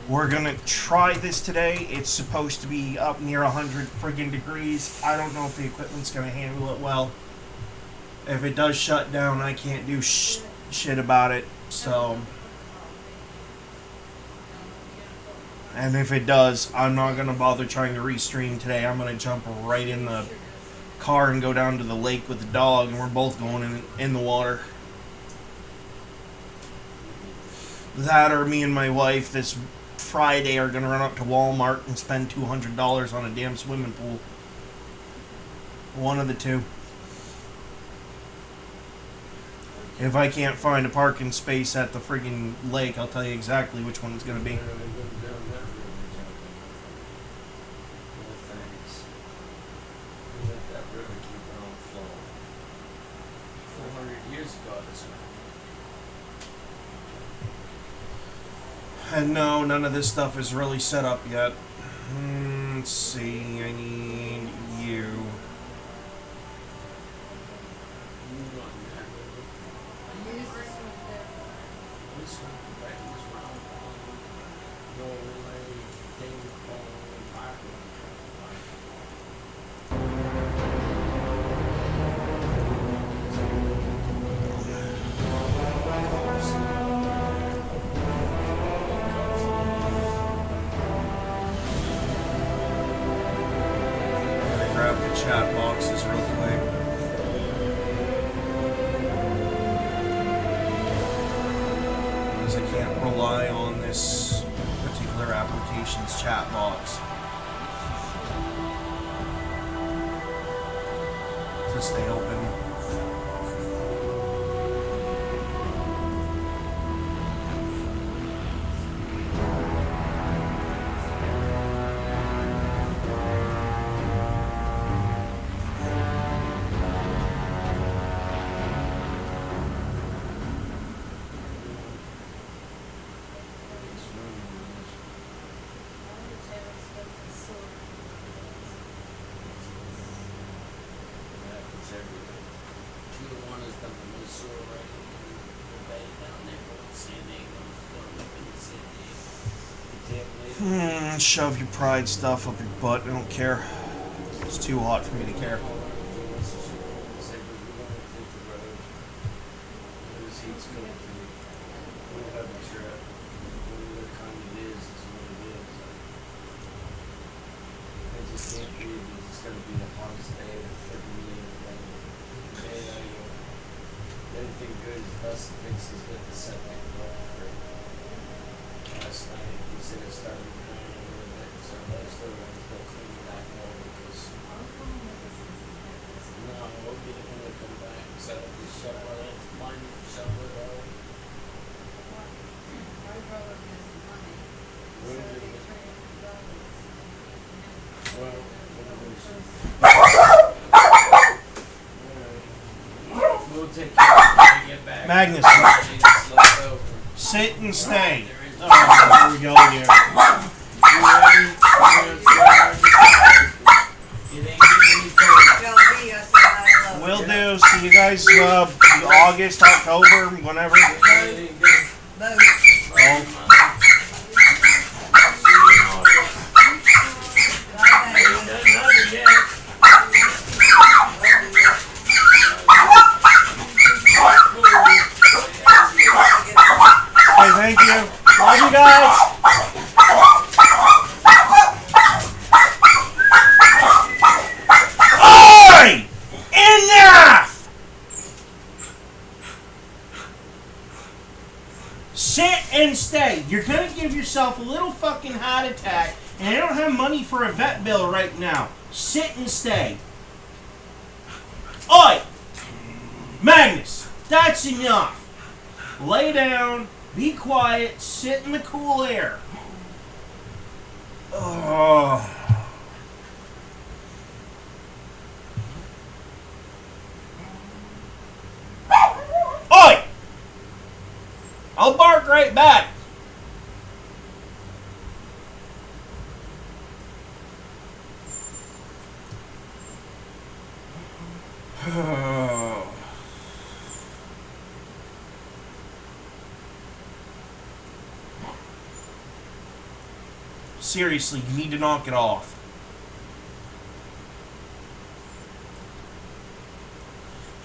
We're gonna try this today. It's supposed to be up near 100 friggin' degrees. I don't know if the equipment's gonna handle it well. If it does shut down, I can't do shit about it. So, and if it does, I'm not gonna bother trying to restream today. I'm gonna jump right in the car and go down to the lake with the dog, and we're both going in the water. That or me and my wife this Friday are gonna run up to Walmart and spend $200 on a damn swimming pool. One of the two. If I can't find a parking space at the friggin' lake, I'll tell you exactly which one it's gonna be. And no, none of this stuff is really set up yet. Let's see, I need you. Grab the chat boxes real quick. Because I can't rely on this particular application's chat box to stay open. Shove your pride stuff up your butt. I don't care. It's too hot for me to care. Magnus, sit and stay. Oh, here we go again. Will do. See you guys August, October, whenever. Oh. Thank you. Love you guys. Oi! Enough! Sit and stay. You're gonna give yourself a little fucking heart attack, and I don't have money for a vet bill right now. Sit and stay. Oi! Magnus, that's enough. Lay down. Be quiet, sit in the cool air. Oh. Oi! I'll bark right back. Seriously, you need to knock it off.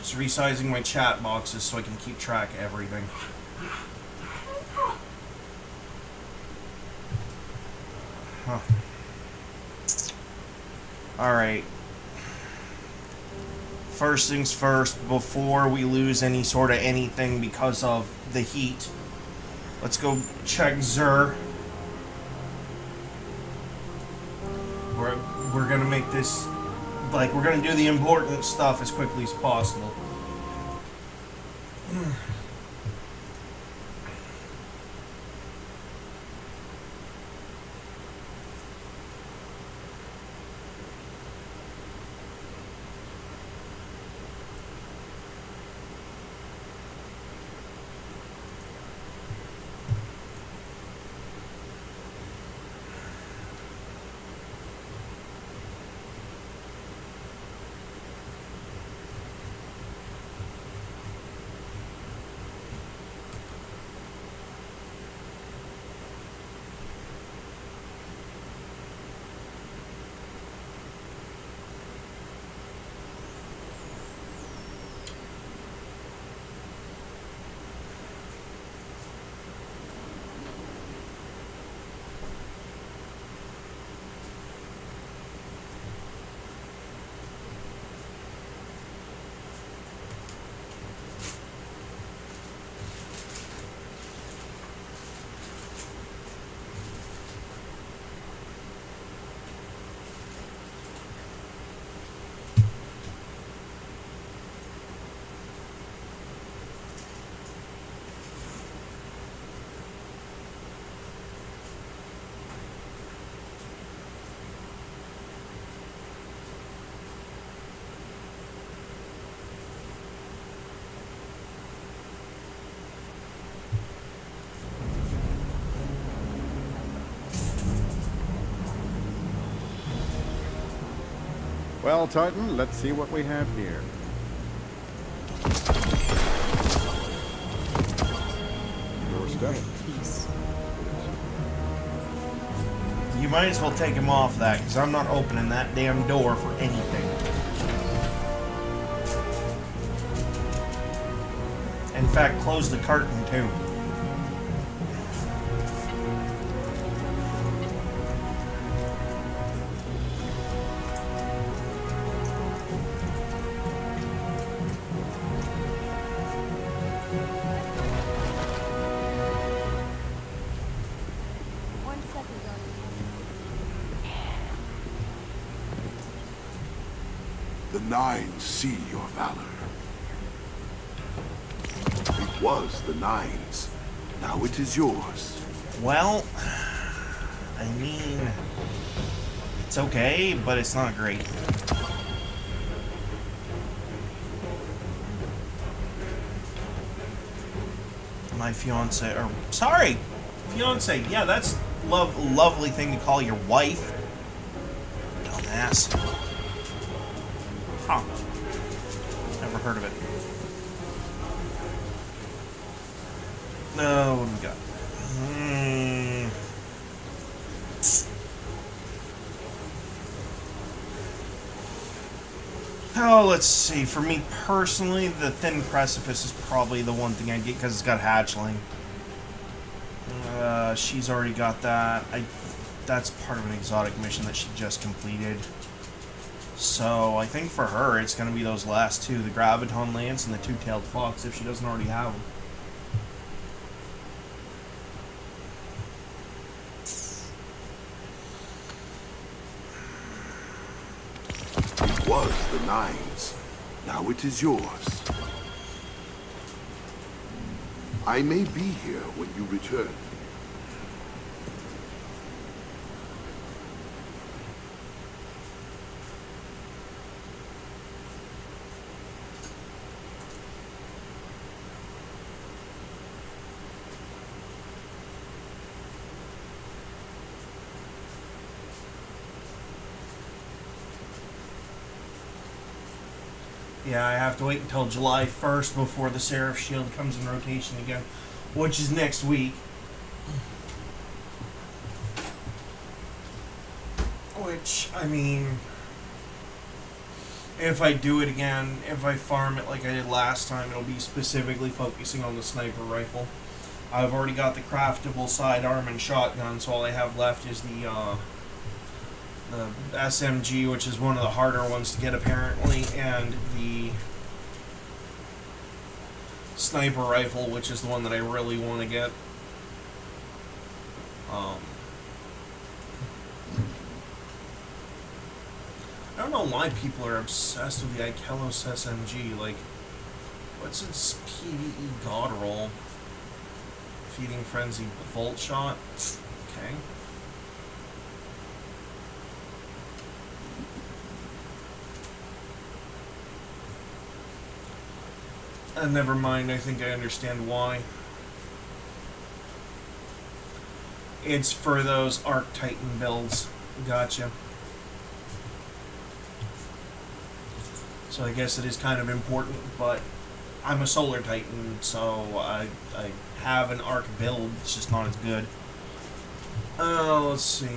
Just resizing my chat boxes so I can keep track of everything. Huh. Alright. First things first, before we lose any sort of anything because of the heat, let's go check Xur. We're gonna make this, like, we're gonna do the important stuff as quickly as possible. Well, Titan, let's see what we have here. Your stuff. Peace. You might as well take him off that, because I'm not opening that damn door for anything. In fact, close the curtain too. The Nines see your valor. It was the Nines. Now it is yours. Well, I mean, it's okay, but it's not great. My fiance, or sorry, fiance. Yeah, that's lovely thing to call your wife. Dumbass. Huh. Never heard of it. No, what do we got? Oh, let's see. For me personally, the Thin Precipice is probably the one thing I'd get because it's got hatchling. She's already got that. That's part of an exotic mission that she just completed. So I think for her, it's going to be those last two, the Graviton Lance and the Two-Tailed Fox, if she doesn't already have them. It was the Nines. Now it is yours. I may be here when you return. Yeah, I have to wait until July 1st before the Seraph Shield comes in rotation again, which is next week. Which, I mean, if I do it again, if I farm it like I did last time, it'll be specifically focusing on the sniper rifle. I've already got the craftable sidearm and shotgun, so all I have left is the SMG, which is one of the harder ones to get apparently, and the sniper rifle, which is the one that I really want to get. I don't know why people are obsessed with the Ikelos SMG. Like, what's its PvE god roll? Feeding Frenzy Volt Shot? Okay. Never mind, I think I understand why. It's for those Arc Titan builds. Gotcha. So I guess it is kind of important, but I'm a Solar Titan, so I have an Arc build. It's just not as good. Let's see.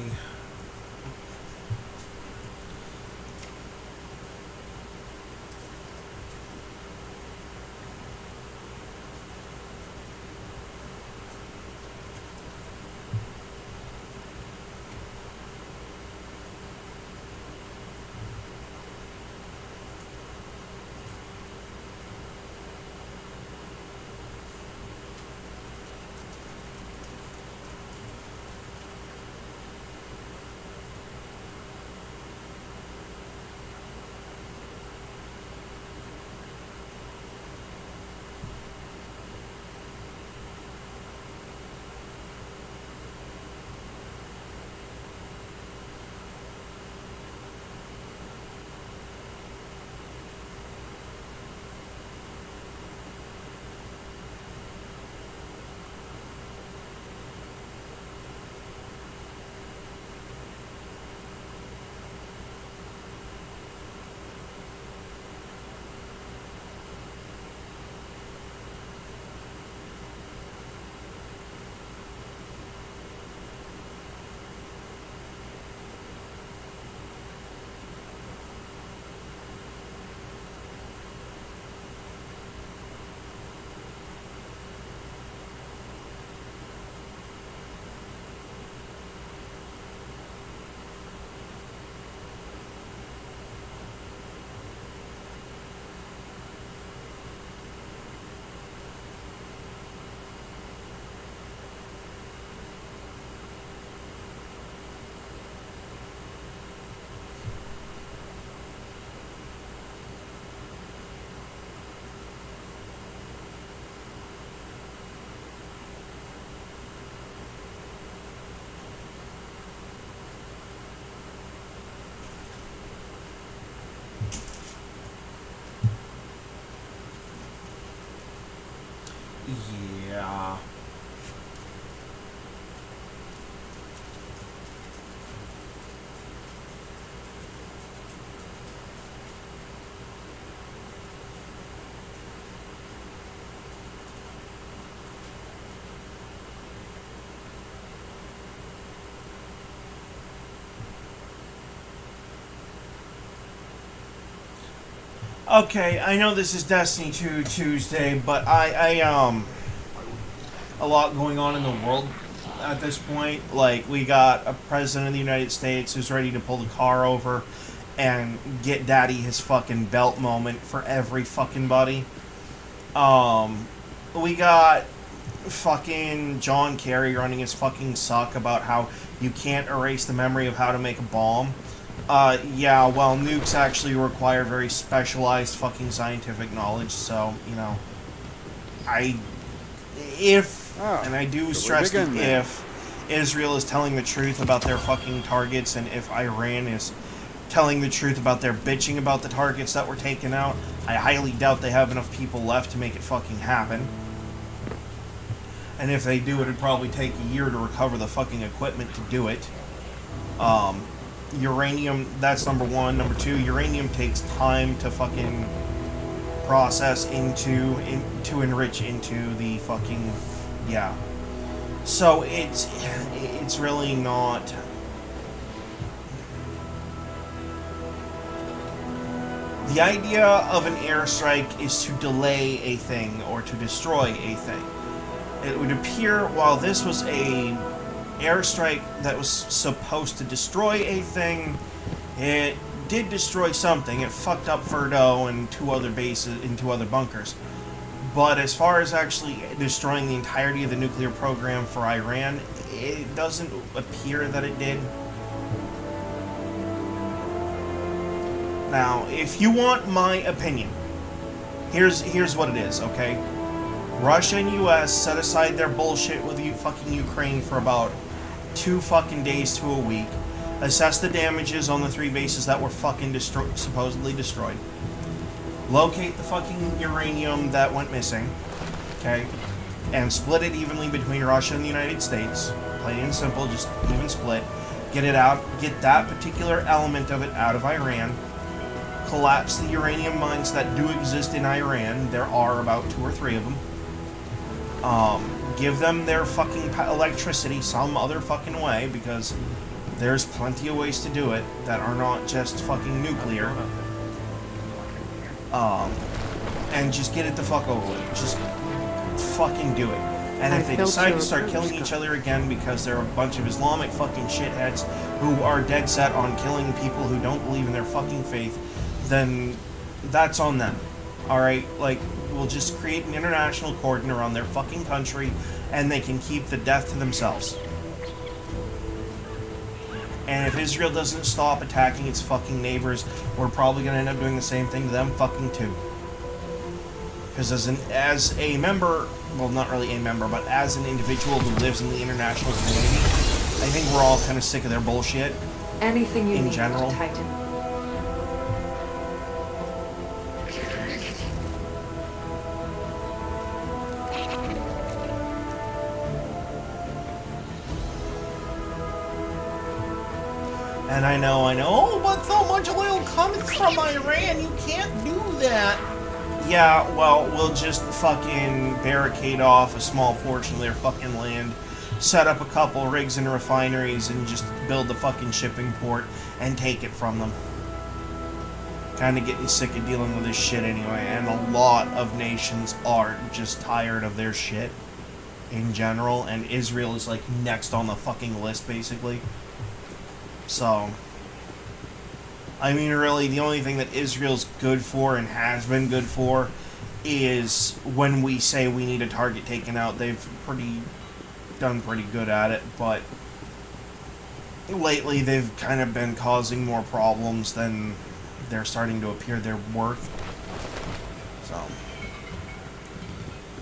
Yeah. Okay, I know this is Destiny 2 Tuesday, but a lot going on in the world at this point. Like, we got a president of the United States who's ready to pull the car over and get daddy his fucking belt moment for every fucking buddy. We got fucking John Kerry running his fucking suck about how you can't erase the memory of how to make a bomb. Yeah, well, nukes actually require very specialized fucking scientific knowledge, so, you know, and I do stress that if Israel is telling the truth about their fucking targets, and if Iran is telling the truth about their bitching about the targets that were taken out, I highly doubt they have enough people left to make it fucking happen. And if they do, it'd probably take a year to recover the fucking equipment to do it. Uranium, that's number one. Number two, uranium takes time to fucking process to enrich into the fucking, yeah. So it's really not The idea of an airstrike is to delay a thing or to destroy a thing. It would appear while this was a airstrike that was supposed to destroy a thing, it did destroy something. It fucked up Fordo and 2 other bases and 2 other bunkers. But as far as actually destroying the entirety of the nuclear program for Iran, it doesn't appear that it did. Now, if you want my opinion, here's what it is, okay? Russia and US set aside their bullshit with fucking Ukraine for about 2 fucking days to a week. Assess the damages on the 3 bases that were fucking supposedly destroyed. Locate the fucking uranium that went missing, okay? And split it evenly between Russia and the United States. Plain and simple, just even split. Get it out, get that particular element of it out of Iran. Collapse the uranium mines that do exist in Iran. There are about 2 or 3 of them. Give them their fucking electricity some other fucking way, because there's plenty of ways to do it that are not just fucking nuclear. And just get it the fuck over with. Just fucking do it. And if they decide to start killing each other again because they're a bunch of Islamic fucking shitheads who are dead set on killing people who don't believe in their fucking faith, then that's on them. Alright? Like, we'll just create an international cordon around their fucking country and they can keep the death to themselves. And if Israel doesn't stop attacking its fucking neighbors, we're probably going to end up doing the same thing to them fucking too. Because as a member, well, not really a member, but as an individual who lives in the international community, I think we're all kind of sick of their bullshit. Anything you in need, general. Titan. And I know, but so much oil comes from Iran, you can't do that. Yeah, well, we'll just fucking barricade off a small portion of their fucking land, set up a couple rigs and refineries, and just build the fucking shipping port and take it from them. Kind of getting sick of dealing with this shit anyway, and a lot of nations are just tired of their shit in general, and Israel is like next on the fucking list, basically. So, I mean, really, the only thing that Israel's good for and has been good for is when we say we need a target taken out. They've done pretty good at it, but lately they've kind of been causing more problems than they're starting to appear they're worth. So,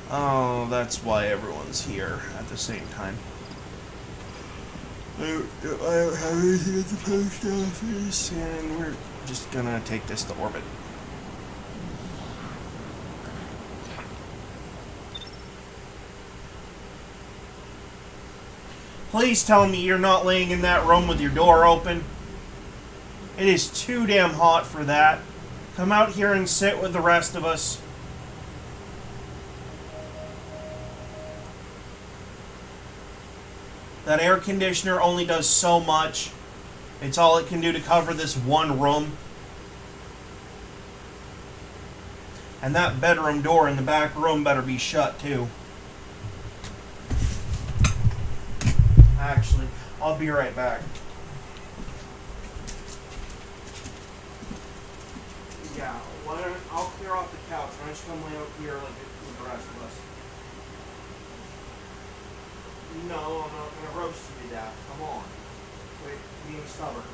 oh, that's why everyone's here at the same time. I don't have anything at the post office, and we're just gonna take this to orbit. Please tell me you're not laying in that room with your door open. It is too damn hot for that. Come out here and sit with the rest of us. That air conditioner only does so much. It's all it can do to cover this one room. And that bedroom door in the back room better be shut too. Actually, I'll be right back. Yeah, I'll clear off the couch. Why don't you come lay out here like with the rest of us? No, I'm not going to roast you to death. Come on. Quit being stubborn.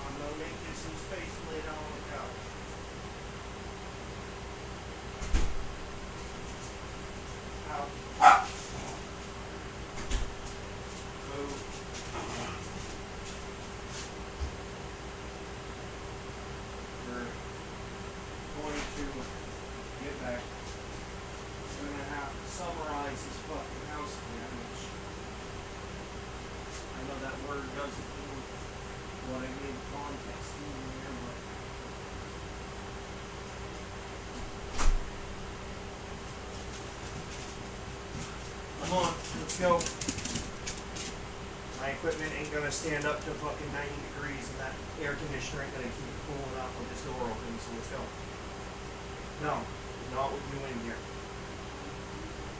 I'm going to make you some space to lay down on the couch. Ouch. Move. We're going to get back. I'm going to have to summarize this fucking house again, which I know that word doesn't mean what I gave context to in here, but come on, let's go. My equipment ain't gonna stand up to fucking 90 degrees, and that air conditioner ain't gonna keep it cooling off with this door open, so let's go. No, not with you in here.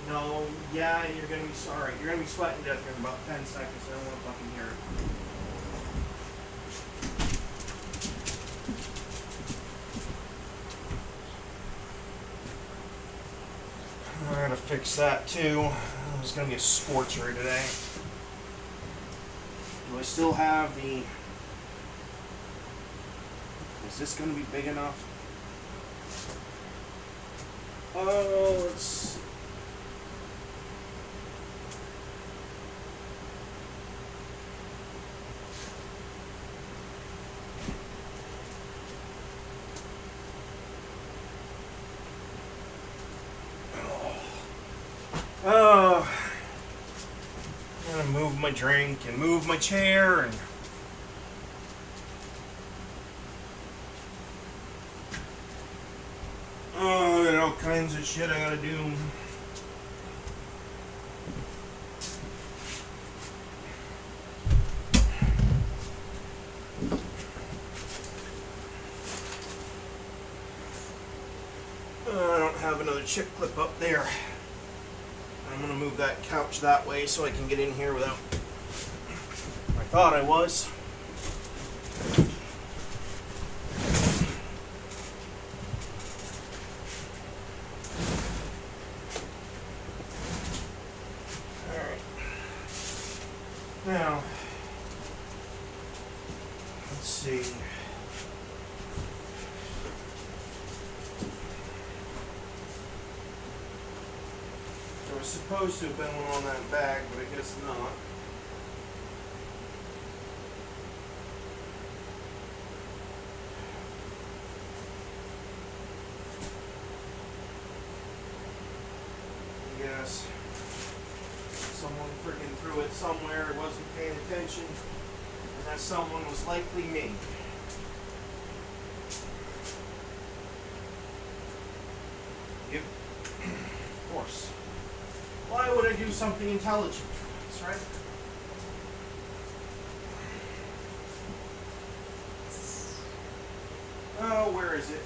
No, yeah, and you're gonna be sorry. You're gonna be sweating to death in about 10 seconds, I don't wanna fucking hear it. I gotta fix that too. It's gonna be a scorcher today. Do I still have the... Is this gonna be big enough? Oh, let's... Oh, I'm gonna move my drink and move my chair and oh, and all kinds of shit I gotta do. I don't have another chip clip up there. I'm gonna move that couch that way so I can get in here without... I thought I was. Alright. Now, let's see. There was supposed to have been one on that bag, but I guess not. Yes. Someone freaking threw it somewhere, wasn't paying attention, and that someone was likely me. Yep. Of course. Why would I do something intelligent? That's right. Oh, where is it?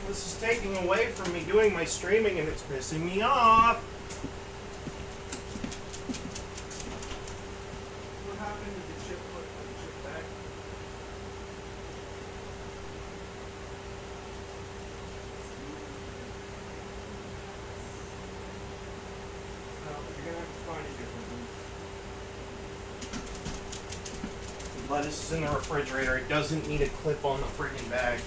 This is taking away from me doing my streaming and it's pissing me off. What happened to the chip foot for the chip bag? No, you're gonna have to find a different one. The lettuce is in the refrigerator. It doesn't need a clip on the friggin' bag.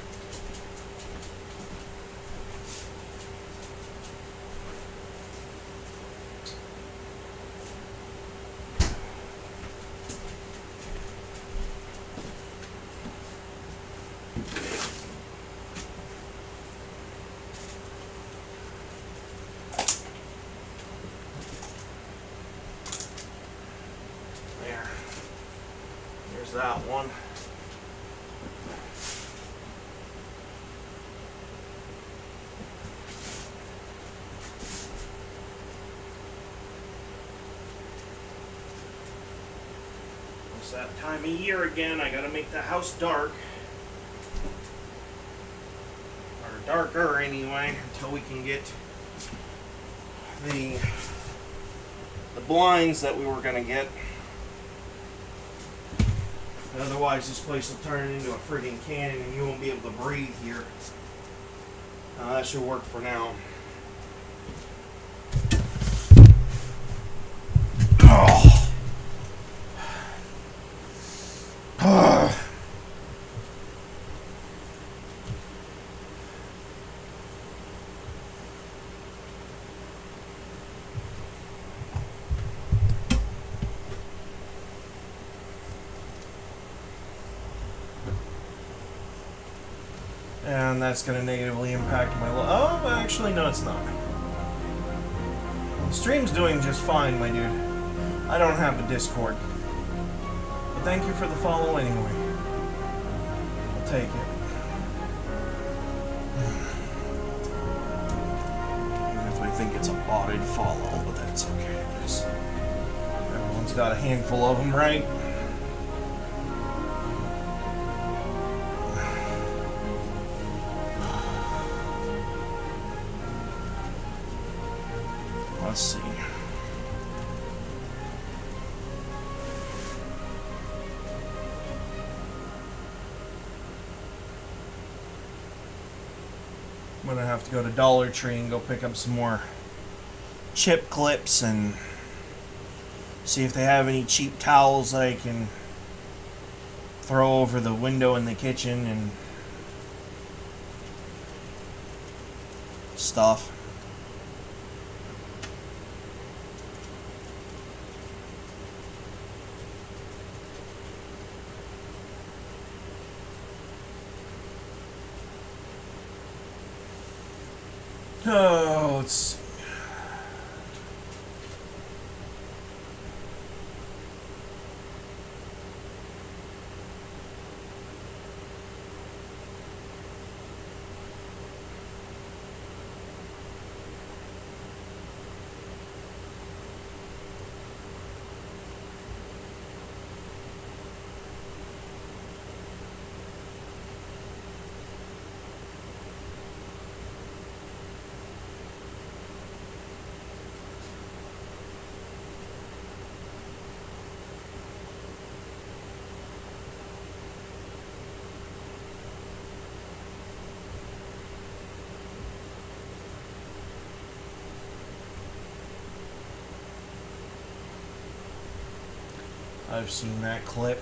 There. There's that one. It's that time of year again. I gotta make the house dark. Or darker anyway, until we can get the blinds that we were gonna get. Otherwise, this place will turn into a friggin' cannon and you won't be able to breathe here. That should work for now. And that's going to negatively impact my... Oh, actually, no, it's not. Stream's doing just fine, my dude. I don't have a Discord. But thank you for the follow anyway. I'll take it. Even if I think it's a botted follow, but that's okay, because everyone's got a handful of them, right? Let's see. I'm gonna have to go to Dollar Tree and go pick up some more chip clips and see if they have any cheap towels that I can throw over the window in the kitchen and stuff. Oh, let's see. I've seen that clip.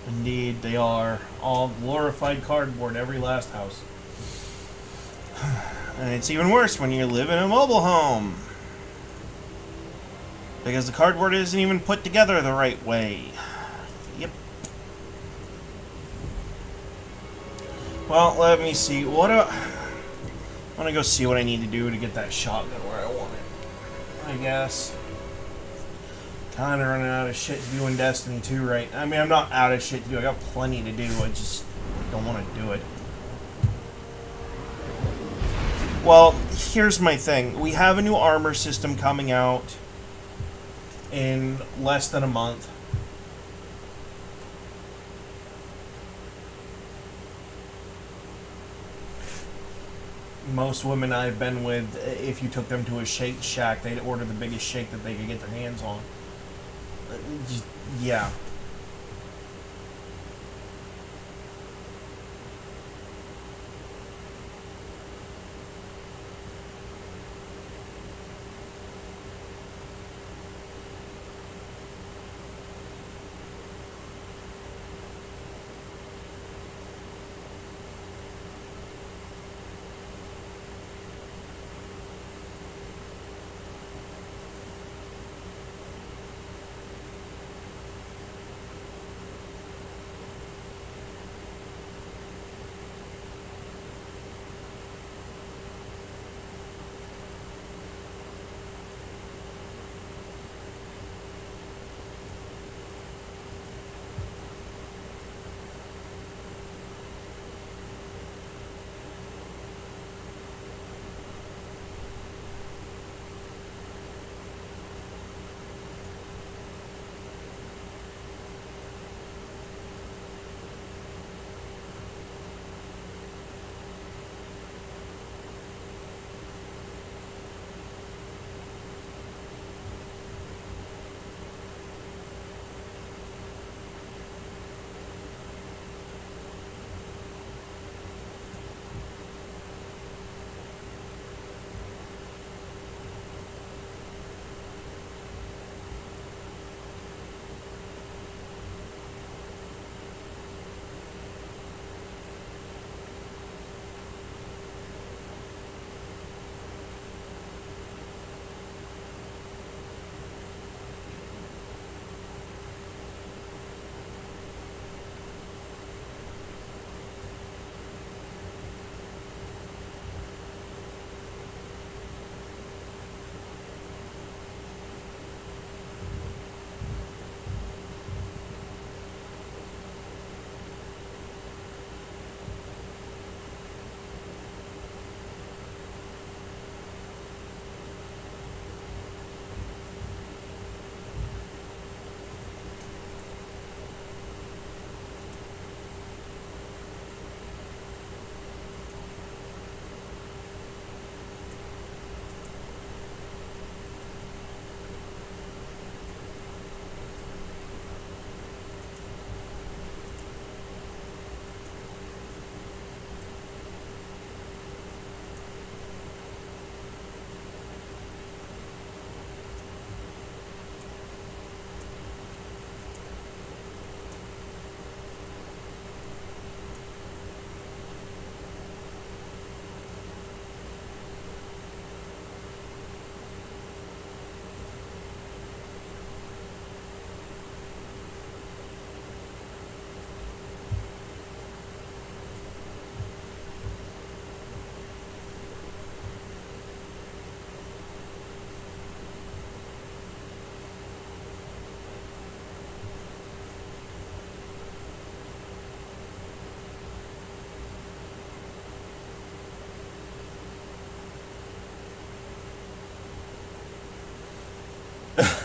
Indeed, they are. All glorified cardboard, every last house. And it's even worse when you live in a mobile home. Because the cardboard isn't even put together the right way. Yep. Well, let me see. What do I want to go see what I need to do to get that shotgun where I want it, I guess. Kind of running out of shit to do in Destiny 2, right? I mean, I'm not out of shit to do. I got plenty to do. I just don't want to do it. Well, here's my thing. We have a new armor system coming out in less than a month. Most women I've been with, if you took them to a Shake Shack, they'd order the biggest shake that they could get their hands on. Yeah.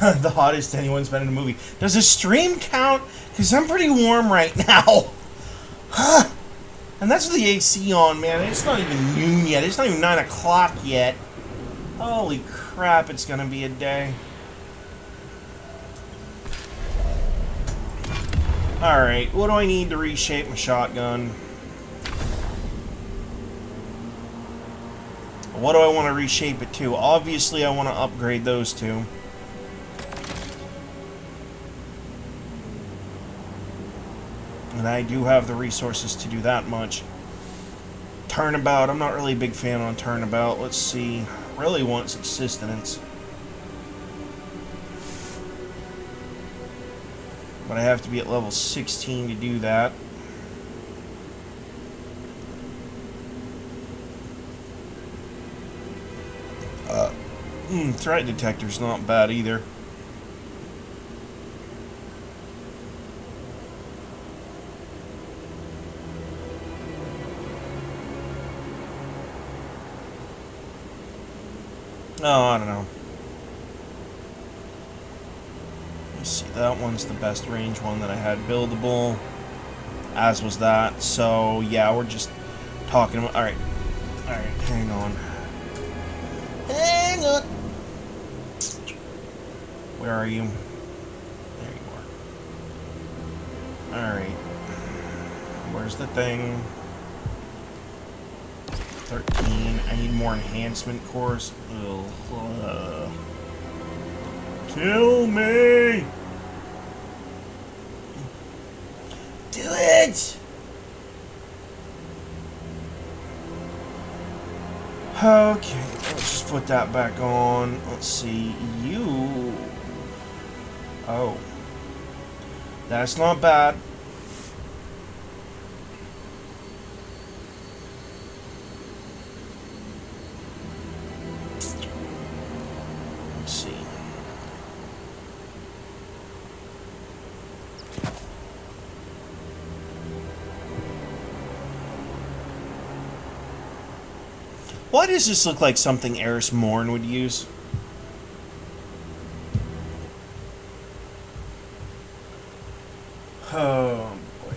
The hottest anyone's been in a movie. Does a stream count? Because I'm pretty warm right now. And that's with the AC on, man. It's not even noon yet. It's not even 9 o'clock yet. Holy crap, it's gonna be a day. Alright, what do I need to reshape my shotgun? What do I want to reshape it to? Obviously, I want to upgrade those two. And I do have the resources to do that much. Turnabout, I'm not really a big fan on turnabout. Let's see. Really want subsistence. But I have to be at level 16 to do that. Threat detector's not bad either. Oh, I don't know. Let me see. That one's the best range one that I had buildable. As was that. So, yeah, we're just talking about... Alright. Alright, hang on. Hang on! Where are you? There you are. Alright. Where's the thing? 13. I need more enhancement cores. Ugh. Kill me! Do it! Okay, let's just put that back on. Let's see. You... Oh. That's not bad. Let's see. Why does this look like something Eris Morn would use? Oh, boy.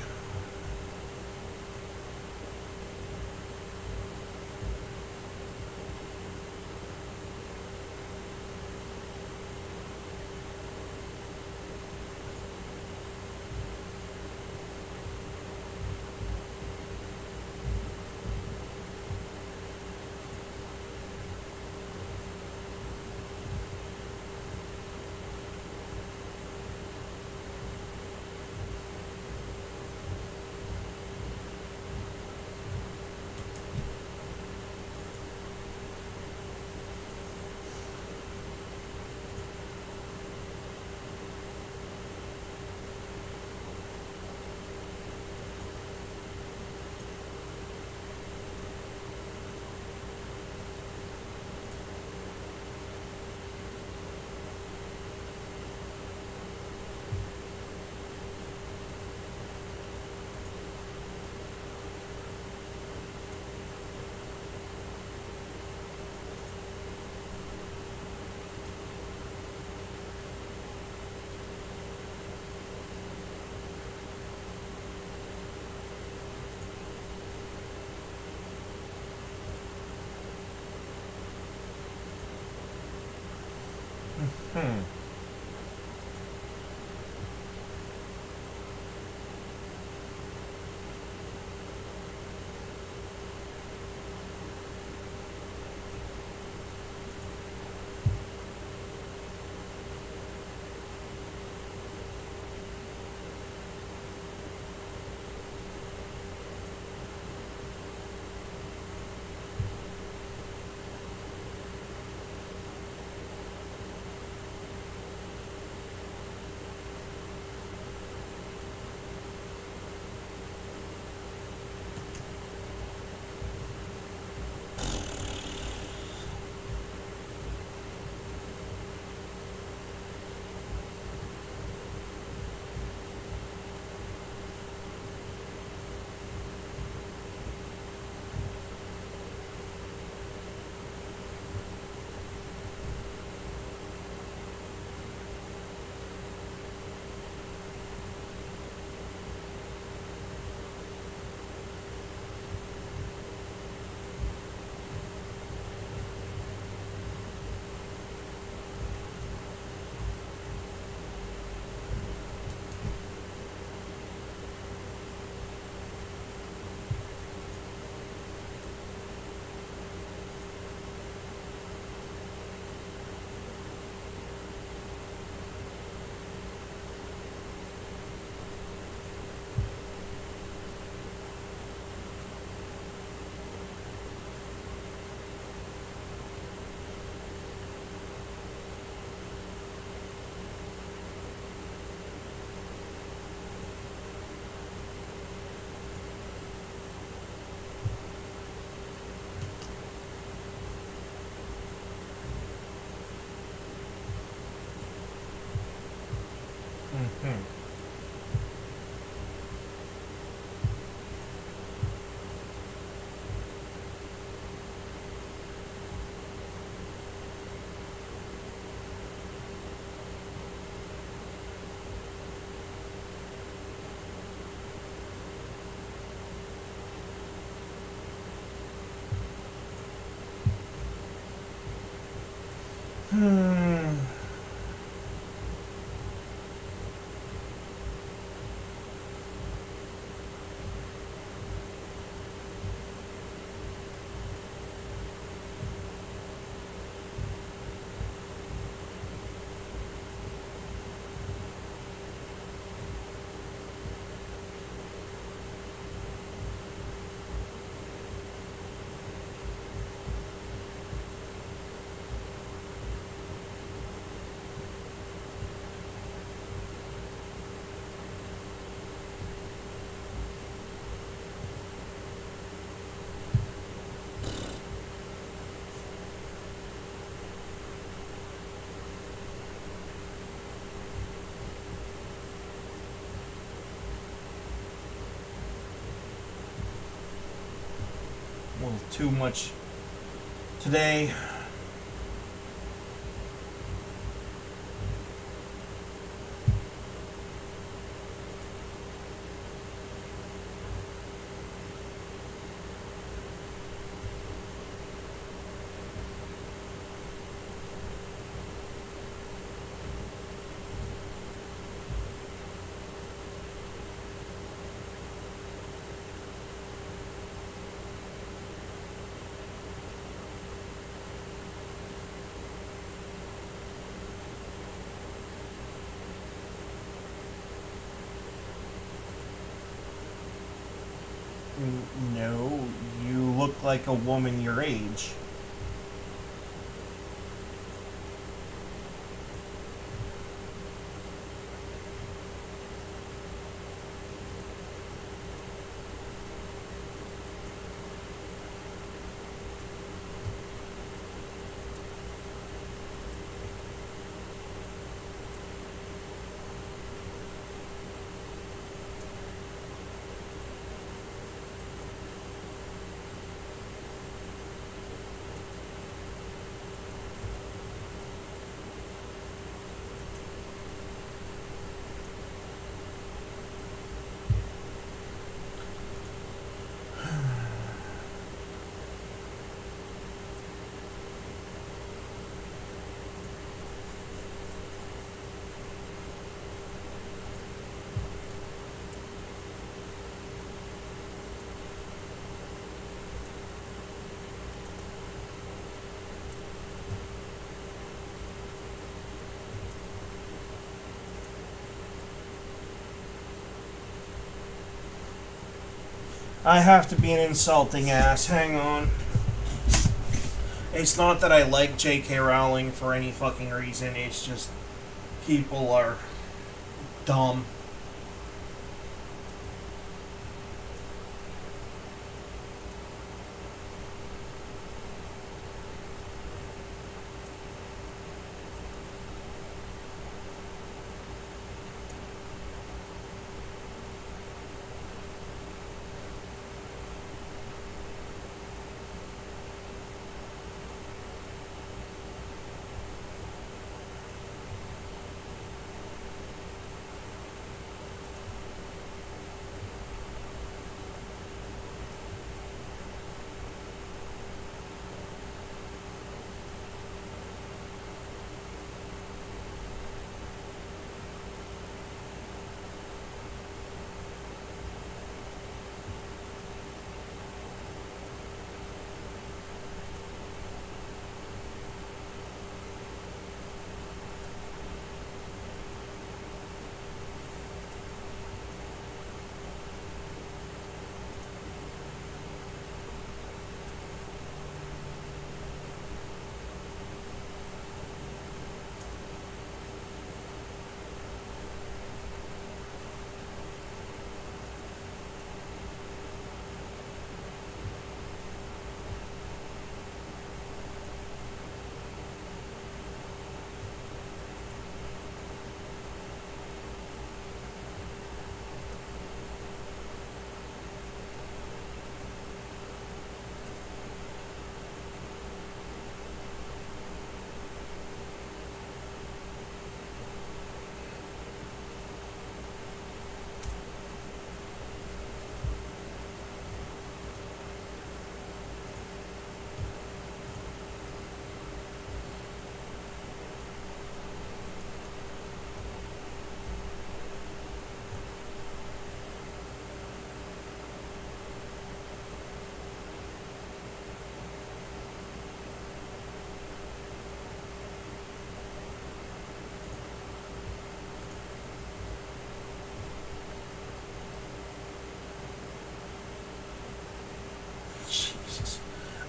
Well, too much today. No, you look like a woman your age. I have to be an insulting ass. Hang on. It's not that I like J.K. Rowling for any fucking reason. It's just people are dumb.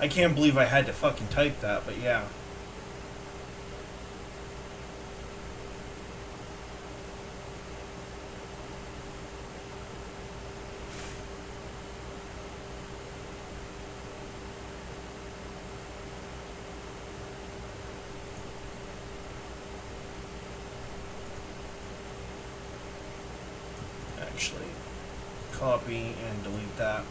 I can't believe I had to fucking type that, but yeah. Actually, copy and delete that.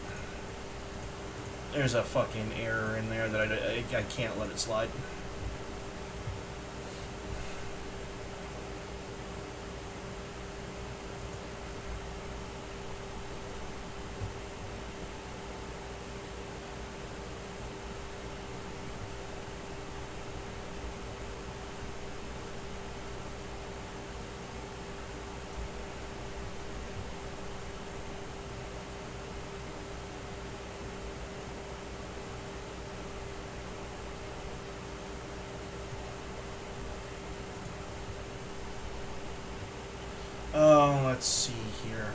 There's a fucking error in there that I can't let it slide. Oh, let's see here.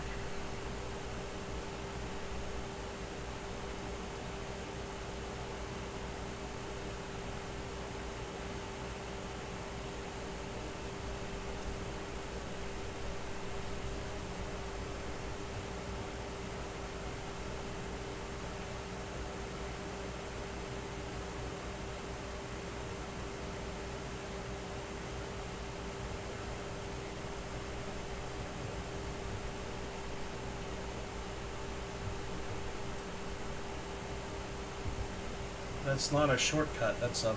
That's not a shortcut, that's a...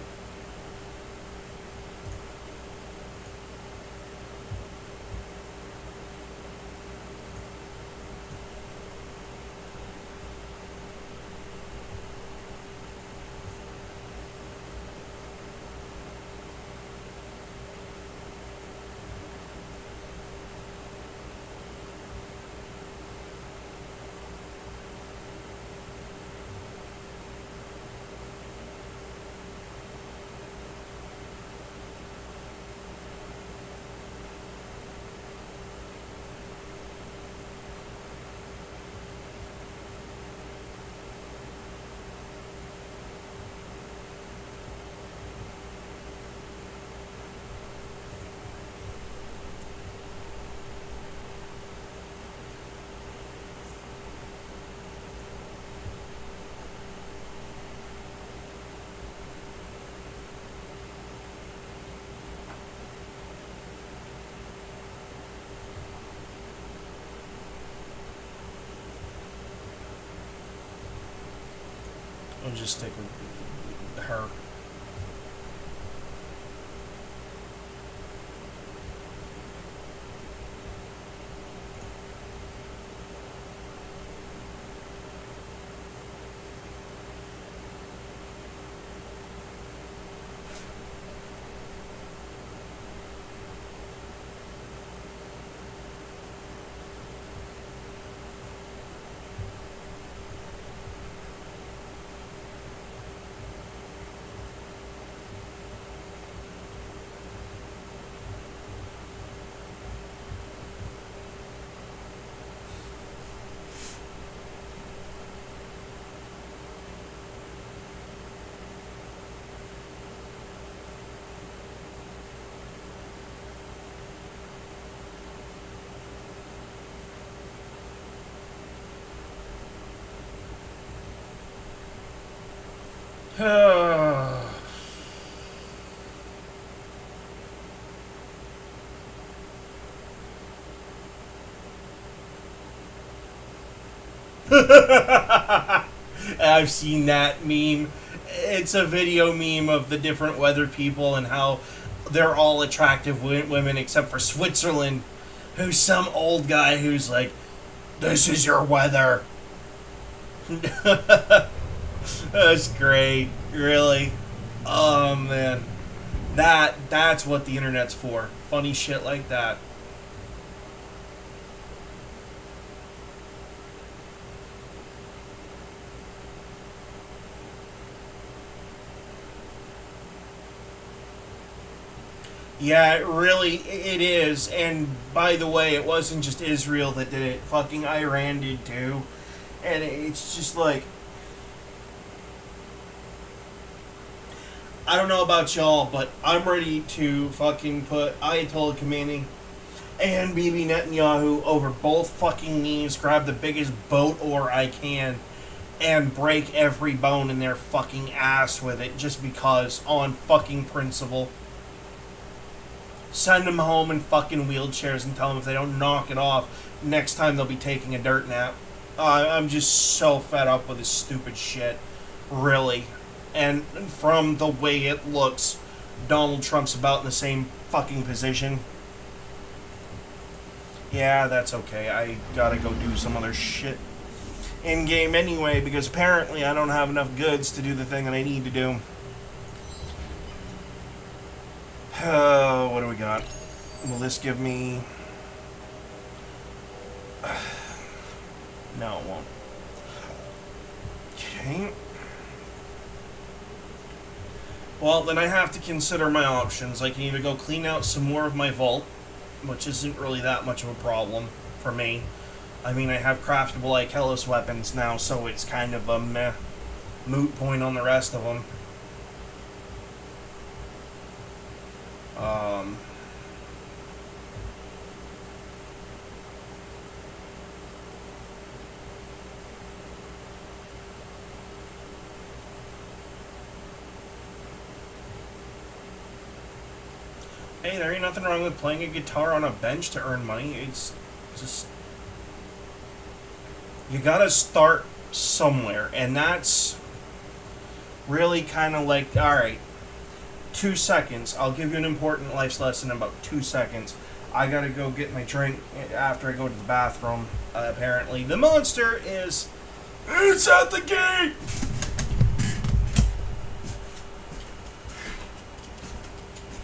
I'll just stick with her. I've seen that meme. It's a video meme of the different weather people and how they're all attractive women except for Switzerland, who's some old guy who's like, "This is your weather." That's great, really. Oh man, that's what the internet's for. Funny shit like that. Yeah, it is. And by the way, it wasn't just Israel that did it. Fucking Iran did too. And it's just like, I don't know about y'all, but I'm ready to fucking put Ayatollah Khamenei and Bibi Netanyahu over both fucking knees, grab the biggest boat oar I can, and break every bone in their fucking ass with it just because, on fucking principle. Send them home in fucking wheelchairs and tell them if they don't knock it off, next time they'll be taking a dirt nap. I'm just so fed up with this stupid shit. Really. And from the way it looks, Donald Trump's about in the same fucking position. Yeah, that's okay. I gotta go do some other shit in game anyway, because apparently I don't have enough goods to do the thing that I need to do. What do we got? Will this give me... No, it won't. Okay. Well, then I have to consider my options. I can either go clean out some more of my vault, which isn't really that much of a problem for me. I mean, I have craftable Ikelos weapons now, so it's kind of a meh moot point on the rest of them. Hey, there ain't nothing wrong with playing a guitar on a bench to earn money. It's just... You gotta start somewhere, and that's really kind of like, alright, 2 seconds. I'll give you an important life lesson in about 2 seconds. I gotta go get my drink after I go to the bathroom. Apparently, the monster is... It's at the gate!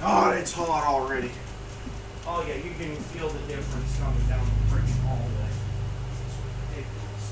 God, it's hot already. Oh yeah, you can feel the difference coming down the freaking hallway. It's ridiculous.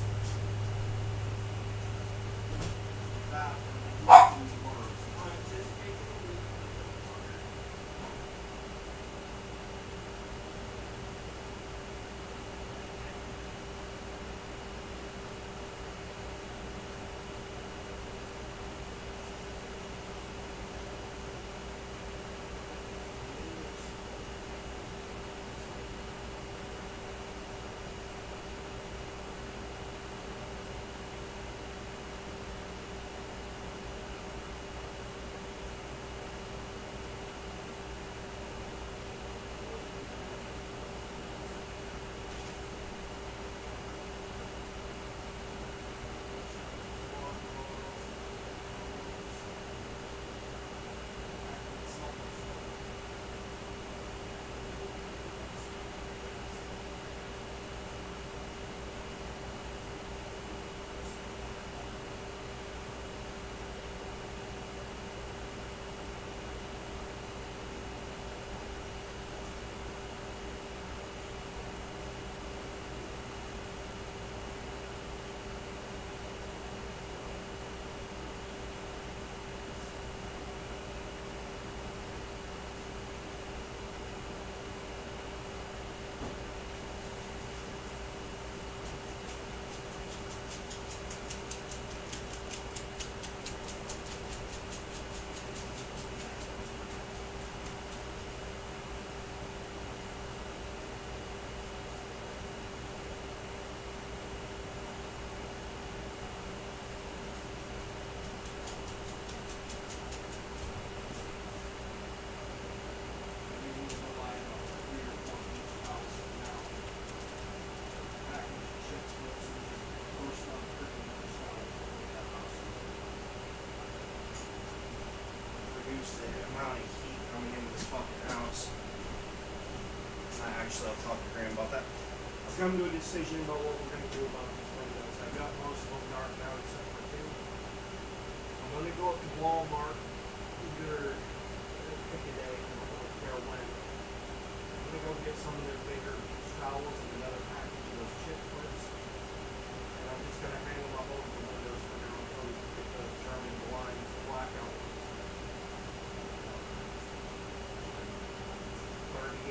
Actually, I'll talk to Graham about that. I've come to a decision about what we're going to do about these windows. I've got most of them dark now except for 2. I'm going to go up to Walmart, either pick a day, I don't care when. I'm going to go get some of their bigger trowels and another package of those chip clips. And I'm just going to hang them up over the windows for now until we can get the German blinds, the blackout ones.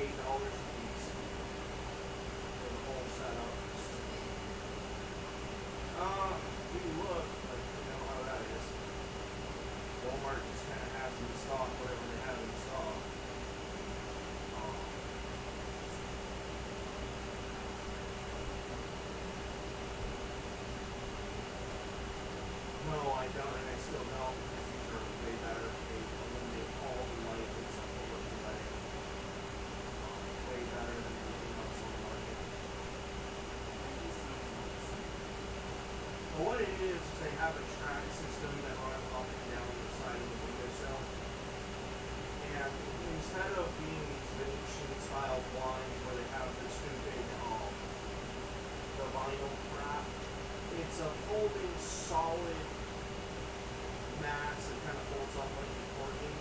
$38 a piece. Setup. We look, but you know how that is. Walmart just kind of has in stock whatever they have in stock. No, I don't, and I still don't, because these are way better. They eliminate all the light except for what you're letting. Way better than anything else on the market. But what it is they have a track system that runs up and down the side of the windowsill. And instead of being these Venetian style blinds where they have this stupid the vinyl wrap, it's a folding solid mass that kind of folds up like a accordion.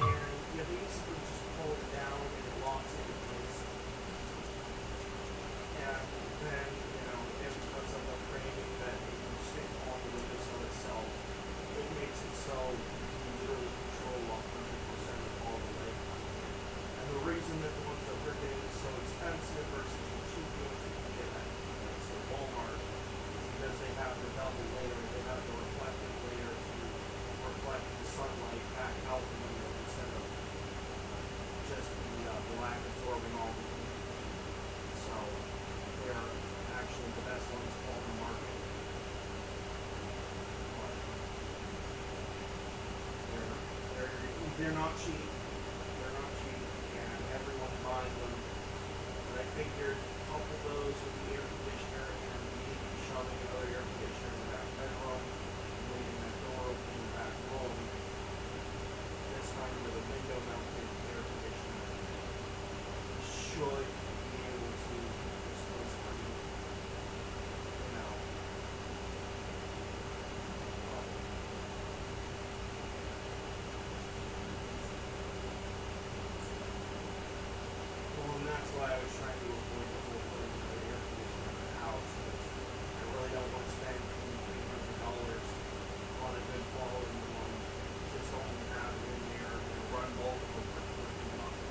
And you basically just pull it down and it locks into place. And then, it puts up a framing that you can stick on the windowsill itself. It makes it so you can literally control 100% of all the light coming in. And the reason that the ones that we're getting is so expensive versus the cheap ones that you can get at Walmart is because they have the double layer, they have the reflective layer to reflect the sunlight back out the window instead of just the black absorbing all the heat. So they're actually the best ones on the market. But they're not cheap. They're not cheap, and everyone's buying them. But I figured couple those with the air conditioner and maybe shoving another air conditioner in the back bedroom and leaving that door open in the back room. This time with a window mounted air conditioner should be able to keep this place pretty, well, and that's why I was trying to avoid the whole putting another air conditioner in the house. I really don't want to spend $300 on a good quality one. Just only have it in there and run multiple for 3 months.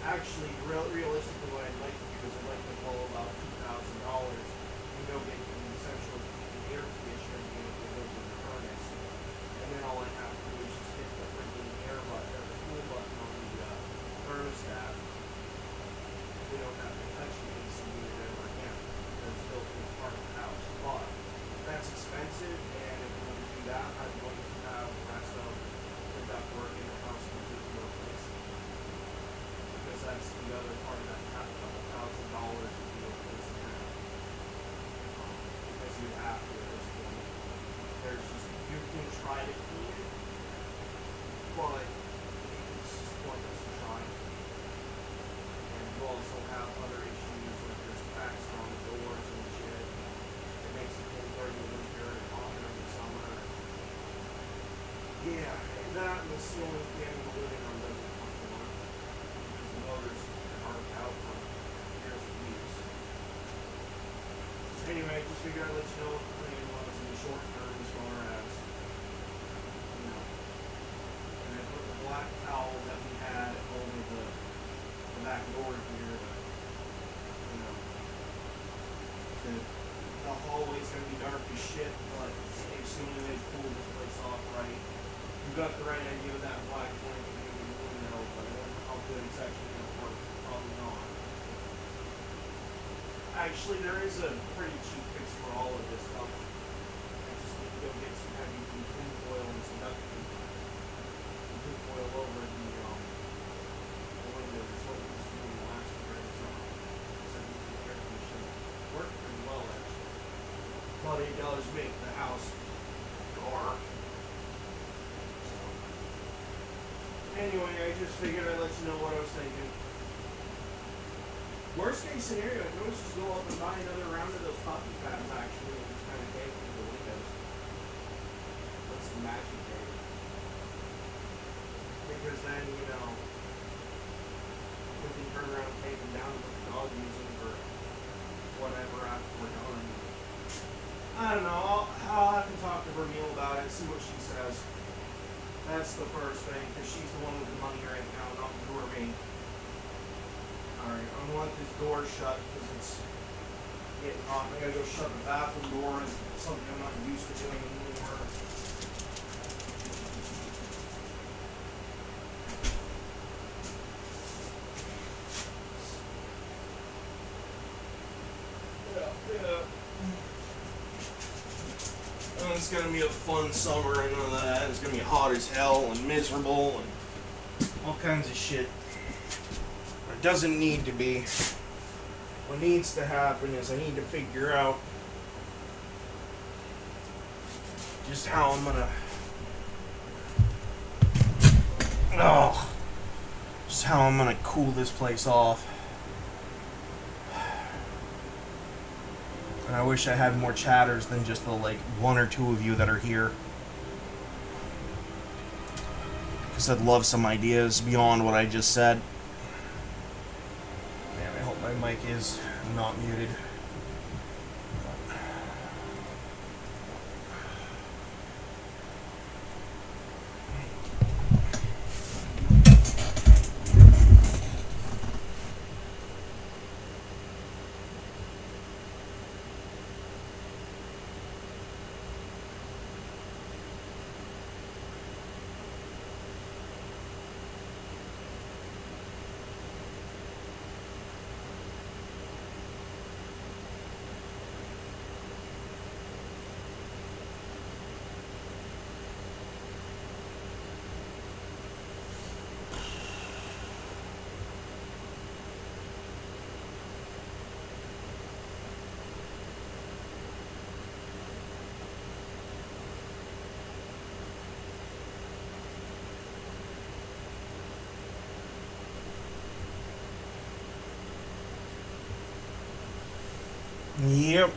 Actually, realistically, what I'd like to do is I'd like to pull about $2,000 and go get the central heating air conditioner unit that goes in the furnace. And then all I have to do is just hit the freaking air button or the cool button on the thermostat. We don't have to touch the AC unit ever again because it's built in as part of the house. But that's expensive, and if we're going to do that, I'm going to have the rest of the ductwork in the house completely replaced. Because that's the other part of that $2,000 to be replaced now. Because you have to at this point. There's just, you can try to clean it, but it's just pointless to try. And you also have other issues like there's cracks on the doors and shit. It makes it cold during the winter and hot during the summer. Yeah, and that and the ceiling fan in the living room doesn't come to work. Because the motors are out for years and weeks. Anyway, just figured I'd let you know what the plan was in the short term as far as, and I put the black towel that we had over the back door here, the hallway's gonna be dark as shit, but assuming they pull this place off right, you got the right idea of that black blanket in the window, but I don't know how good it's actually gonna work. Probably not. Actually, there is a pretty cheap fix for all of this stuff. I just need to go get some heavy tin foil and some duct tape. Tin foil over the windows. It's what we used to do in the last year or so. So the air conditioning worked pretty well, actually. But it does make the house dark. So, anyway, I just figured I'd let you know what I was thinking. Worst case scenario, I can always just go up and buy another round of those puppy pads actually and just kind of tape them to the windows. What's the magic tape? Because then, we can turn around and tape them down and let the dog use them for whatever after we're done. I don't know, I'll have to talk to Vermeil about it, see what she says. That's the first thing, because she's the one with the money right now, not you or me. Alright, I'm gonna let this door shut because it's getting hot. I gotta go shut the bathroom door, and something I'm not used to doing anymore. gonna be a fun summer and all that. It's gonna be hot as hell and miserable and all kinds of shit. It doesn't need to be. What needs to happen is I need to figure out just how I'm gonna just how I'm gonna cool this place off. And I wish I had more chatters than just the like one or two of you that are here. Because I'd love some ideas beyond what I just said. Man, I hope my mic is not muted. Yep.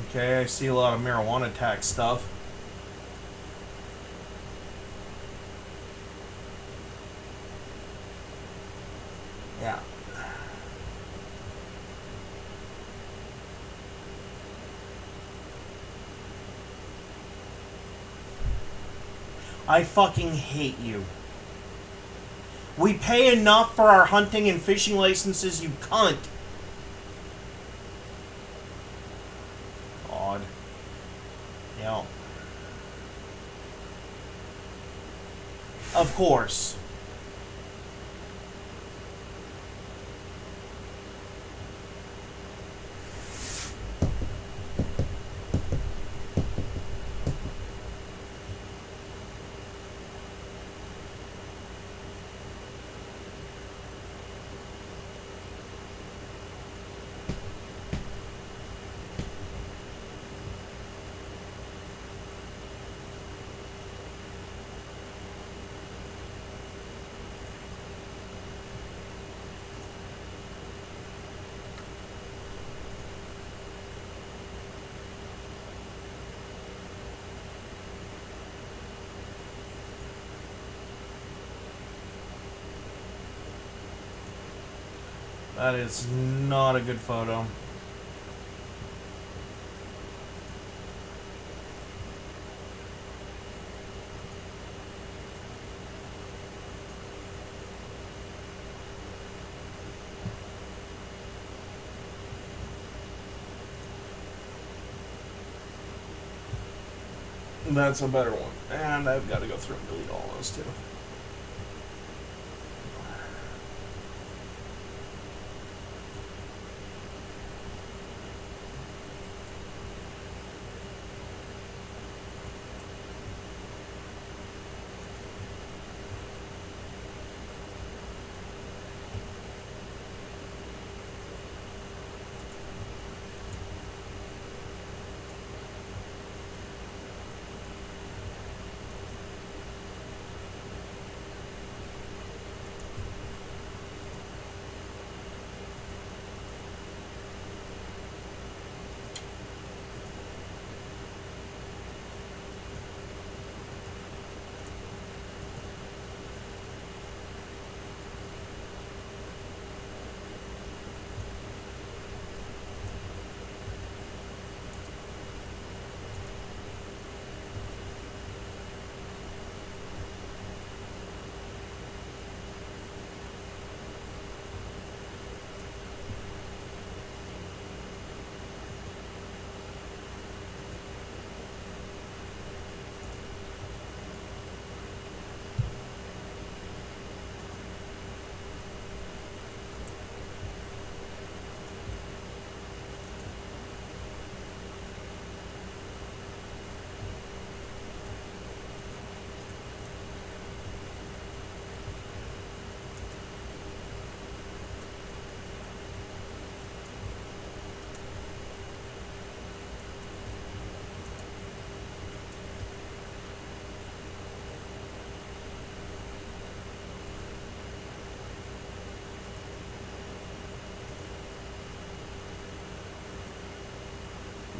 Okay, I see a lot of marijuana tax stuff. Yeah. I fucking hate you. We pay enough for our hunting and fishing licenses, you cunt. God. Yeah. Of course. That is not a good photo. That's a better one. And I've got to go through and delete all those too.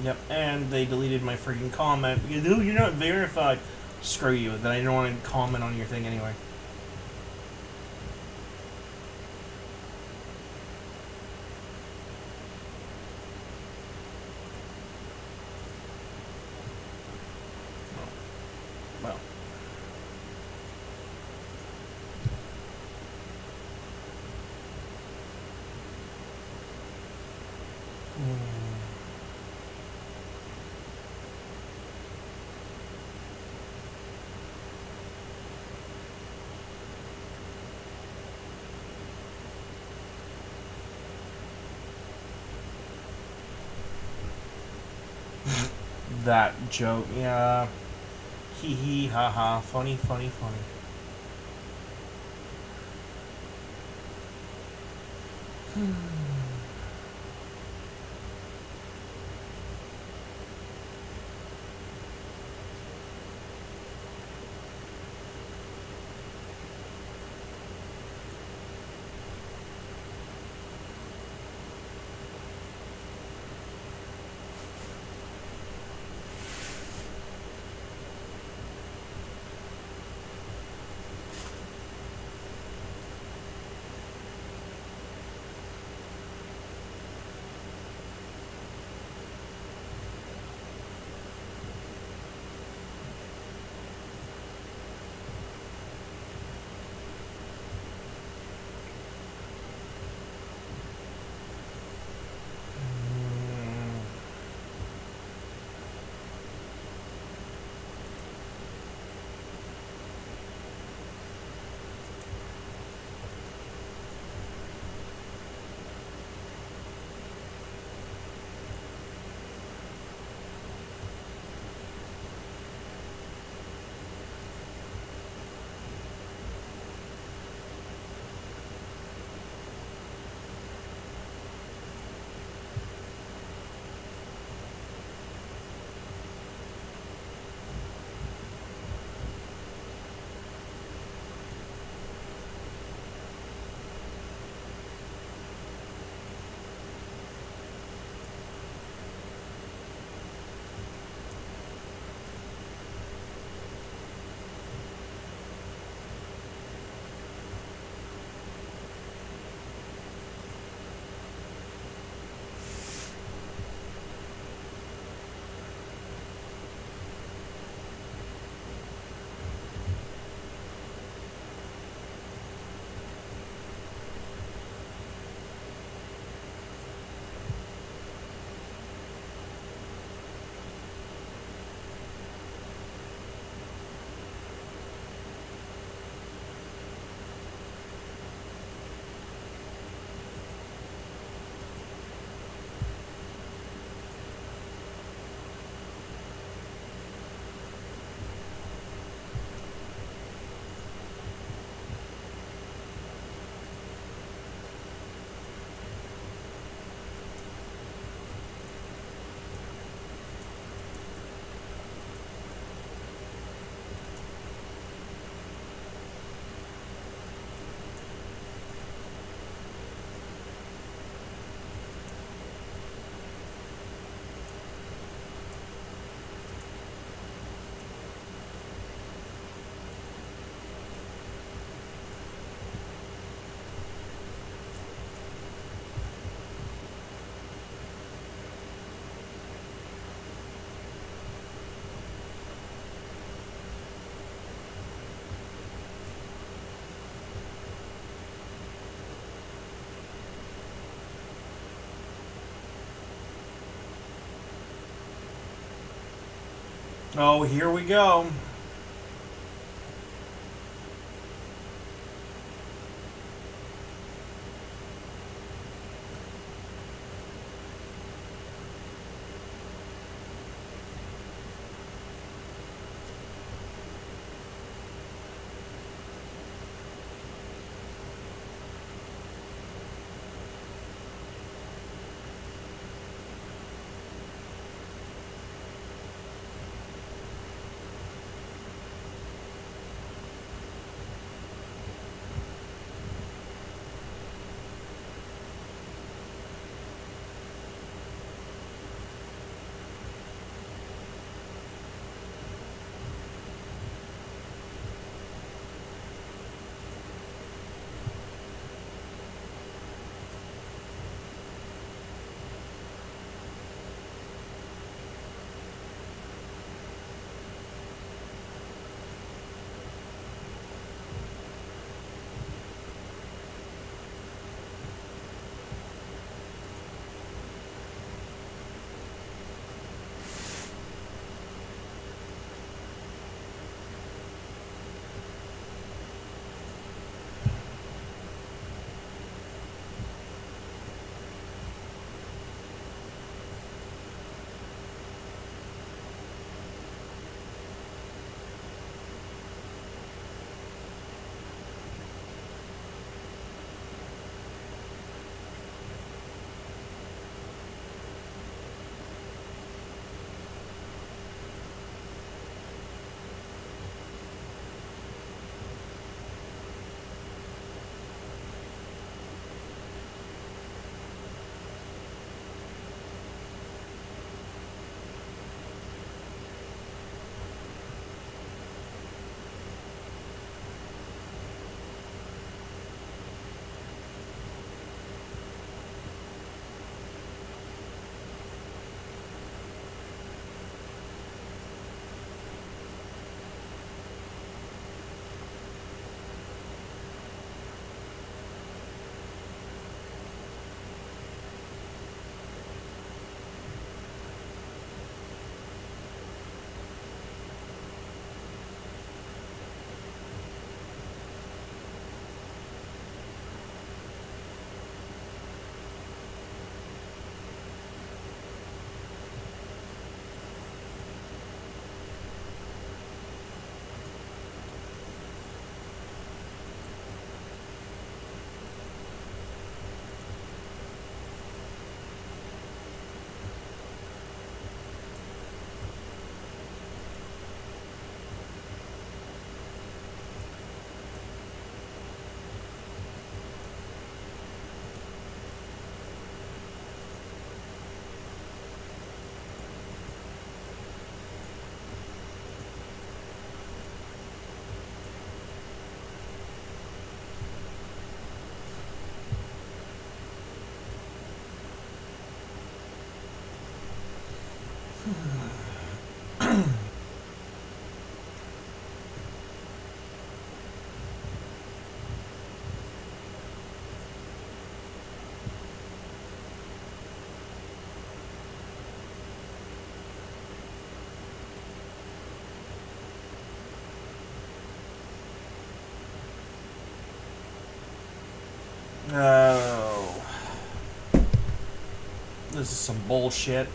Yep, and they deleted my freaking comment because, oh, you're not verified. Screw you. Then I don't want to comment on your thing anyway. Well. That joke, yeah. Hee hee ha ha. Funny, funny, funny. Oh, here we go. Oh. This is some bullshit.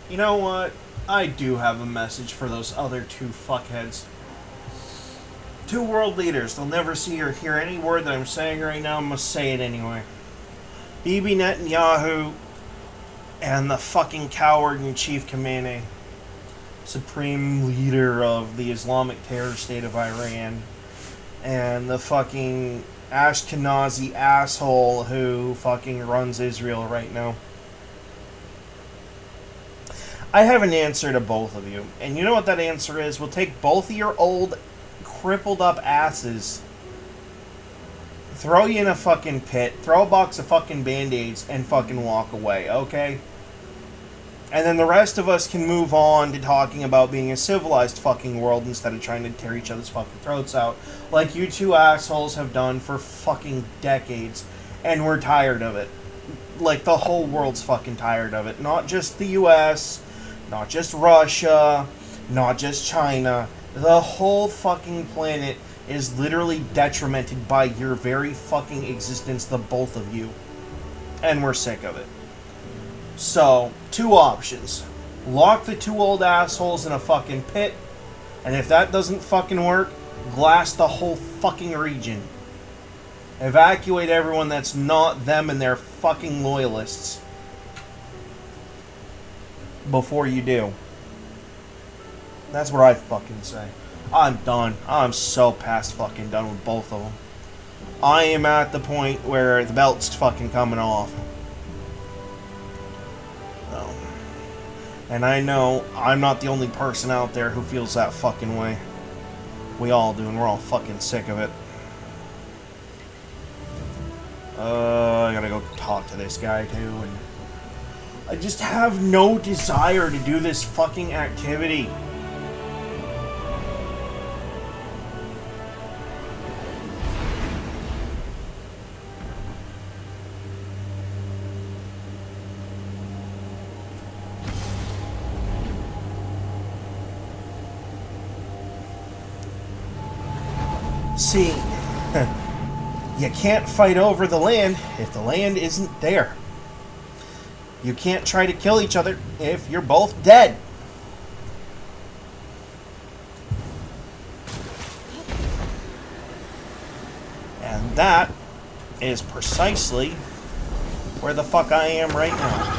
You know what? I do have a message for those other two fuckheads. Two world leaders. They'll never see or hear any word that I'm saying right now. I must say it anyway. Bibi Netanyahu and the fucking coward in chief Khamenei, supreme leader of the Islamic terror state of Iran, and the fucking Ashkenazi asshole who fucking runs Israel right now. I have an answer to both of you. And you know what that answer is? We'll take both of your old, crippled up asses, throw you in a fucking pit, throw a box of fucking Band-Aids, and fucking walk away, okay? And then the rest of us can move on to talking about being a civilized fucking world instead of trying to tear each other's fucking throats out, like you two assholes have done for fucking decades. And we're tired of it. Like, the whole world's fucking tired of it. Not just the US, not just Russia, not just China. The whole fucking planet is literally detrimented by your very fucking existence, the both of you. And we're sick of it. So, two options. Lock the two old assholes in a fucking pit, and if that doesn't fucking work, glass the whole fucking region. Evacuate everyone that's not them and their fucking loyalists. Before you do. That's what I fucking say. I'm done. I'm so past fucking done with both of them. I am at the point where the belt's fucking coming off. So. And I know I'm not the only person out there who feels that fucking way. We all do, and we're all fucking sick of it. I gotta go talk to this guy too, and I just have no desire to do this fucking activity. See, you can't fight over the land if the land isn't there. You can't try to kill each other if you're both dead. And that is precisely where the fuck I am right now.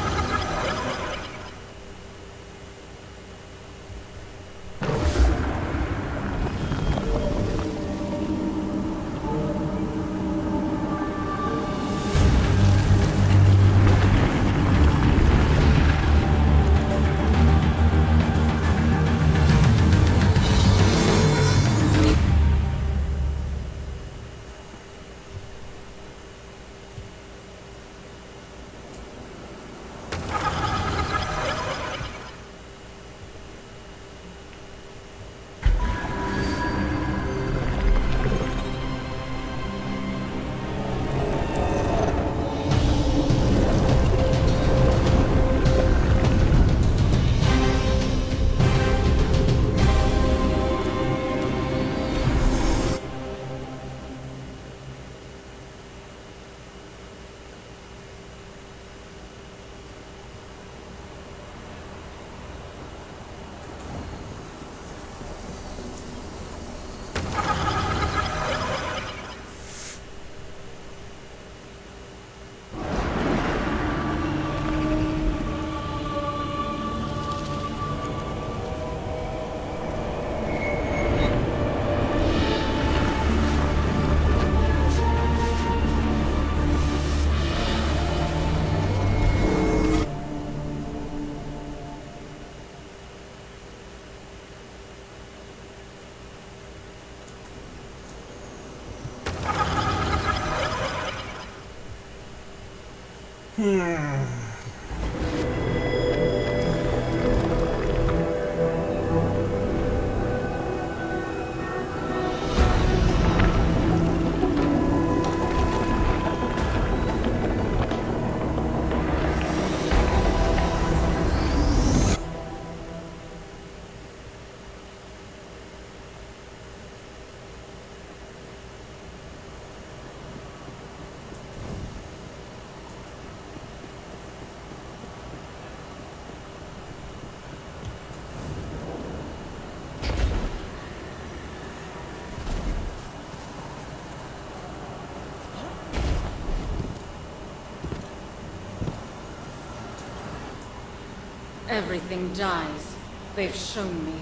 Everything dies. They've shown me.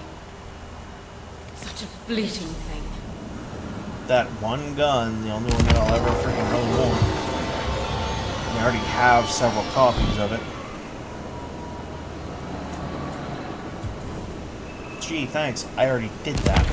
Such a fleeting thing. That one gun, the only one that I'll ever freaking really want. I already have several copies of it. Gee, thanks. I already did that.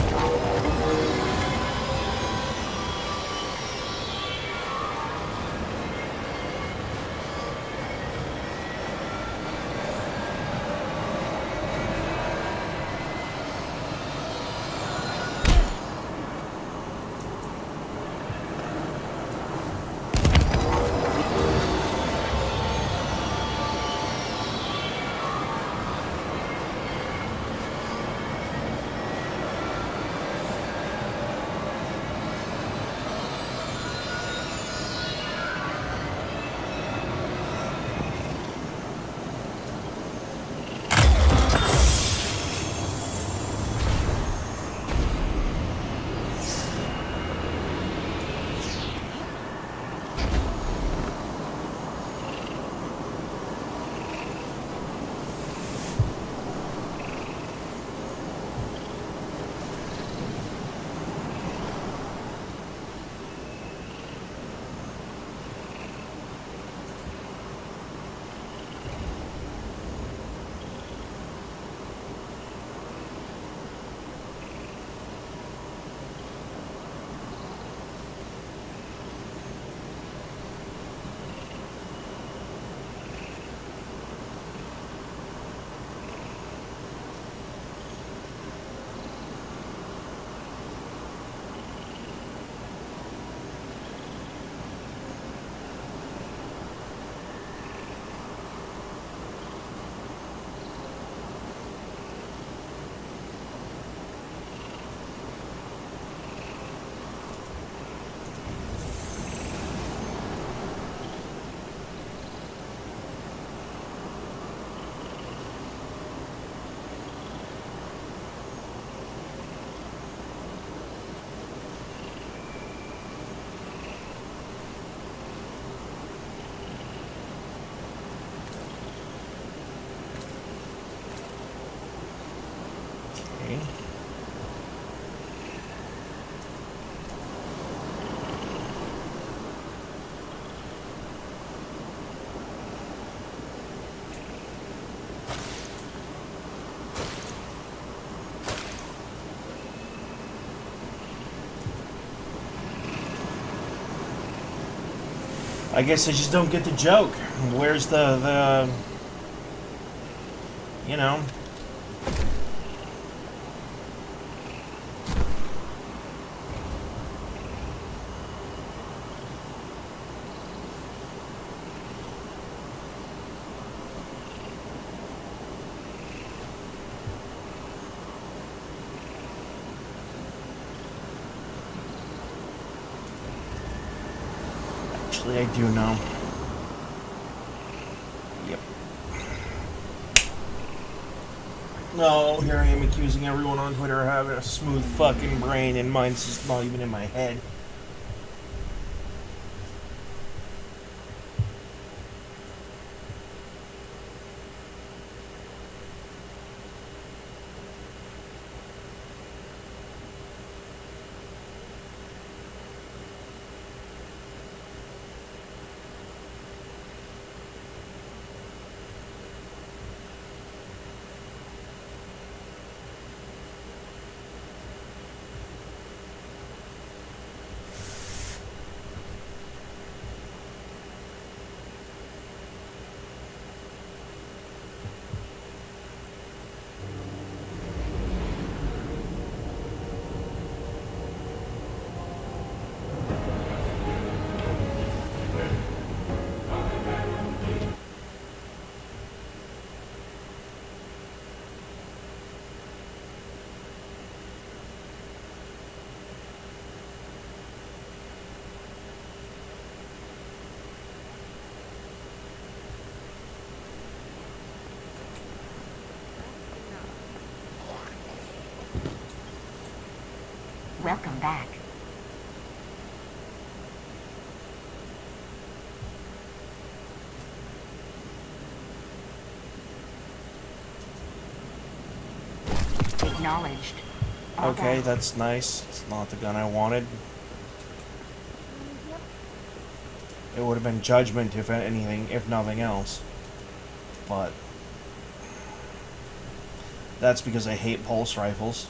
I guess I just don't get the joke. Where's the you know? Actually, I do know. Yep. No, here I am accusing everyone on Twitter of having a smooth fucking brain, and mine's just not even in my head. Welcome back. Acknowledged. All Okay, done. that's nice. It's not the gun I wanted. It would have been judgment if anything, if nothing else. But that's because I hate pulse rifles.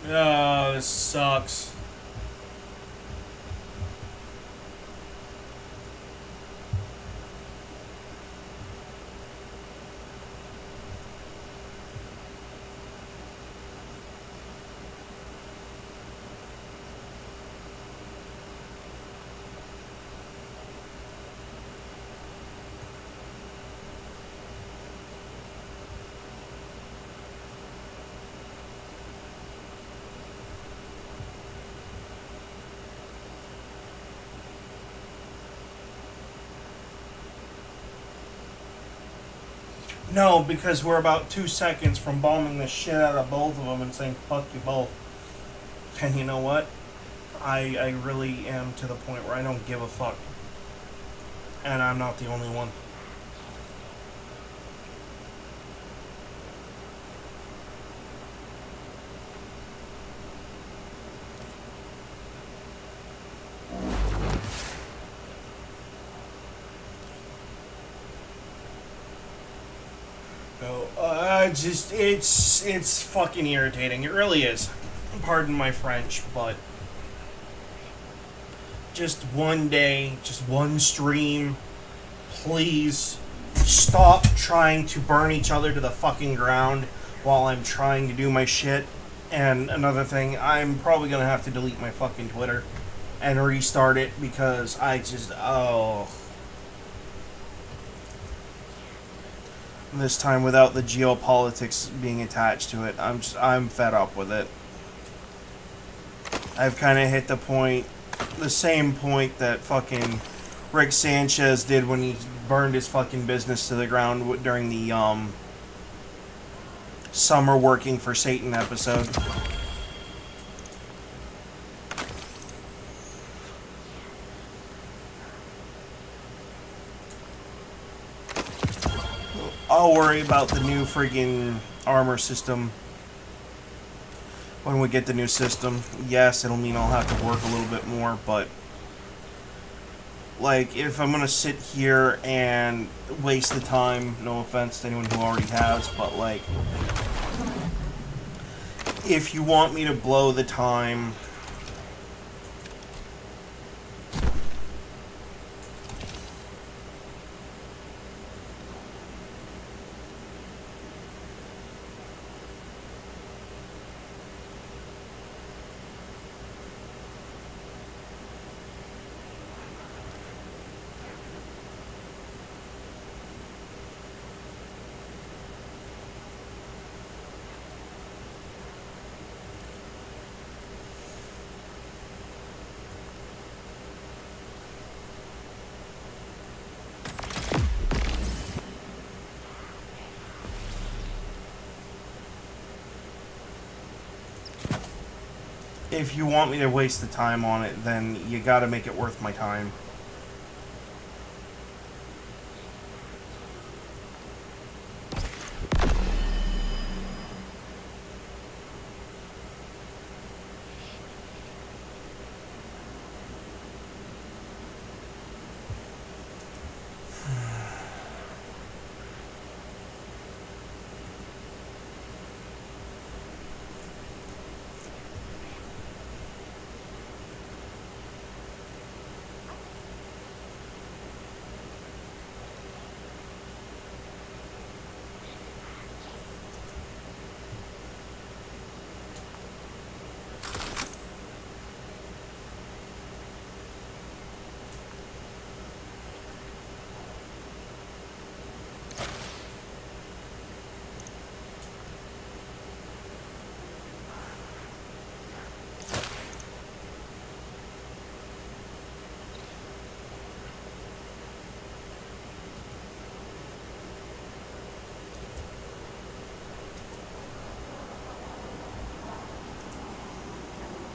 Oh, this sucks. No, because we're about 2 seconds from bombing the shit out of both of them and saying fuck you both. And you know what? I really am to the point where I don't give a fuck. And I'm not the only one. No, it's fucking irritating. It really is. Pardon my French, but just one day, just one stream, please stop trying to burn each other to the fucking ground while I'm trying to do my shit. And another thing, I'm probably gonna have to delete my fucking Twitter and restart it because I just, oh. This time without the geopolitics being attached to it. I'm fed up with it. I've kind of hit the point, the same point that fucking Rick Sanchez did when he burned his fucking business to the ground during the Summer Working for Satan episode. I'll worry about the new friggin' armor system when we get the new system. Yes, it'll mean I'll have to work a little bit more, but like, if I'm gonna sit here and waste the time, no offense to anyone who already has, but like, if you want me to blow the time, if you want me to waste the time on it, then you gotta make it worth my time.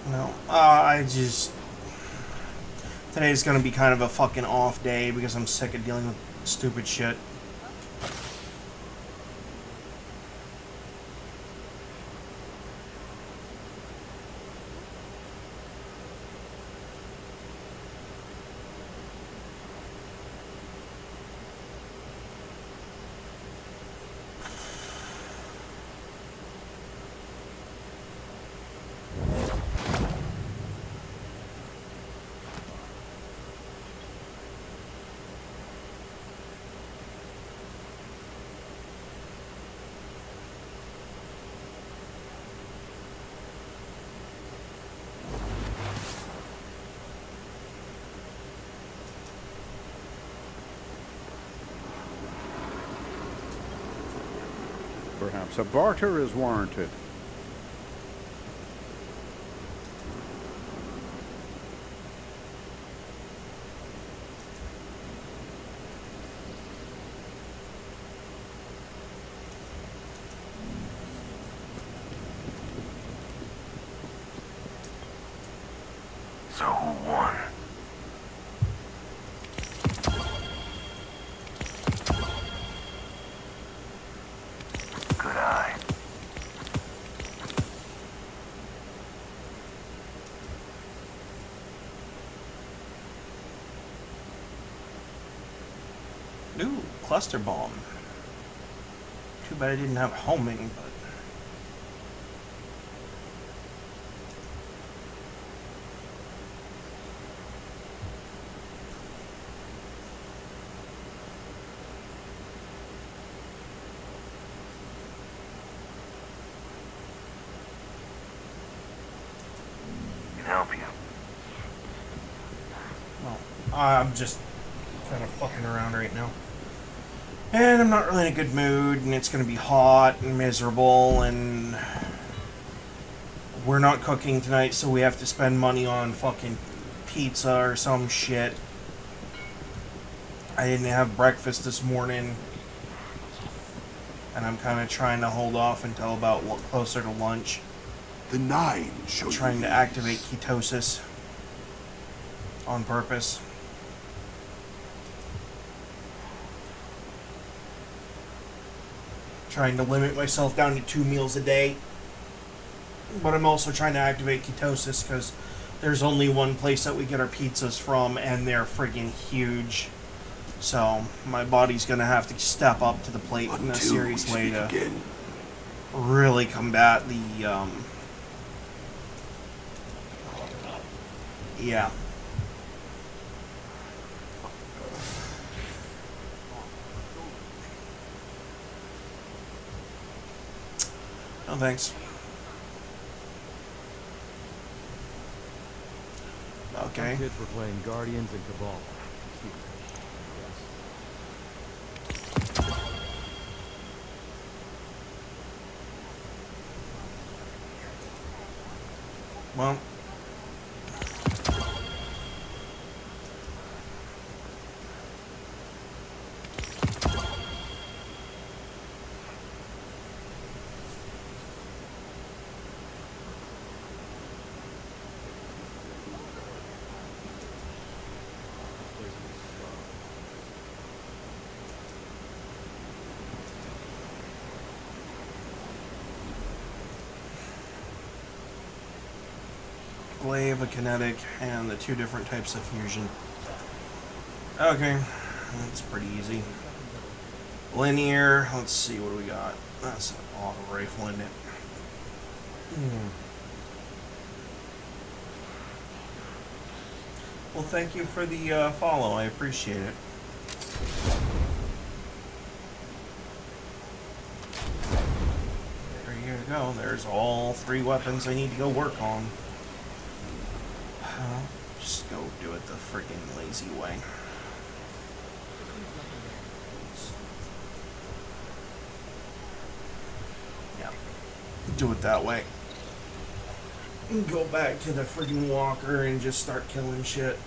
No, today's gonna be kind of a fucking off day because I'm sick of dealing with stupid shit. perhaps. A barter is warranted. So who won? Good eye. Ooh, cluster bomb. Too bad I didn't have homing, but Can help you. well, I'm just kind of fucking around right now. And I'm not really in a good mood, and it's gonna be hot and miserable, and we're not cooking tonight, so we have to spend money on fucking pizza or some shit. I didn't have breakfast this morning, and I'm kind of trying to hold off until about closer to lunch. The Nine show Trying you to activate ketosis on purpose. Trying to limit myself down to 2 meals a day. But I'm also trying to activate ketosis because there's only one place that we get our pizzas from, and they're friggin' huge. So my body's gonna have to step up to the plate in a until serious we way speak to again. really combat the yeah. No thanks. Okay. Some kids were playing Guardians and Cabal. Well, glaive, a kinetic, and the 2 different types of fusion. Okay, that's pretty easy. Linear, let's see, what do we got? That's an auto rifle, isn't it? Well, thank you for the follow, I appreciate it. There you go, there's all 3 weapons I need to go work on. I'll just go do it the freaking lazy way. Yeah, do it that way. And go back to the freaking walker and just start killing shit.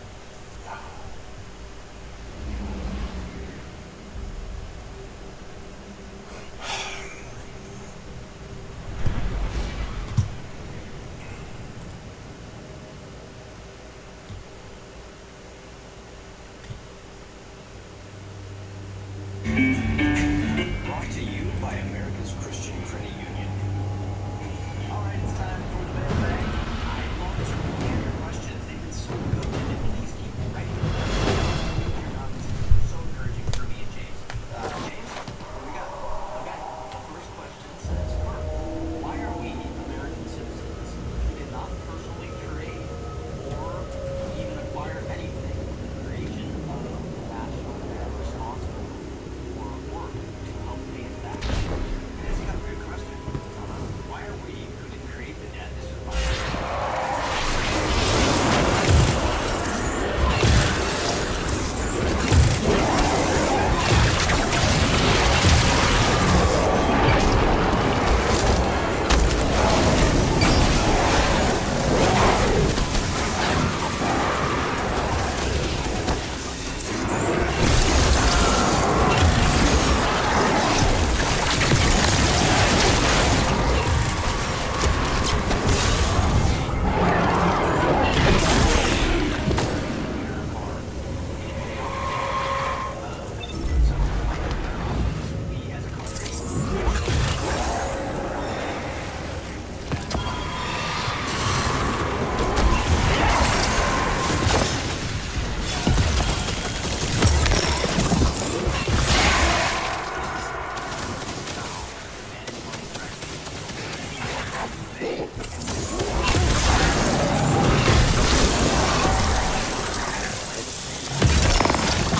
Brought to you by America's Christian Credit Union. All right, it's time for the mailbag. I want to hear your questions. They've been so good. Please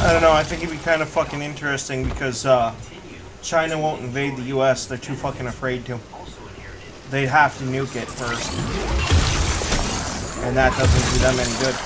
I don't know, I think it'd be kind of fucking interesting because China won't invade the US. They're too fucking afraid to. They'd have to nuke it first. And that doesn't do them any good.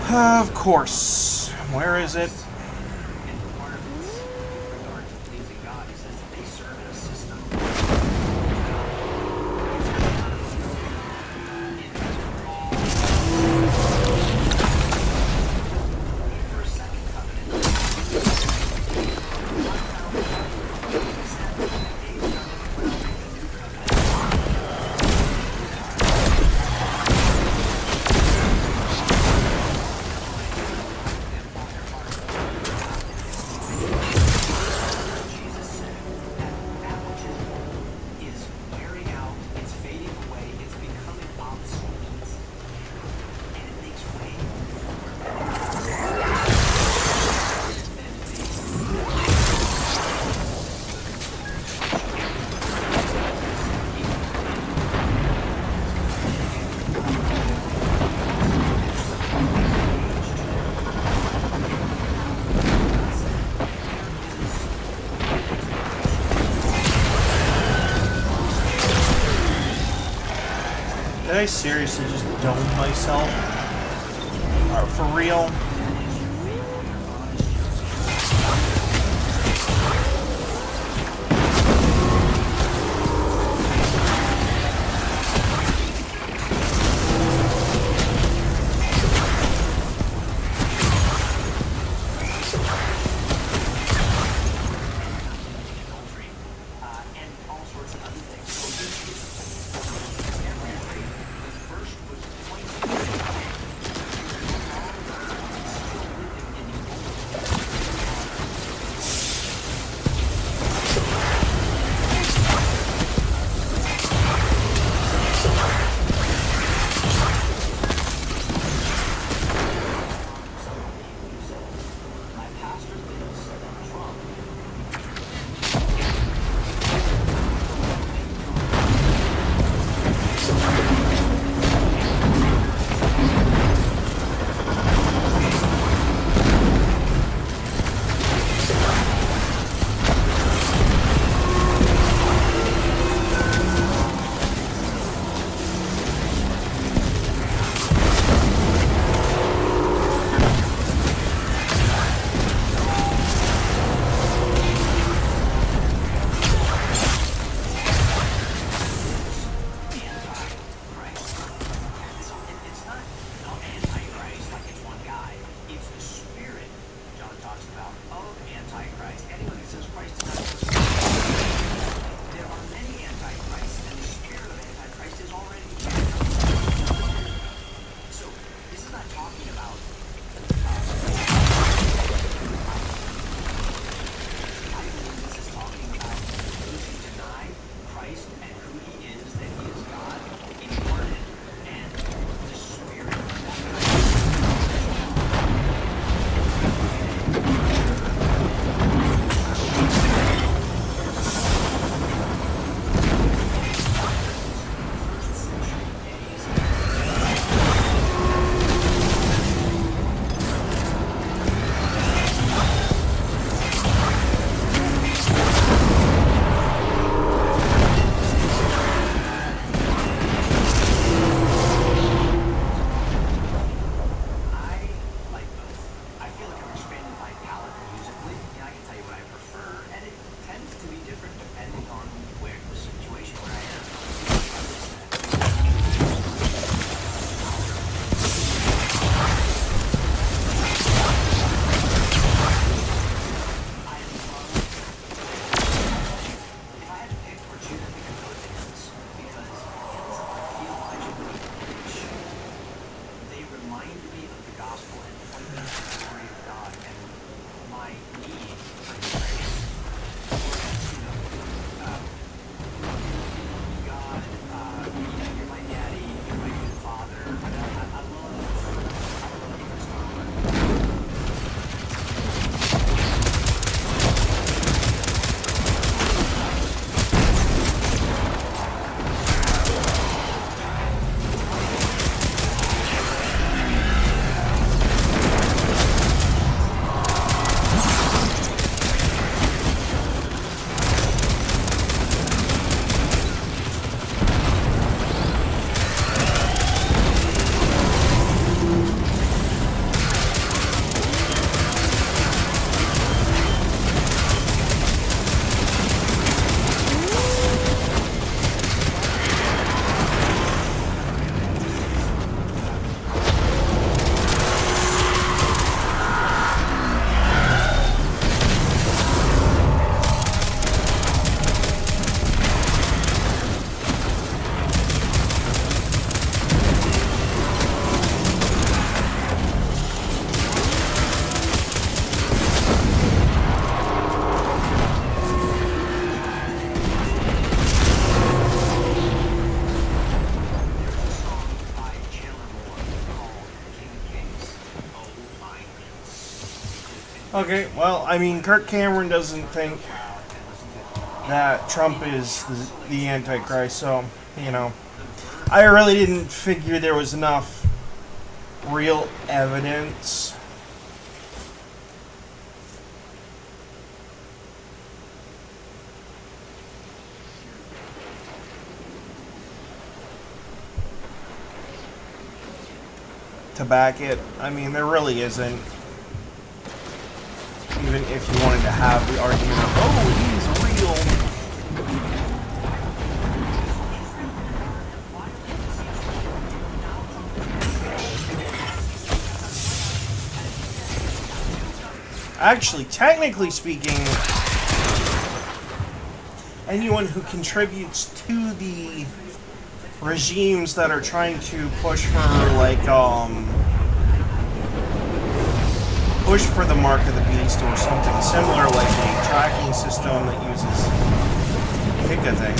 Of course. Where is it? Did I seriously just dome myself? For real? Okay, well, I mean, Kirk Cameron doesn't think that Trump is the Antichrist, so, you know, I really didn't figure there was enough real evidence. To back it. I mean, there really isn't. Even if you wanted to have the argument of, oh, he's real. Actually, technically speaking, anyone who contributes to the regimes that are trying to push for, like, push for the mark of the beast or something similar, like a tracking system that uses pick a thing.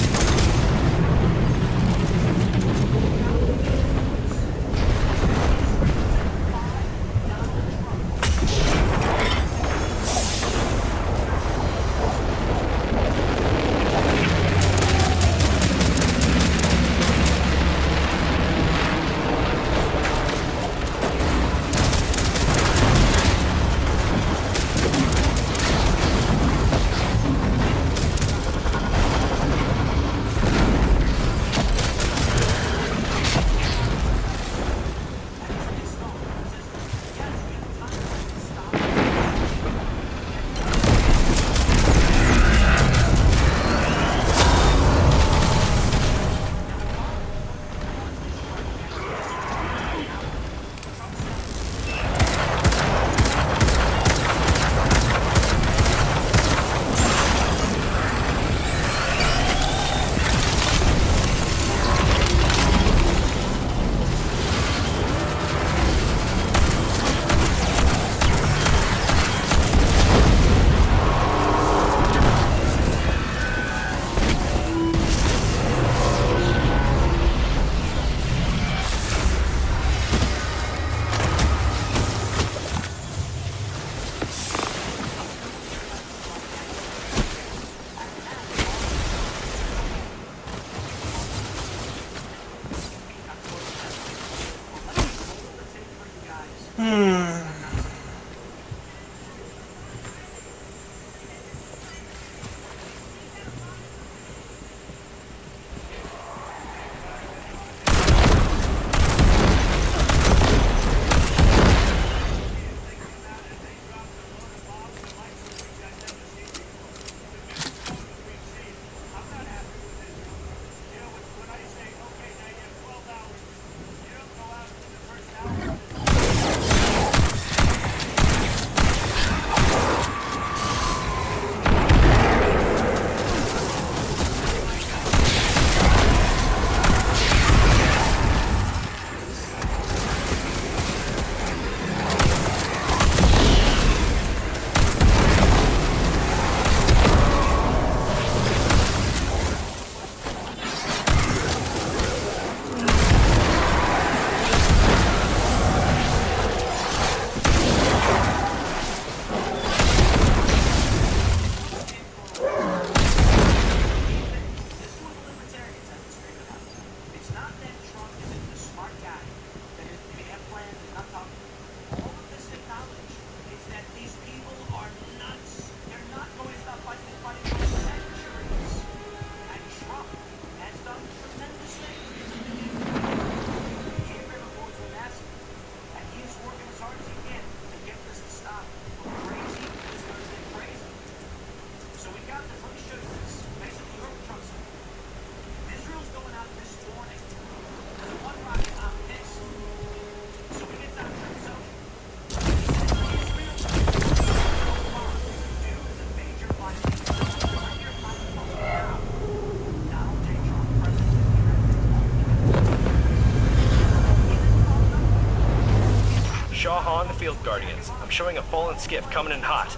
Shaw Han, the Field Guardians. I'm showing a fallen skiff coming in hot.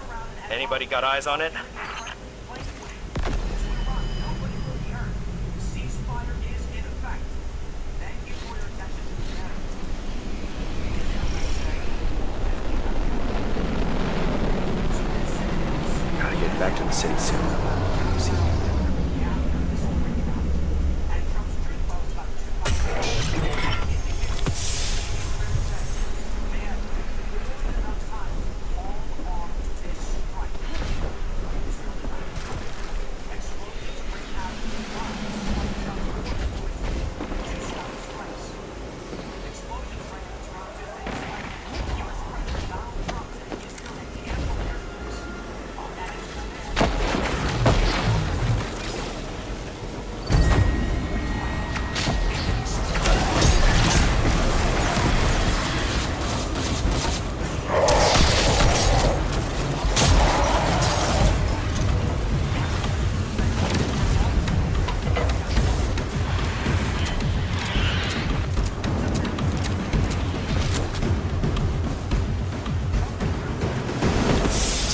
Anybody got eyes on it? back to the city soon. See you.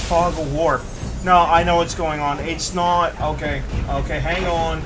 Fog of war. No, I know what's going on. It's not. Okay. Okay, hang on.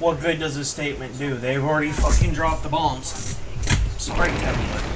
What good does a statement do? They've already fucking dropped the bombs. Spray template.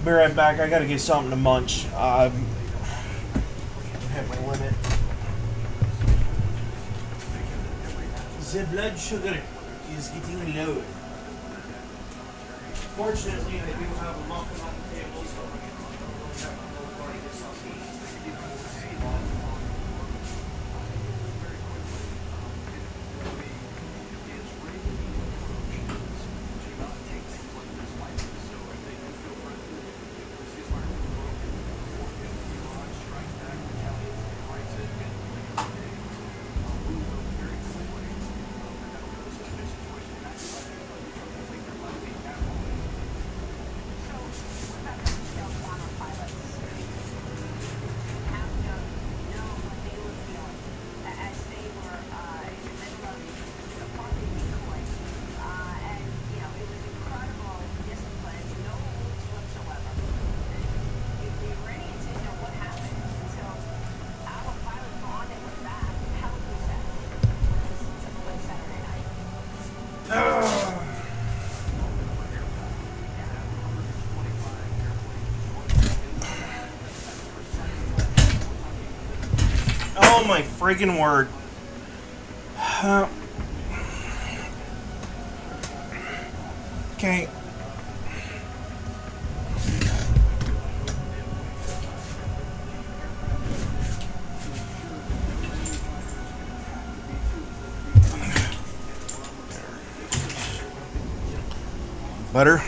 be right back. I gotta get something to munch. Hit my limit. The blood sugar is getting low. Fortunately, I do have a muffin on the table, so I don't have to go for this on Oh my friggin' word. Okay. Butter.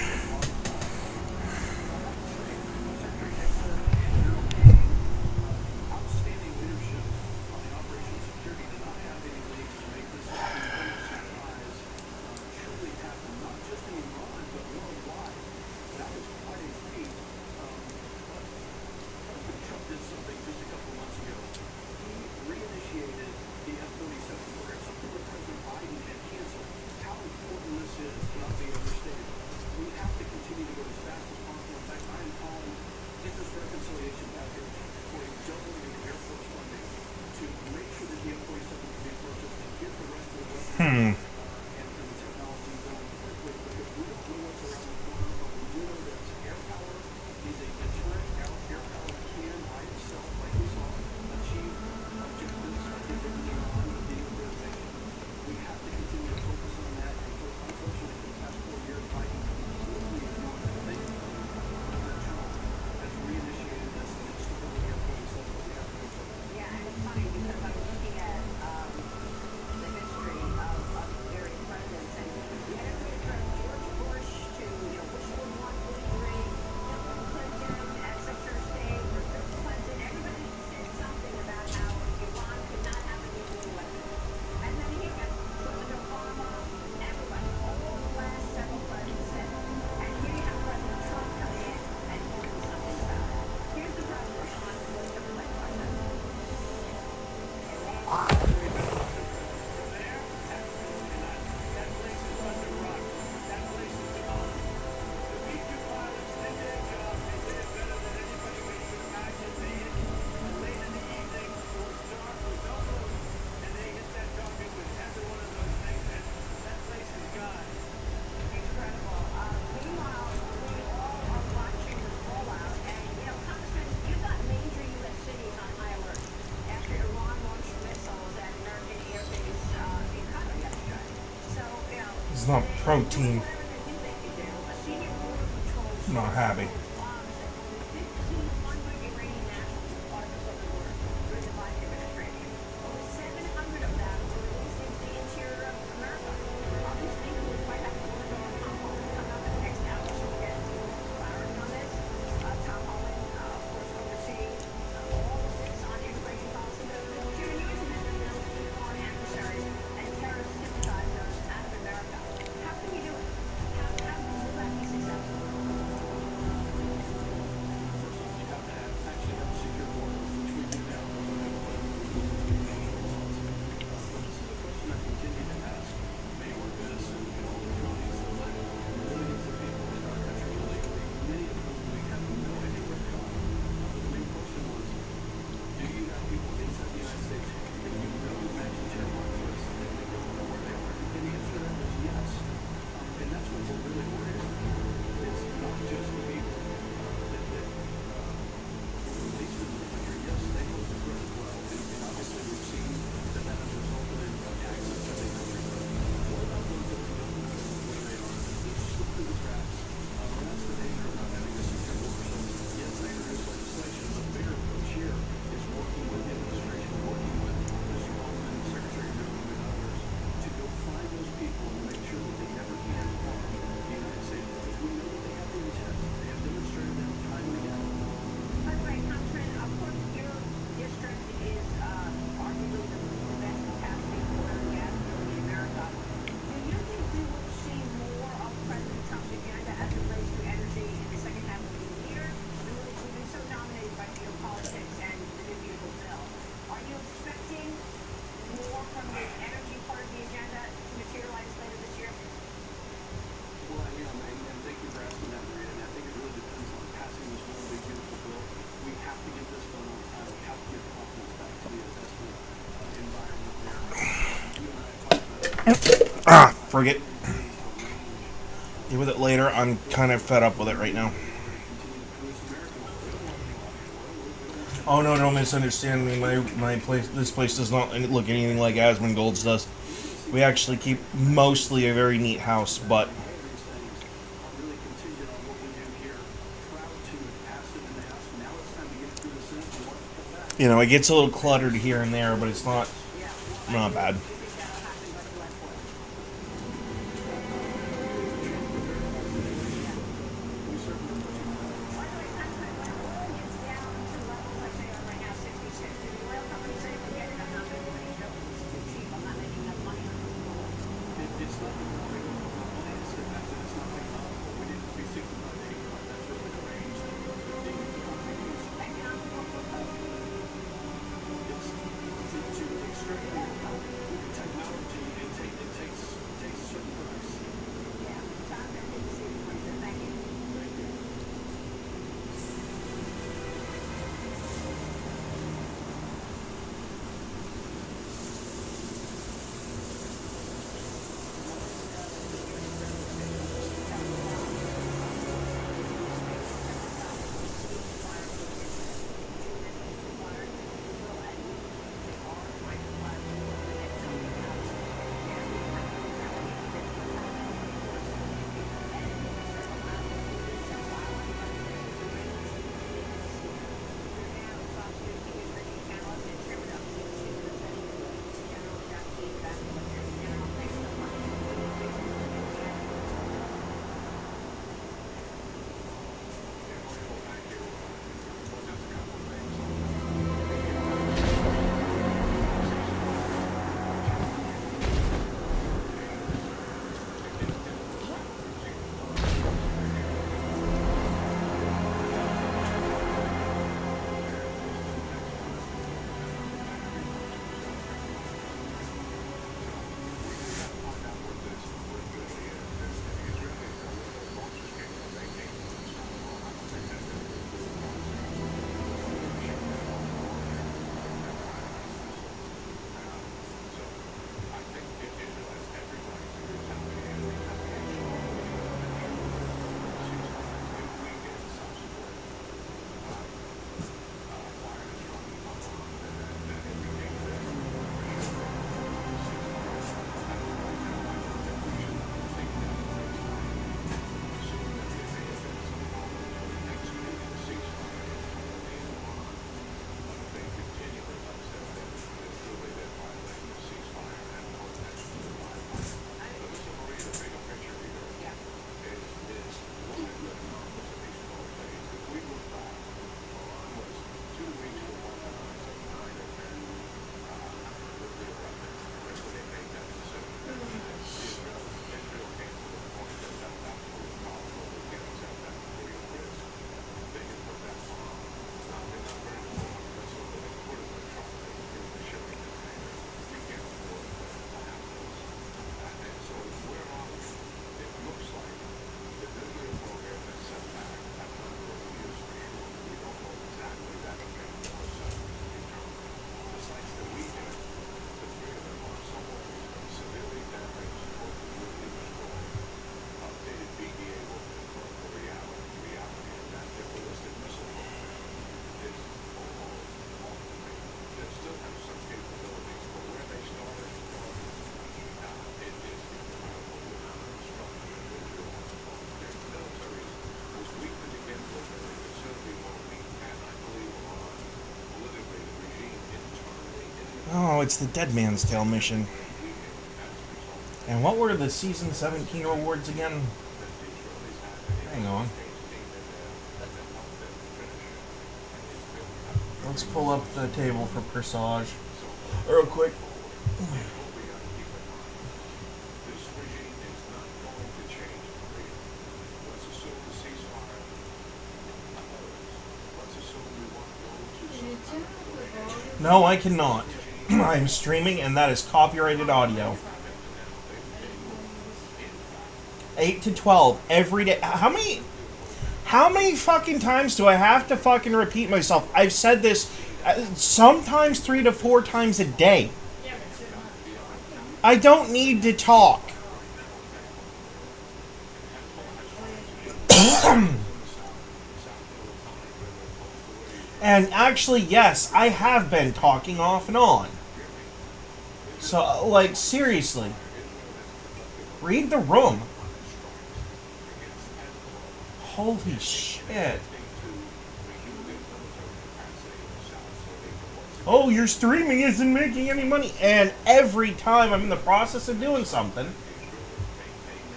It's not protein. Not happy. Forget. Deal with it later. I'm kind of fed up with it right now. Oh no, don't misunderstand me. My place, this place does not look anything like Asmongold's does. We actually keep mostly a very neat house, but you know, it gets a little cluttered here and there, but it's not bad. Oh, it's the Dead Man's Tale mission. And what were the Season 17 rewards again? Hang on. Let's pull up the table for Presage real quick. No, I cannot. I'm streaming, and that is copyrighted audio. 8 to 12 every day. How many fucking times do I have to fucking repeat myself? I've said this sometimes 3 to 4 times a day. I don't need to talk. And actually, yes, I have been talking off and on. So, like, seriously. Read the room. Holy shit. Oh, your streaming isn't making any money. And every time I'm in the process of doing something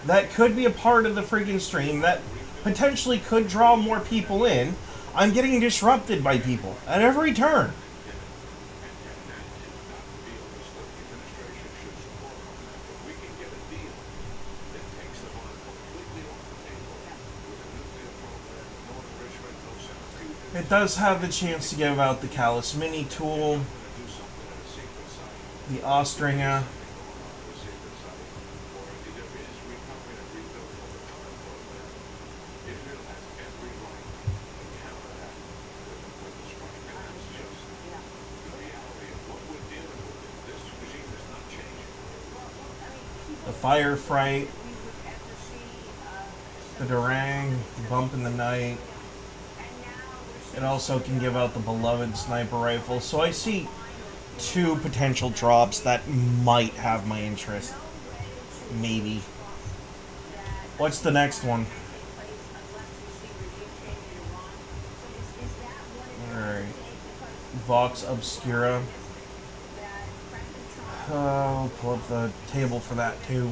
that could be a part of the freaking stream that potentially could draw more people in, I'm getting disrupted by people at every turn. It does have the chance to give out the Callus Mini tool, the Austringer. The Fire Fright, the Durang, Bump in the Night. It also can give out the Beloved Sniper Rifle. So I see 2 potential drops that might have my interest. Maybe. What's the next one? Alright. Vox Obscura. I'll pull up the table for that too.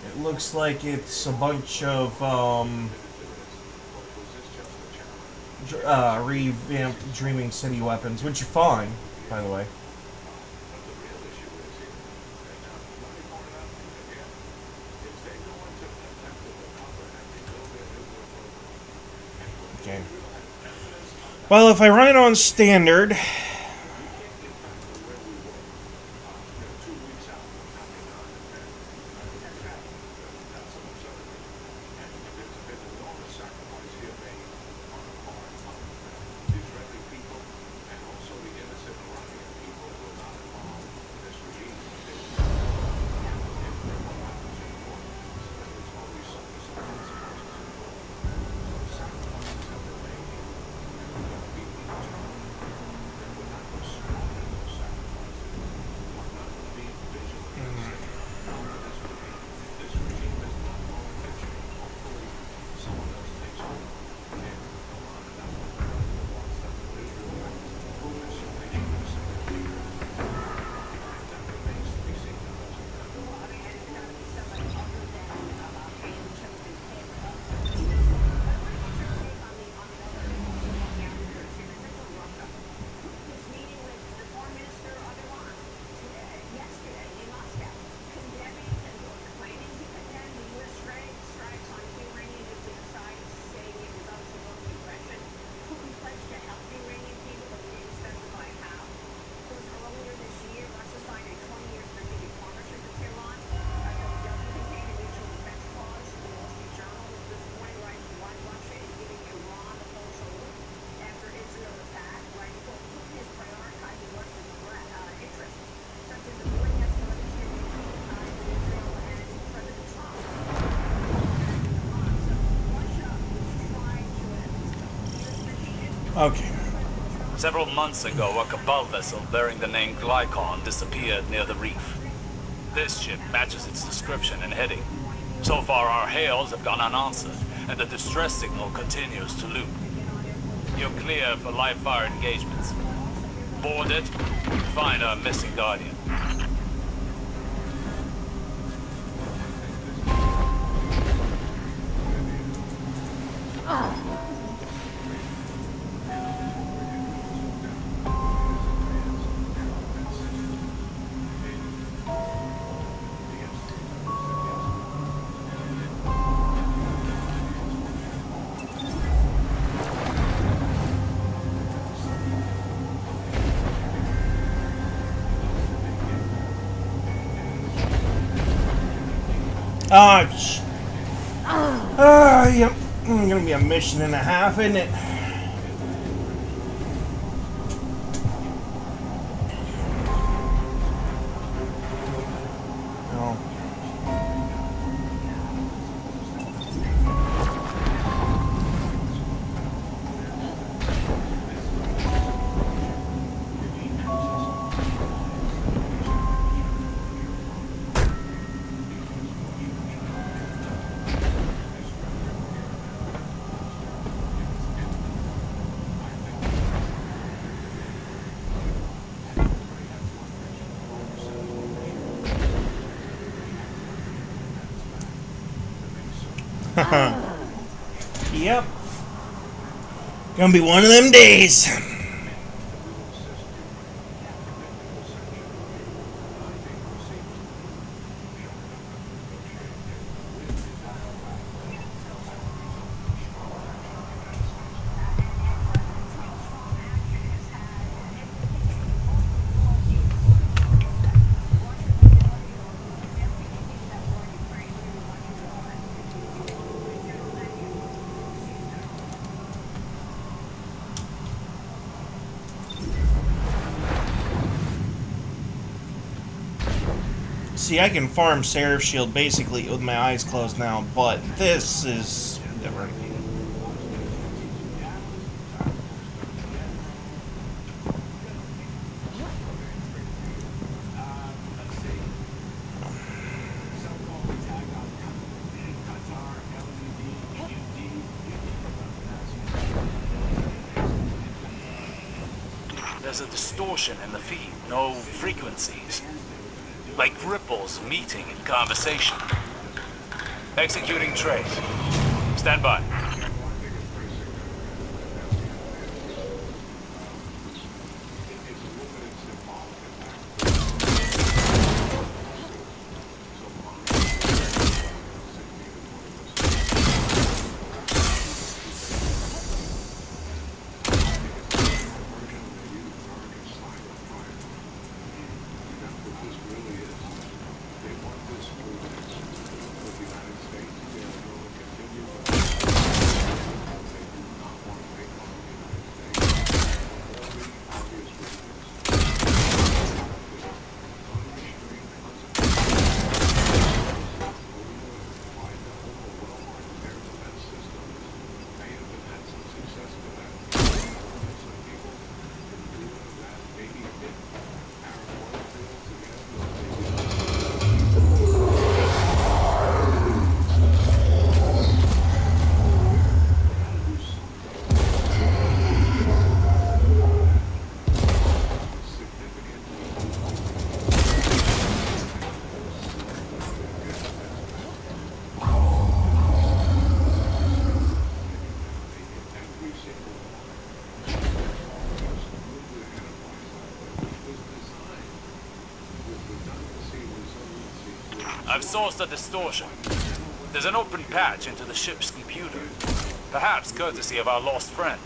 It looks like it's a bunch of revamped Dreaming City weapons, which are fine, by the way. Okay. Well, if I run it on standard, okay. Several months ago, a Cabal vessel bearing the name Glykon disappeared near the reef. This ship matches its description and heading. So far, our hails have gone unanswered, and the distress signal continues to loop. You're clear for live-fire engagements. Board it, find our missing Guardian. Ah, Yep. Gonna be a mission and a half, isn't it? No. Yep. Gonna be one of them days. See, I can farm Seraph Shield basically with my eyes closed now, but this is different. There's a distortion in the feed, no frequencies. Like ripples meeting in conversation. Executing trace. Stand by. I've sourced a distortion. There's an open patch into the ship's computer. Perhaps courtesy of our lost friend.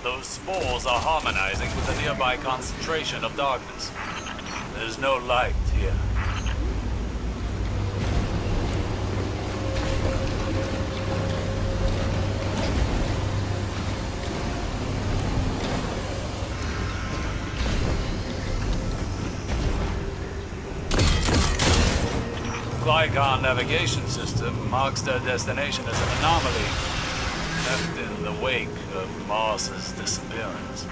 Those spores are harmonizing with a nearby concentration of darkness. There's no light here. Glykon navigation system marks their destination as an anomaly, left in the wake of Mars's disappearance.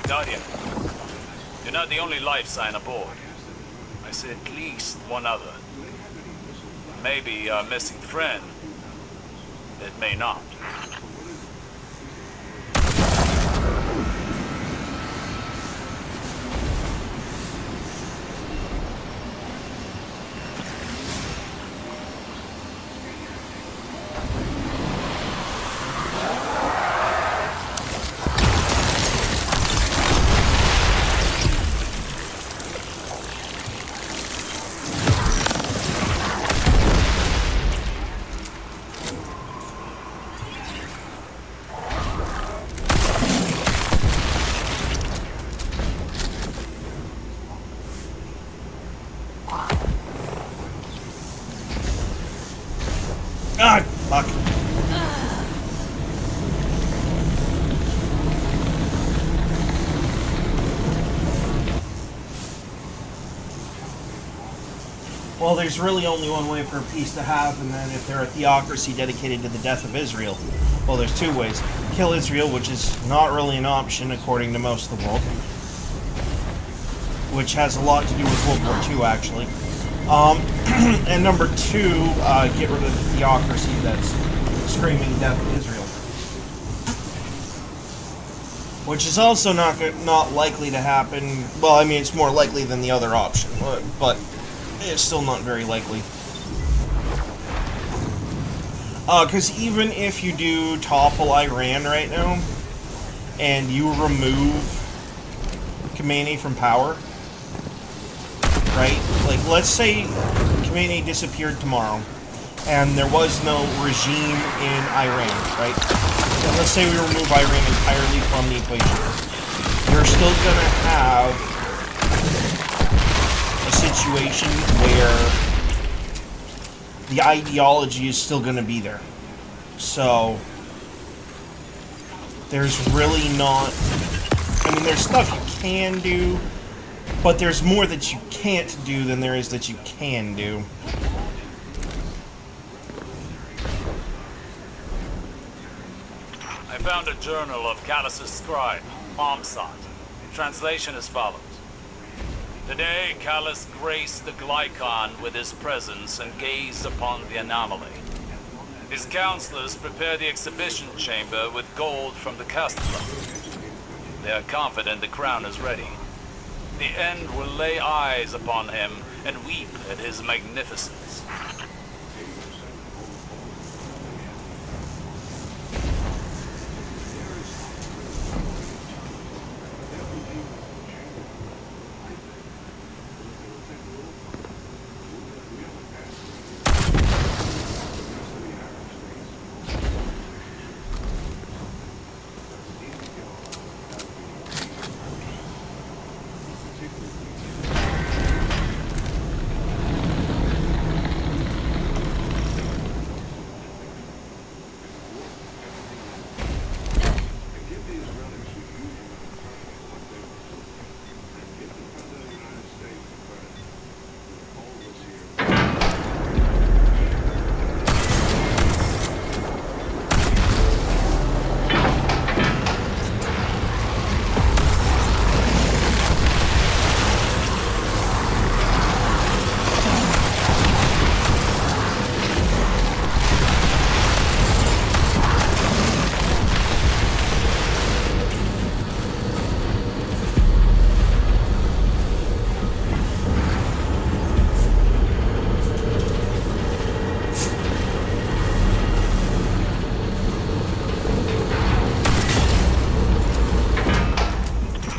Guardian, you're not the only life sign aboard. I see at least one other. Maybe our missing friend. It may not. Ah, fuck. Well, there's really only one way for peace to happen, and if they're a theocracy dedicated to the death of Israel. Well, there's two ways. Kill Israel, which is not really an option according to most of the world. Which has a lot to do with World War II, actually. And number two, get rid of the theocracy that's screaming death to Israel. Which is also not likely to happen. Well, I mean, it's more likely than the other option, but it's still not very likely. Because even if you do topple Iran right now, and you remove Khomeini from power, right? Like, let's say Khomeini disappeared tomorrow, and there was no regime in Iran, right? And let's say we remove Iran entirely from the equation. You're still gonna have a situation where the ideology is still gonna be there. So, there's really not... I mean, there's stuff you can do, but there's more that you can't do than there is that you can do. I found a journal of Callus's scribe, Momsat. Translation as follows. Today, Callus graced the Glykon with his presence and gazed upon the anomaly. His counselors prepare the exhibition chamber with gold from the Castellan. They are confident the crown is ready. The end will lay eyes upon him and weep at his magnificence.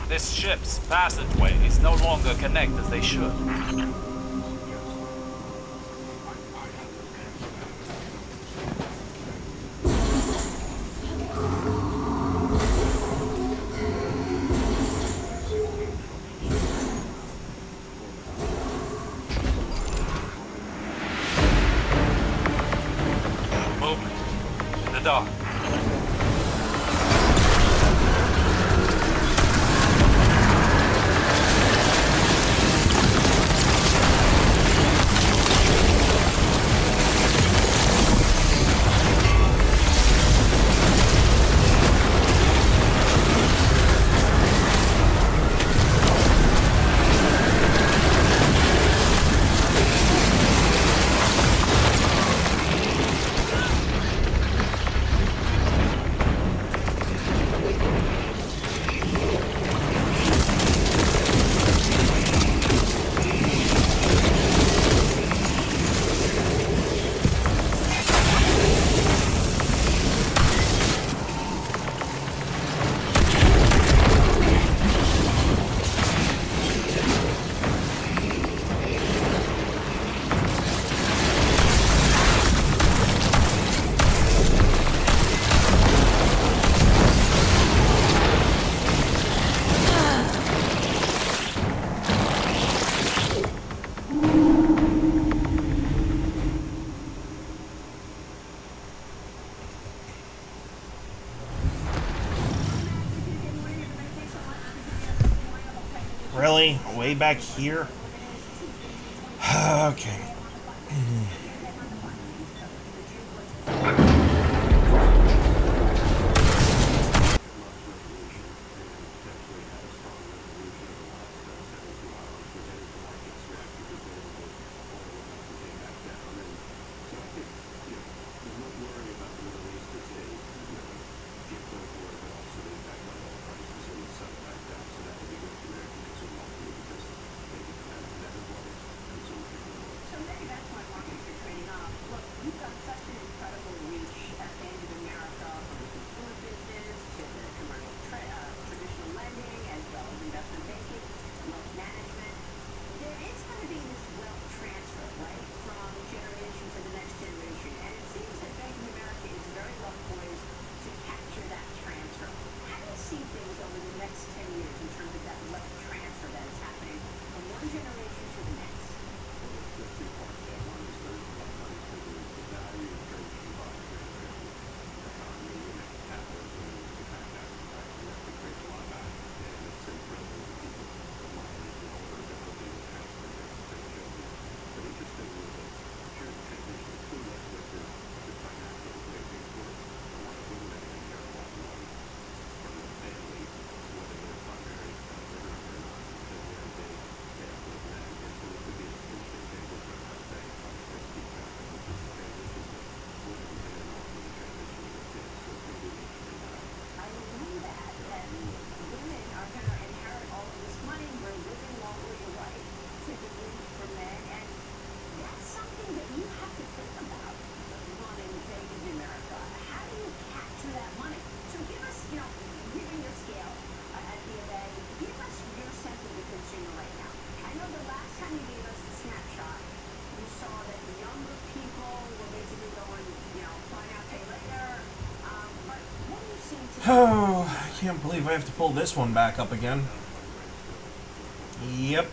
This ship's passageways no longer connect as they should. door. Really? Way back here? Okay. Oh, I can't believe I have to pull this one back up again. Yep.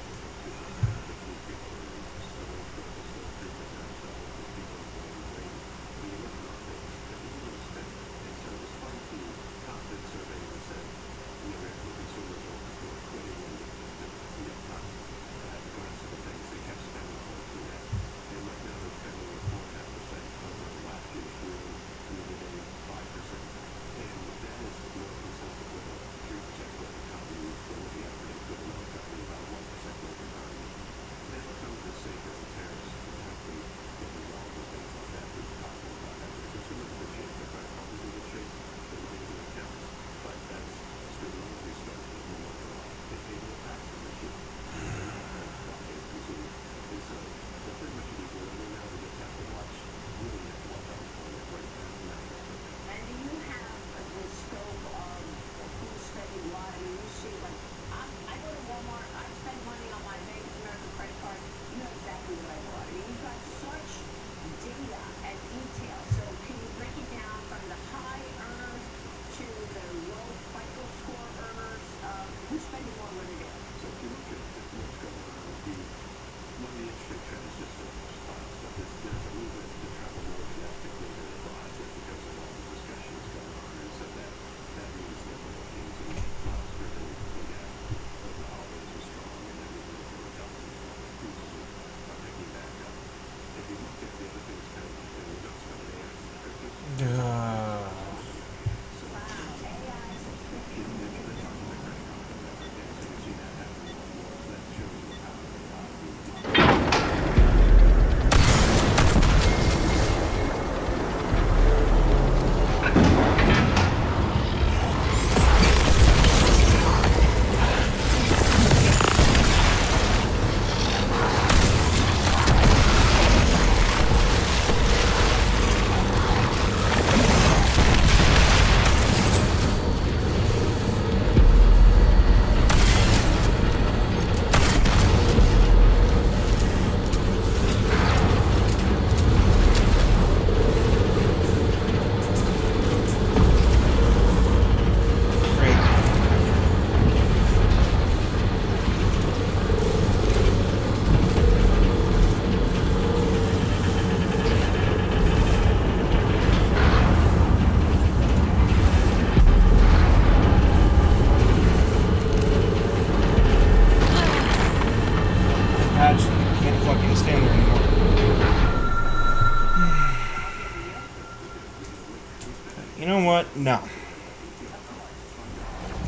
No.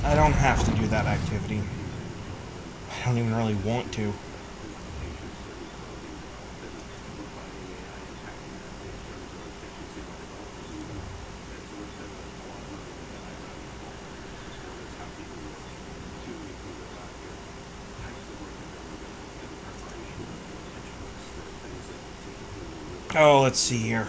I don't have to do that activity. I don't even really want to. Oh, let's see here.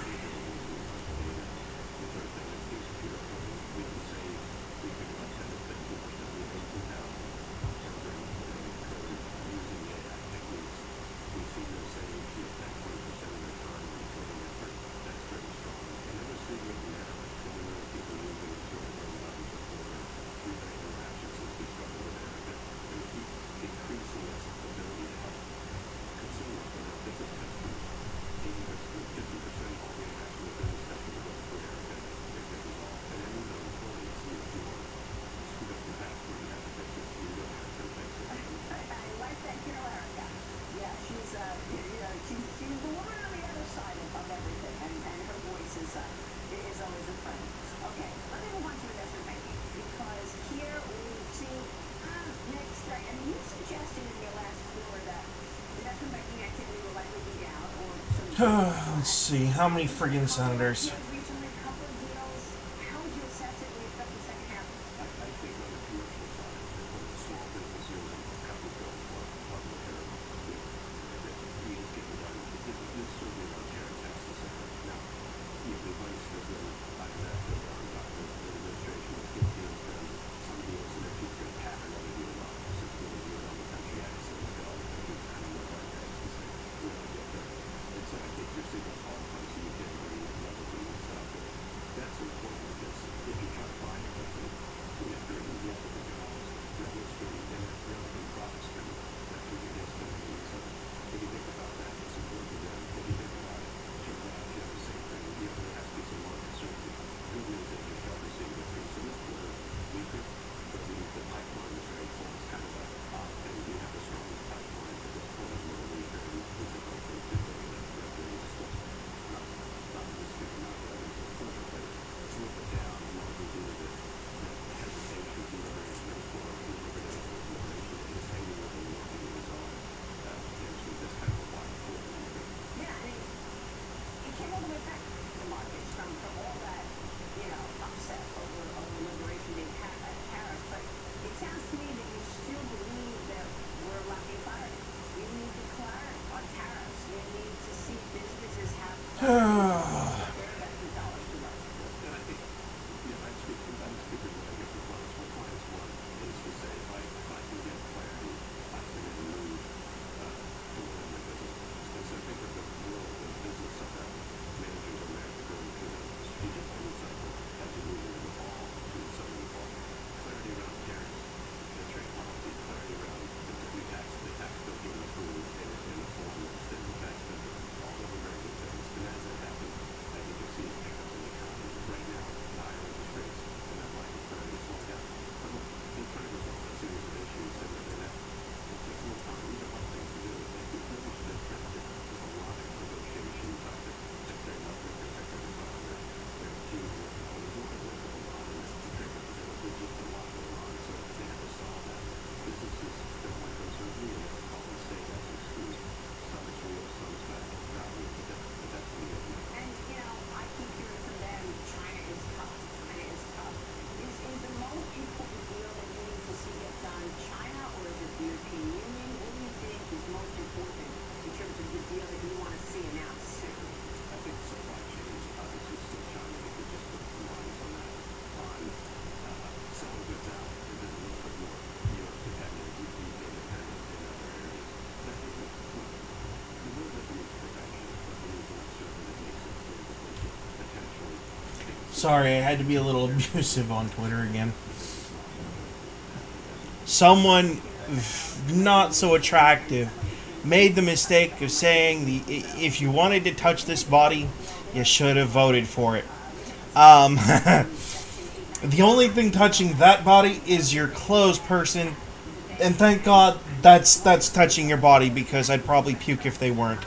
Let's see, how many friggin' senators? Sorry, I had to be a little abusive on Twitter again. Someone not so attractive made the mistake of saying if you wanted to touch this body, you should have voted for it. The only thing touching that body is your clothes, person, and thank God that's touching your body, because I'd probably puke if they weren't.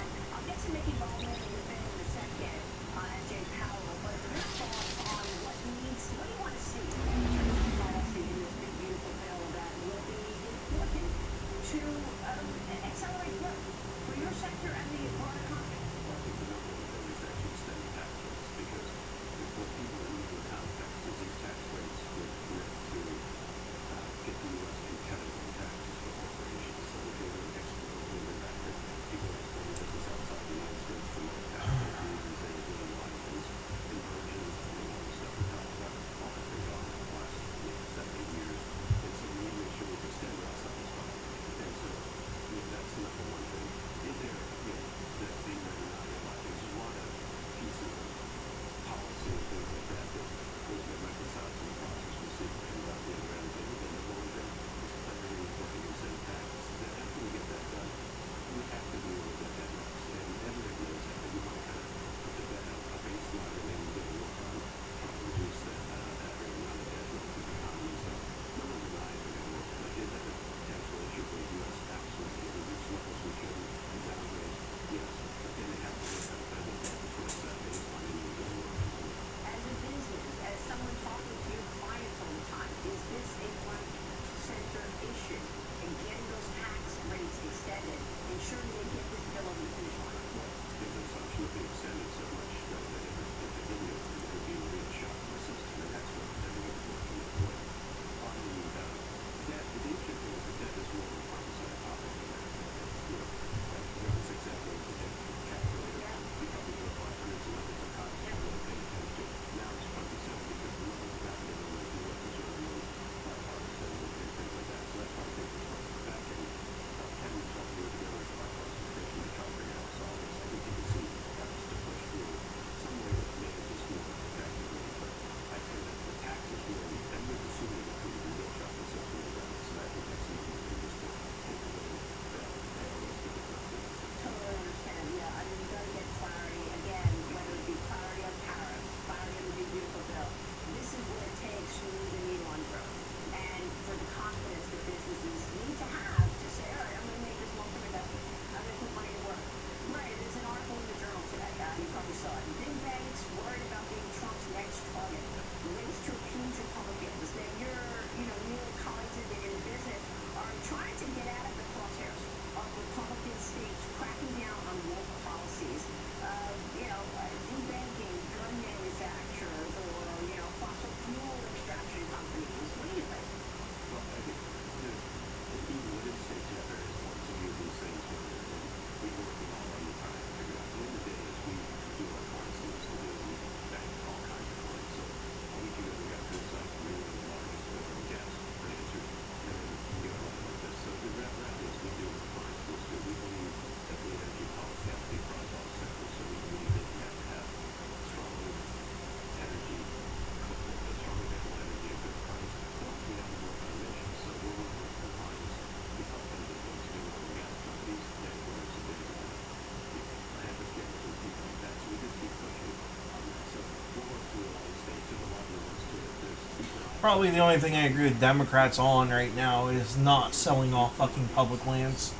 Probably the only thing I agree with Democrats on right now is not selling off fucking public lands.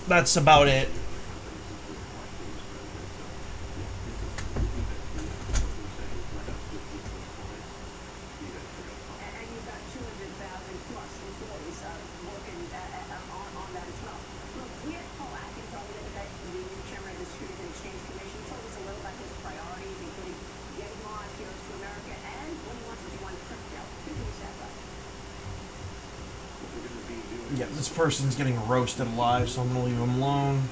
That's about it. And you've got 200,000 plus employees working on that as well. Look, we had Paul Atkins on the other day, the new chairman of the Securities and Exchange Commission. He told us a little about his priorities, including getting more IPOs to America, and what he wants is he wants crypto. Who can you say about that? Yeah, this person's getting roasted alive, so I'm gonna leave him alone.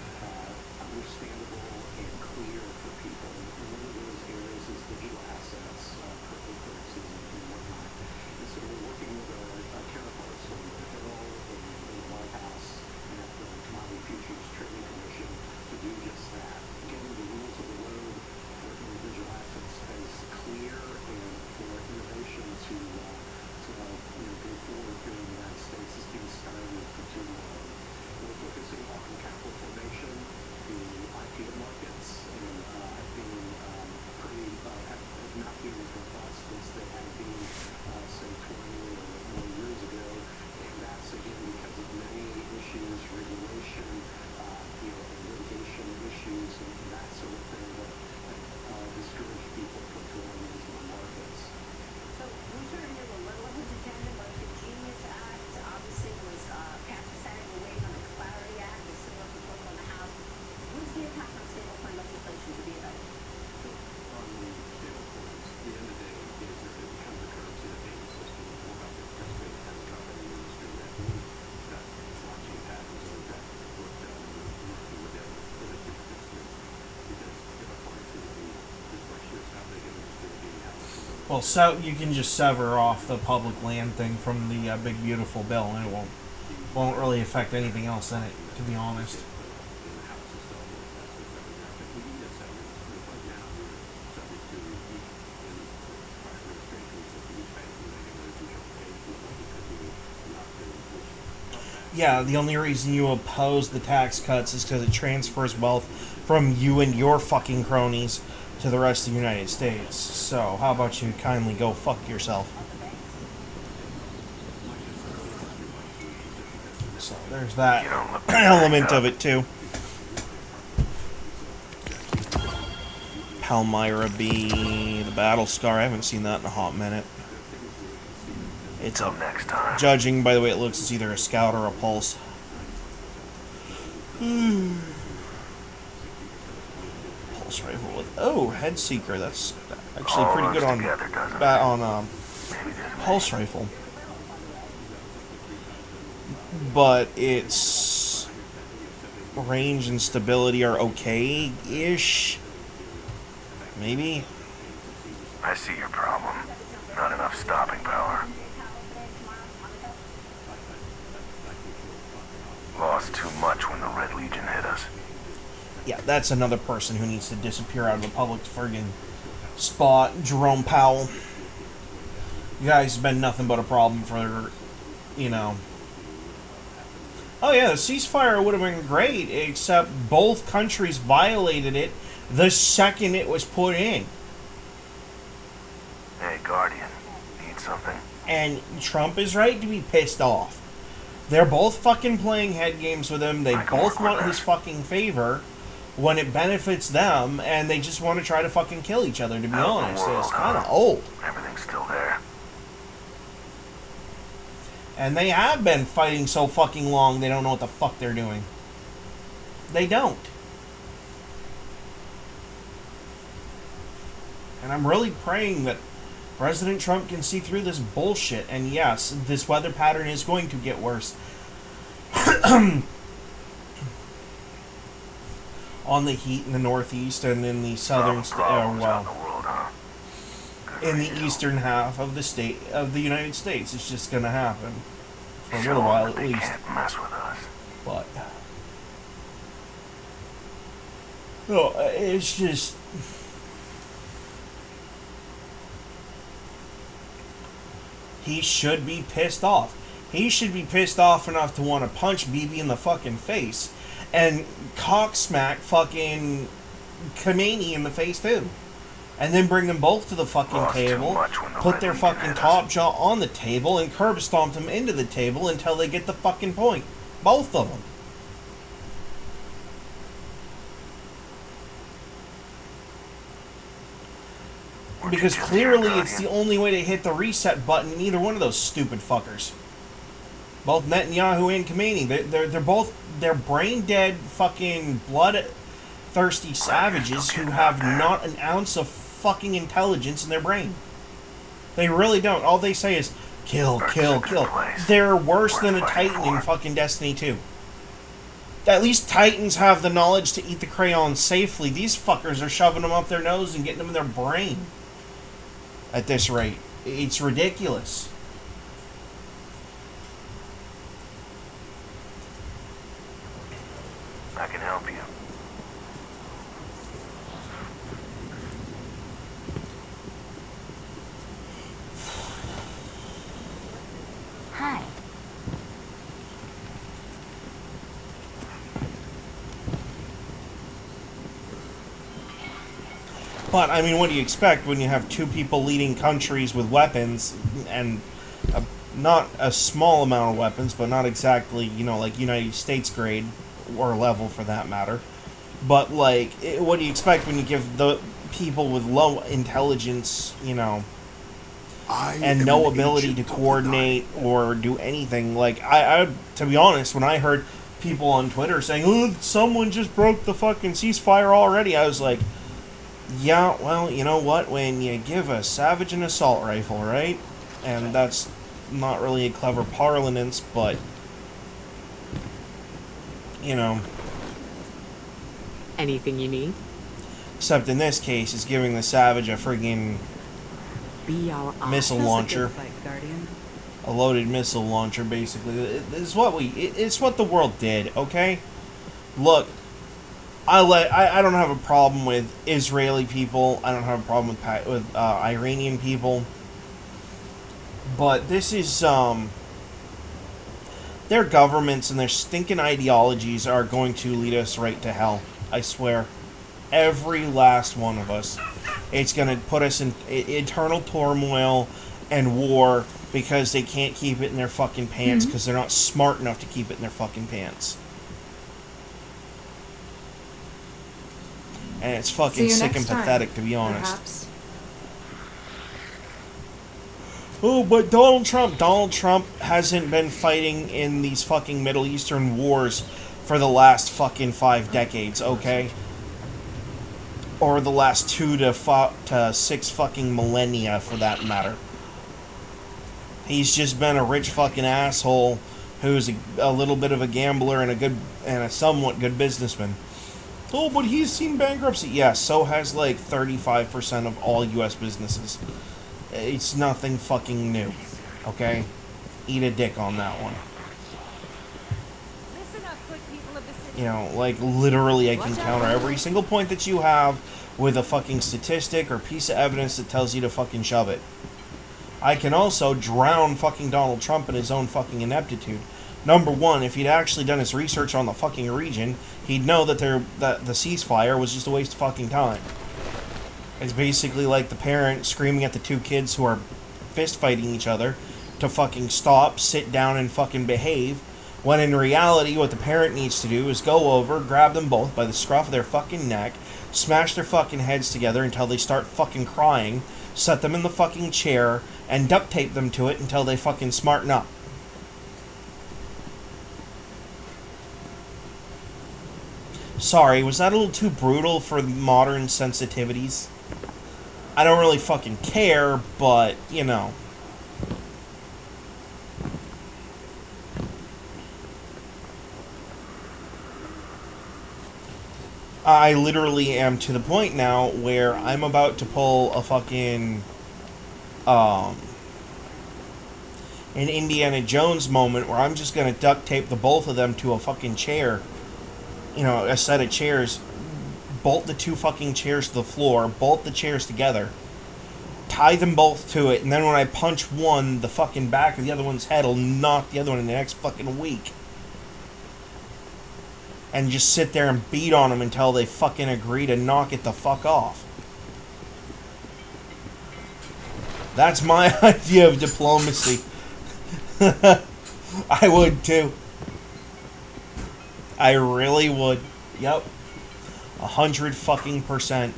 Understandable and clear for people. And one of those areas is digital assets, cryptocurrencies and whatnot. And so we're working with our counterparts on the Hill in the White House and at the Commodity Futures Trading Commission to do just that. Getting the rules of the road for digital assets as clear and for innovation to go forward here in the United States is being started to we're focusing on capital formation, the IPO markets, and being pretty have not been as robust as they had been say 20 or more years ago, and that's again because of many issues, regulation, and litigation issues, and that sort of thing that discourage people from going into the markets. So we sort of knew a little of his agenda, but the Genius Act obviously was passed the Senate. We're waiting on the Clarity Act, the similar proposal in the House. What's the impact on stablecoin legislation to be about? On the stablecoins, the end of the day is if it becomes a currency, the payment system will have to participate as a company in the industry that blockchain patents and that work done working with the industry participants. Because if a currency would be, the question is how big an industry would be, how much is it? Well, so you can just sever off the public land thing from the big beautiful bill, and it won't really affect anything else in it, to be honest. Yeah, the only reason you oppose the tax cuts is because it transfers wealth from you and your fucking cronies to the rest of the United States. So, how about you kindly go fuck yourself? So, there's that element of it, too. Palmyra B, the Battle Scar. I haven't seen that in a hot minute. It's a, Next time. judging by the way it looks, it's either a Scout or a Pulse. Pulse rifle with Head Seeker. That's actually pretty good on Pulse rifle. But its range and stability are okay-ish. Maybe. I see your problem. Not enough stopping power. Lost too much when the Red Legion hit us. Yeah, that's another person who needs to disappear out of the public friggin' spot. Jerome Powell. You guys have been nothing but a problem for, you know. Oh yeah, the ceasefire would have been great, except both countries violated it the second it was put in. Hey, Guardian. Need something? And Trump is right to be pissed off. They're both fucking playing head games with him. They both want his fucking favor when it benefits them, and they just want to try to fucking kill each other, to be honest. It's kind of old. Everything's still there. And they have been fighting so fucking long, they don't know what the fuck they're doing. They don't. And I'm really praying that President Trump can see through this bullshit. And yes, this weather pattern is going to get worse. On the heat in the northeast and in the southern, in the eastern half of the state of the United States. It's just gonna happen for a little while at least. Can't mess with us. But no, it's just. He should be pissed off. He should be pissed off enough to want to punch Bibi in the fucking face and cock smack fucking Khamenei in the face too. And then bring them both to the fucking Lost too table, much when the put their Red fucking Legion top jaw on the table, and curb stomp them into the table until they get the fucking point. Both of them. Because clearly it's the only way to hit the reset button in either one of those stupid fuckers. Both Netanyahu and Khamenei, they're brain dead fucking blood-thirsty savages who have not an ounce of fucking intelligence in their brain. They really don't. All they say is, kill, kill, kill. They're worse than a Titan in fucking Destiny 2. At least Titans have the knowledge to eat the crayons safely. These fuckers are shoving them up their nose and getting them in their brain. At this rate. It's ridiculous. I can help you. Hi. But, I mean, what do you expect when you have two people leading countries with weapons, and not a small amount of weapons, but not exactly, you know, like United States grade, or level for that matter. But, like, what do you expect when you give the people with low intelligence, you know, and no ability to coordinate or do anything? Like, I to be honest, when I heard people on Twitter saying, oh, someone just broke the fucking ceasefire already, I was like, yeah, well, you know what? When you give a savage an assault rifle, right? And that's not really a clever parlance, but, you know. Anything you need? Except in this case, it's giving the savage a friggin' missile launcher. A loaded missile launcher, basically. It's what the world did, okay? Look, I don't have a problem with Israeli people. I don't have a problem with Iranian people. But this is, their governments and their stinking ideologies are going to lead us right to hell. I swear. Every last one of us. It's going to put us in eternal turmoil and war because they can't keep it in their fucking pants because they're not smart enough to keep it in their fucking pants. And it's fucking sick and pathetic, to be honest. Perhaps. Oh, but Donald Trump hasn't been fighting in these fucking Middle Eastern wars for the last fucking 5 decades, okay? Or the last 2 to 6 fucking millennia, for that matter. He's just been a rich fucking asshole who's a little bit of a gambler and a somewhat good businessman. Oh, but he's seen bankruptcy. Yeah, so has like 35% of all U.S. businesses. It's nothing fucking new, okay? Eat a dick on that one. You know, like, literally I can counter every single point that you have with a fucking statistic or piece of evidence that tells you to fucking shove it. I can also drown fucking Donald Trump in his own fucking ineptitude. Number one, if he'd actually done his research on the fucking region, he'd know that the ceasefire was just a waste of fucking time. It's basically like the parent screaming at the 2 kids who are fist fighting each other to fucking stop, sit down, and fucking behave, when in reality what the parent needs to do is go over, grab them both by the scruff of their fucking neck, smash their fucking heads together until they start fucking crying, set them in the fucking chair, and duct tape them to it until they fucking smarten up. Sorry, was that a little too brutal for modern sensitivities? I don't really fucking care, but, you know. I literally am to the point now where I'm about to pull a fucking, an Indiana Jones moment where I'm just gonna duct tape the both of them to a fucking chair. You know, a set of chairs. Bolt the 2 fucking chairs to the floor, bolt the chairs together, tie them both to it, and then when I punch one, the fucking back of the other one's head will knock the other one in the next fucking week. And just sit there and beat on them until they fucking agree to knock it the fuck off. That's my idea of diplomacy. I would too. I really would. Yep. 100%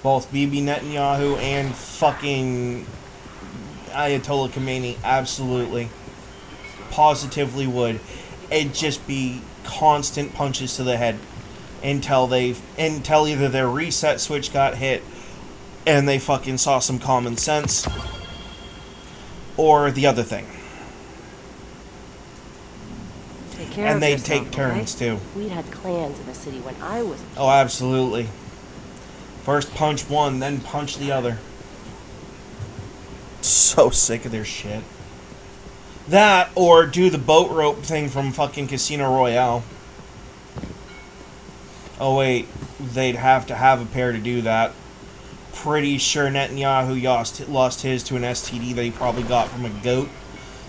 both Bibi Netanyahu and fucking Ayatollah Khomeini absolutely, positively would. It'd just be constant punches to the head until either their reset switch got hit and they fucking saw some common sense, or the other thing. Take care and of they'd yourself, take turns okay? too. We'd had clans in the city when I was. Oh, absolutely. First punch one, then punch the other. So sick of their shit. That, or do the boat rope thing from fucking Casino Royale. Oh wait, they'd have to have a pair to do that. Pretty sure Netanyahu lost his to an STD that he probably got from a goat.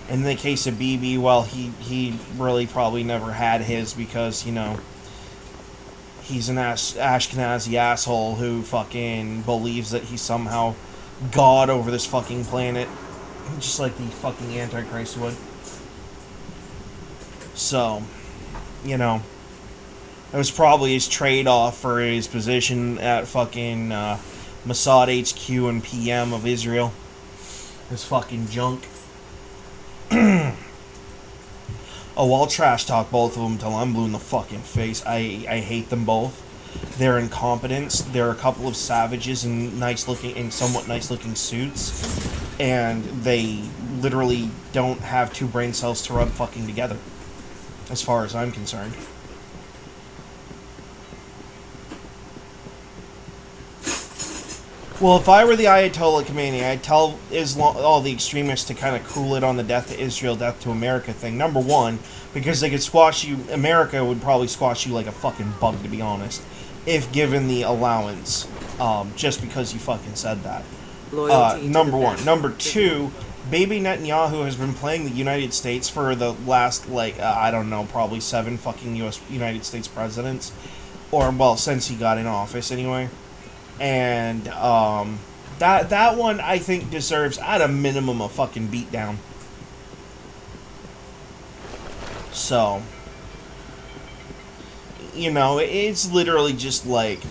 In the case of Bibi, well, he really probably never had his because, you know, he's an Ashkenazi asshole who fucking believes that he's somehow God over this fucking planet. Just like the fucking Antichrist would. So, you know, it was probably his trade-off for his position at fucking Mossad HQ and PM of Israel. His fucking junk. Oh, I'll trash talk both of them till I'm blue in the fucking face. I hate them both. Their incompetence. They're a couple of savages in somewhat nice looking suits, and they literally don't have two brain cells to rub fucking together, as far as I'm concerned. Well, if I were the Ayatollah Khomeini, I'd tell all the extremists to kind of cool it on the death to Israel, death to America thing. Number one, because they could squash you. America would probably squash you like a fucking bug, to be honest, if given the allowance. Just because you fucking said that. Number one. Number two, Bibi Netanyahu has been playing the United States for the last, I don't know, probably 7 fucking United States presidents. Or, well, since he got in office, anyway. And, that one, I think, deserves, at a minimum, a fucking beatdown. So, you know, it's literally just like...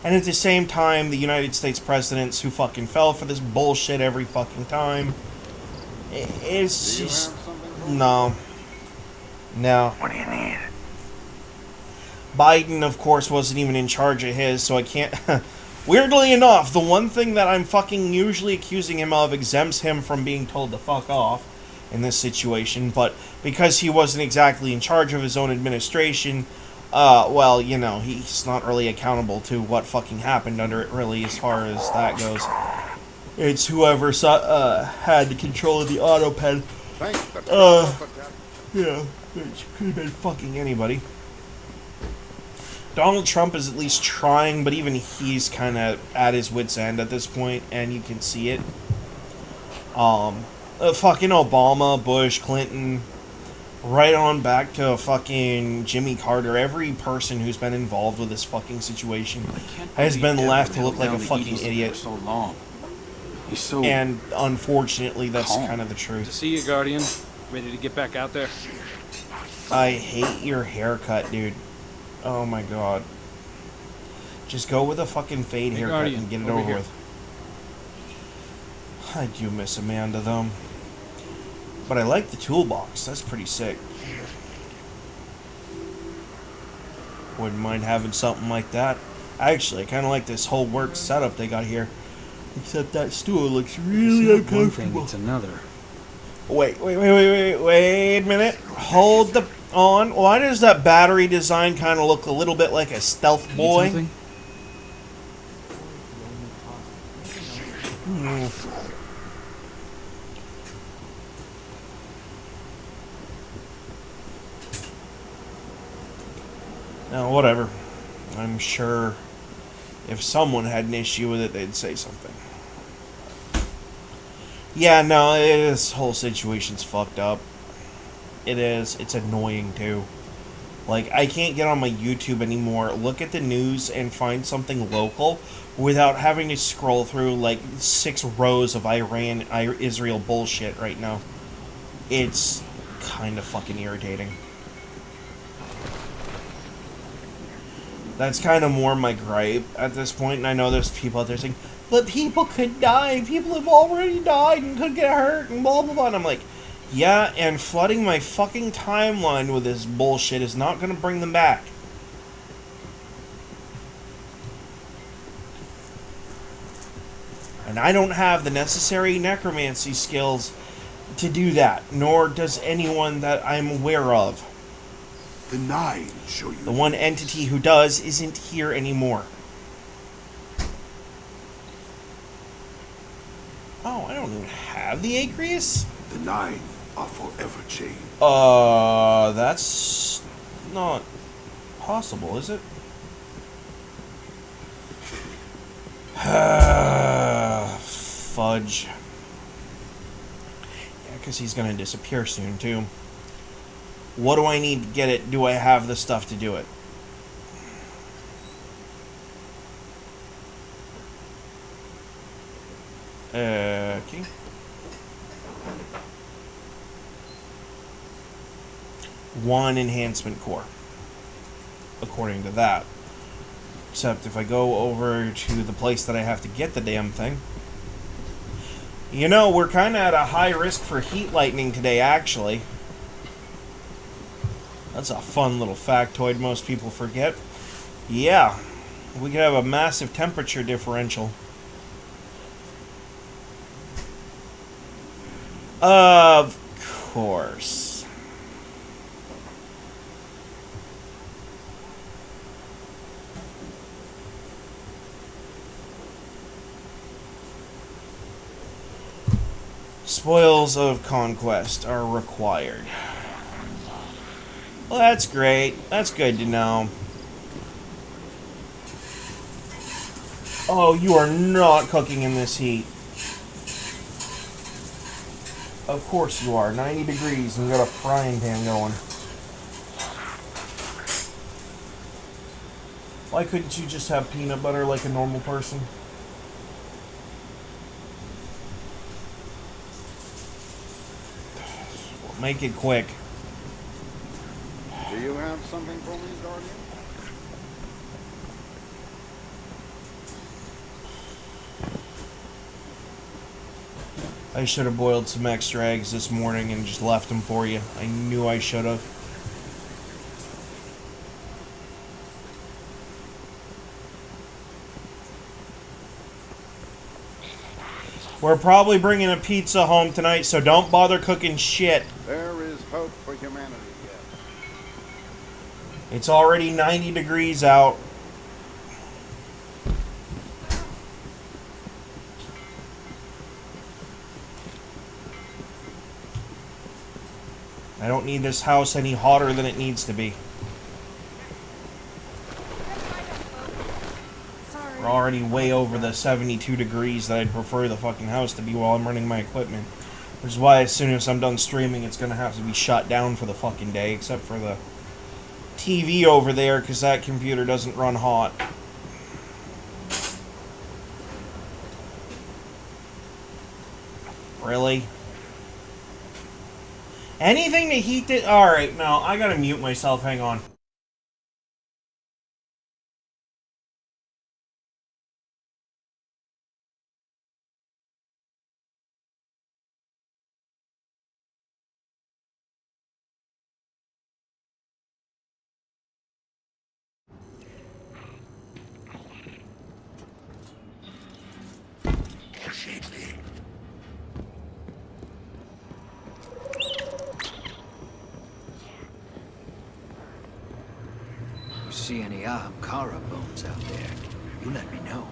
And at the same time, the United States presidents who fucking fell for this bullshit every fucking time, it's just... No. What do you need? Biden, of course, wasn't even in charge of his, so I can't... Weirdly enough, the one thing that I'm fucking usually accusing him of exempts him from being told to fuck off in this situation, but because he wasn't exactly in charge of his own administration, well, you know, he's not really accountable to what fucking happened under it, really, as far as that goes. It's whoever had the control of the auto pen. Yeah, it could have been fucking anybody. Donald Trump is at least trying, but even he's kind of at his wit's end at this point, and you can see it. Fucking Obama, Bush, Clinton, right on back to fucking Jimmy Carter. Every person who's been involved with this fucking situation has been left to look like a fucking idiot. So long. He's so... And unfortunately, that's kind of the truth. To see you, Guardian. Ready to get back out there? I hate your haircut, dude. Oh my god. Just go with a fucking fade haircut Guardian, and get it over over here. with. I do miss Amanda, though. But I like the toolbox. That's pretty sick. Wouldn't mind having something like that. Actually, I kind of like this whole work setup they got here. Except that stool looks really uncomfortable. It's another. Wait a minute. Hold the on. Why does that battery design kind of look a little bit like a stealth boy? No, whatever. I'm sure if someone had an issue with it, they'd say something. Yeah, no, this whole situation's fucked up. It is. It's annoying, too. Like, I can't get on my YouTube anymore, look at the news, and find something local without having to scroll through, like, 6 rows of Israel bullshit right now. It's kind of fucking irritating. That's kind of more my gripe at this point, and I know there's people out there saying, but people could die, people have already died and could get hurt, and blah blah blah, and I'm like, yeah, and flooding my fucking timeline with this bullshit is not going to bring them back. And I don't have the necessary necromancy skills to do that, nor does anyone that I'm aware of. The Nine show you. The one entity who does isn't here anymore. Oh, I don't even have the Acreus? The Nine are forever changed. That's not possible, is it? Fudge. Yeah, because he's going to disappear soon, too. What do I need to get it? Do I have the stuff to do it? Okay. One enhancement core, according to that. Except if I go over to the place that I have to get the damn thing. You know, we're kind of at a high risk for heat lightning today, actually. That's a fun little factoid most people forget. Yeah, we could have a massive temperature differential. Of course. Spoils of conquest are required. Well, that's great. That's good to know. Oh, you are not cooking in this heat. Of course you are. 90 degrees and got a frying pan going. Why couldn't you just have peanut butter like a normal person? Well, make it quick. Do you have something for me, Guardian? I should have boiled some extra eggs this morning and just left them for you. I knew I should have. We're probably bringing a pizza home tonight, so don't bother cooking shit. There is hope for humanity yet. It's already 90 degrees out. I don't need this house any hotter than it needs to be. We're already way over the 72 degrees that I'd prefer the fucking house to be while I'm running my equipment. Which is why as soon as I'm done streaming, it's going to have to be shut down for the fucking day, except for the TV over there, because that computer doesn't run hot. Really? Anything to heat it? Alright, no, I gotta mute myself, hang on. See any Ahamkara bones out there, you let me know.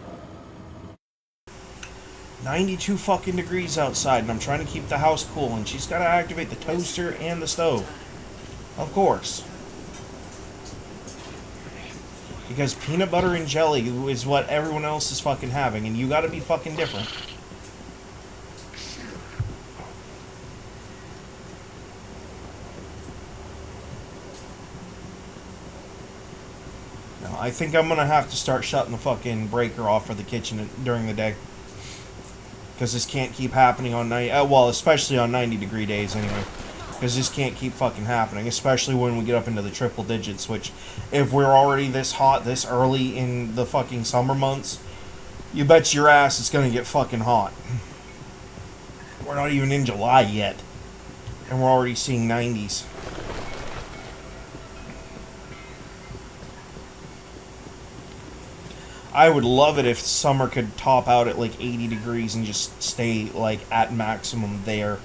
92 fucking degrees outside, and I'm trying to keep the house cool, and she's gotta activate the toaster and the stove. Of course. Because peanut butter and jelly is what everyone else is fucking having, and you gotta be fucking different. I think I'm gonna have to start shutting the fucking breaker off for the kitchen during the day. Because this can't keep happening on well, especially on 90-degree days anyway. Because this can't keep fucking happening, especially when we get up into the triple digits, which, if we're already this hot this early in the fucking summer months, you bet your ass it's gonna get fucking hot. We're not even in July yet, and we're already seeing 90s. I would love it if summer could top out at like 80 degrees and just stay like at maximum there.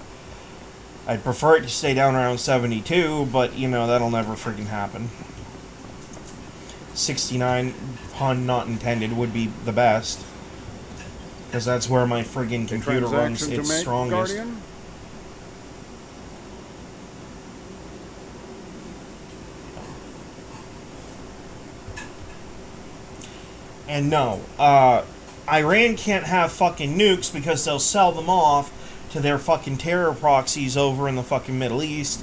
I'd prefer it to stay down around 72, but you know, that'll never freaking happen. 69, pun not intended, would be the best. Because that's where my friggin' computer runs its strongest. Guardian? And no, Iran can't have fucking nukes because they'll sell them off to their fucking terror proxies over in the fucking Middle East.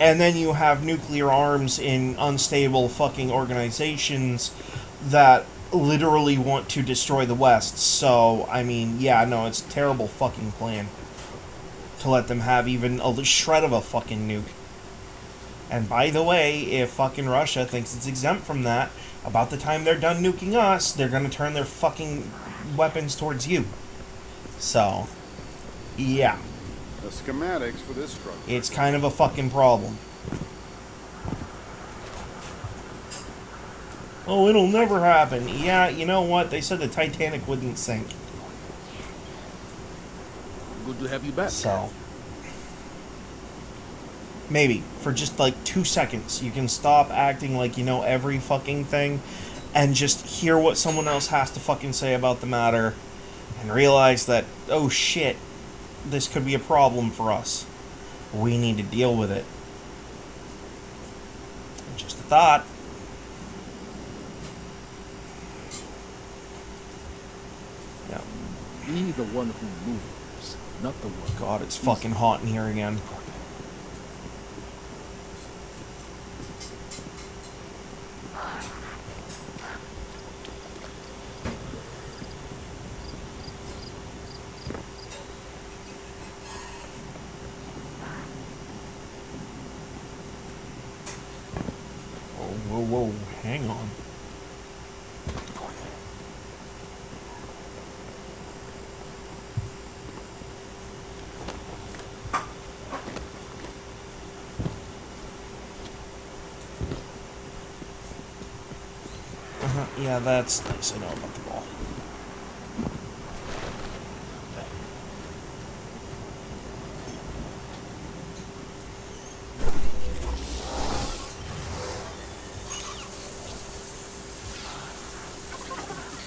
And then you have nuclear arms in unstable fucking organizations that literally want to destroy the West. So, I mean, yeah, no, it's a terrible fucking plan to let them have even a shred of a fucking nuke. And by the way, if fucking Russia thinks it's exempt from that, about the time they're done nuking us, they're gonna turn their fucking weapons towards you. So, yeah. The schematics for this structure. It's kind of a fucking problem. Oh, it'll never happen. Yeah, you know what? They said the Titanic wouldn't sink. Good to have you back. So, maybe for just like 2 seconds, you can stop acting like you know every fucking thing and just hear what someone else has to fucking say about the matter and realize that, oh shit, this could be a problem for us. We need to deal with it. Just a thought. Yeah. Be the one who moves, not the one. God, it's fucking hot in here again. Whoa, hang on. Yeah, that's nice. I know about the ball.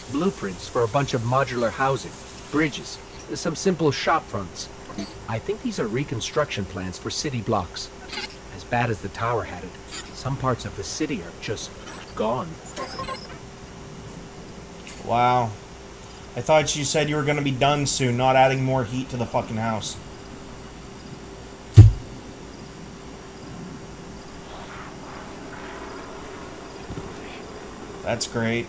Blueprints for a bunch of modular housing, bridges, some simple shop fronts. I think these are reconstruction plans for city blocks. As bad as the tower had it, some parts of the city are just gone. Wow. I thought you said you were going to be done soon, not adding more heat to the fucking house. That's great.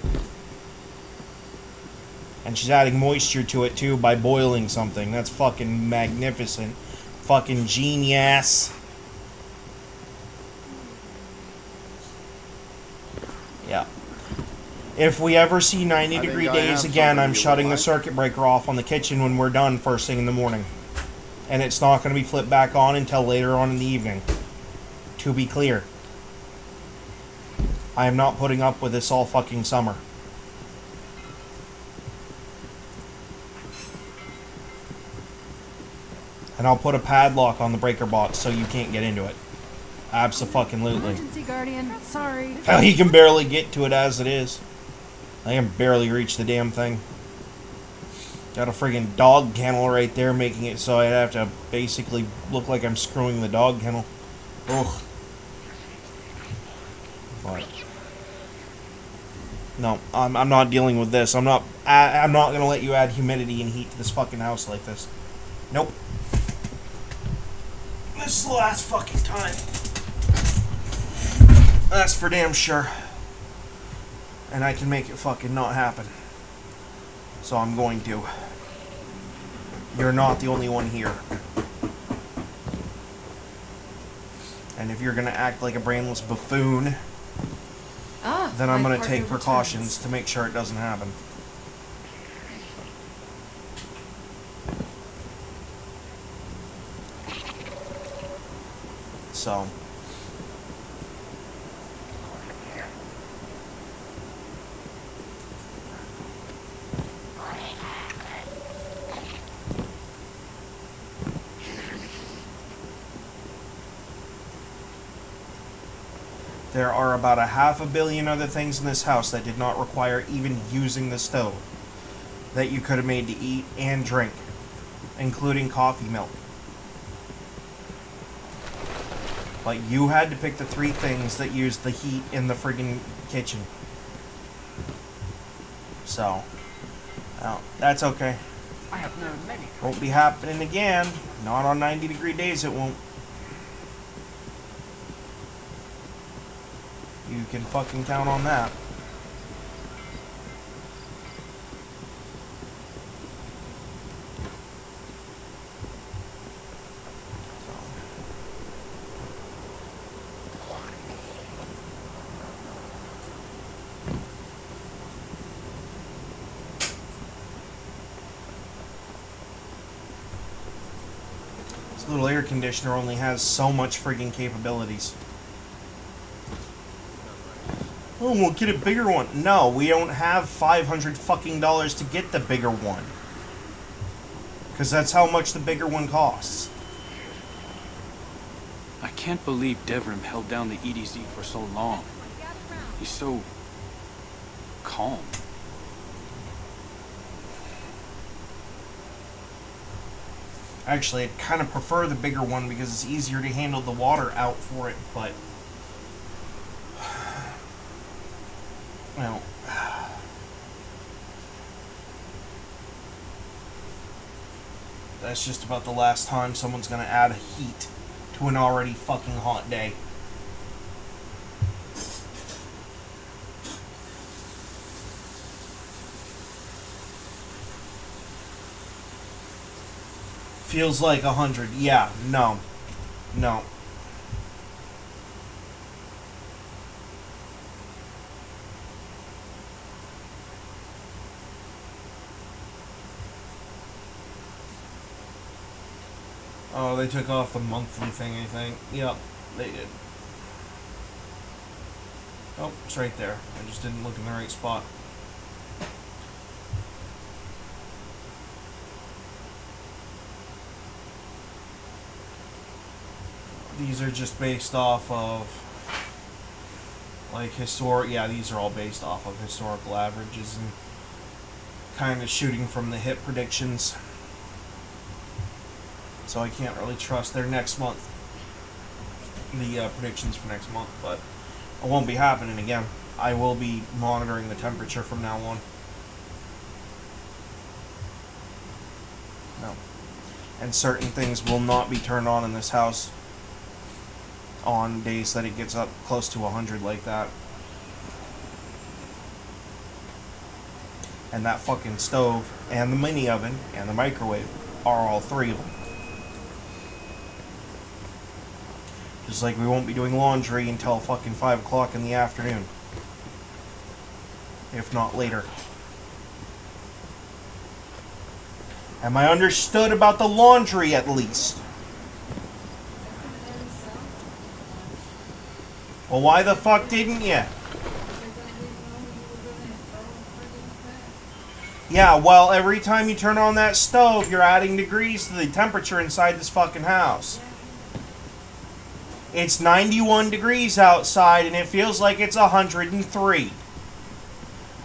And she's adding moisture to it too by boiling something. That's fucking magnificent. Fucking genius. Yeah. If we ever see 90-degree days again, I'm shutting the circuit breaker off on the kitchen when we're done first thing in the morning. And it's not going to be flipped back on until later on in the evening. To be clear. I am not putting up with this all fucking summer. And I'll put a padlock on the breaker box so you can't get into it. Abso-fucking-lutely. Emergency Guardian, sorry. Hell, he can barely get to it as it is. I can barely reach the damn thing. Got a friggin' dog kennel right there, making it so I'd have to basically look like I'm screwing the dog kennel. Ugh. But no, I'm not dealing with this. I'm not gonna let you add humidity and heat to this fucking house like this. Nope. This is the last fucking time. That's for damn sure. And I can make it fucking not happen. So I'm going to. You're not the only one here. And if you're gonna act like a brainless buffoon, then I'm gonna take precautions to make sure it doesn't happen. So. There are about 500 million other things in this house that did not require even using the stove that you could have made to eat and drink, including coffee milk. But you had to pick the 3 things that used the heat in the friggin' kitchen. So, well, that's okay. I have known many. Won't be happening again. Not on 90-degree days it won't. You can fucking count on that. This little air conditioner only has so much friggin' capabilities. Oh, we'll get a bigger one. No, we don't have $500 fucking dollars to get the bigger one. Because that's how much the bigger one costs. I can't believe Devrim held down the EDZ for so long. He's so calm. Actually, I'd kind of prefer the bigger one because it's easier to handle the water out for it, but... well... that's just about the last time someone's gonna add heat to an already fucking hot day. Feels like 100. Yeah, no. No. Oh, they took off the monthly thing, I think. Yep, they did. Oh, it's right there. I just didn't look in the right spot. These are just based off of, like, historic... yeah, these are all based off of historical averages and kind of shooting from the hip predictions. So I can't really trust their next month, the predictions for next month, but it won't be happening again. I will be monitoring the temperature from now on. No. And certain things will not be turned on in this house on days that it gets up close to 100 like that. And that fucking stove and the mini oven and the microwave are all 3 of them. Just like we won't be doing laundry until fucking 5 o'clock in the afternoon. If not later. Am I understood about the laundry at least? Well, why the fuck didn't you? Yeah, well, every time you turn on that stove, you're adding degrees to the temperature inside this fucking house. It's 91 degrees outside, and it feels like it's 103.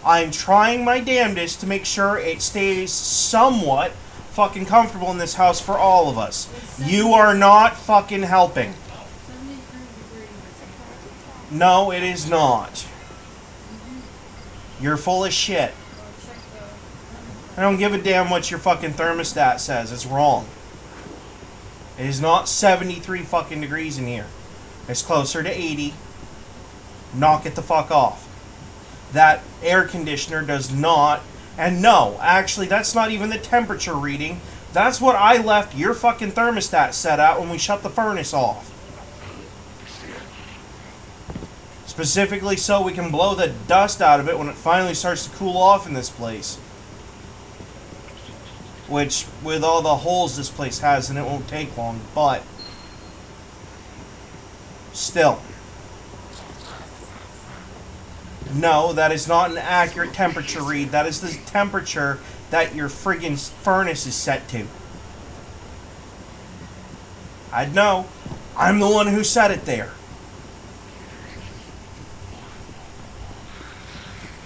I'm trying my damnedest to make sure it stays somewhat fucking comfortable in this house for all of us. You are not fucking helping. No, it is not. You're full of shit. I don't give a damn what your fucking thermostat says. It's wrong. It is not 73 fucking degrees in here. It's closer to 80. Knock it the fuck off. that air conditioner does not. And no, actually, that's not even the temperature reading. That's what I left your fucking thermostat set at when we shut the furnace off. Specifically so we can blow the dust out of it when it finally starts to cool off in this place. Which, with all the holes this place has, and it won't take long, but still. No, that is not an accurate temperature read. That is the temperature that your friggin' furnace is set to. I'd know. I'm the one who set it there.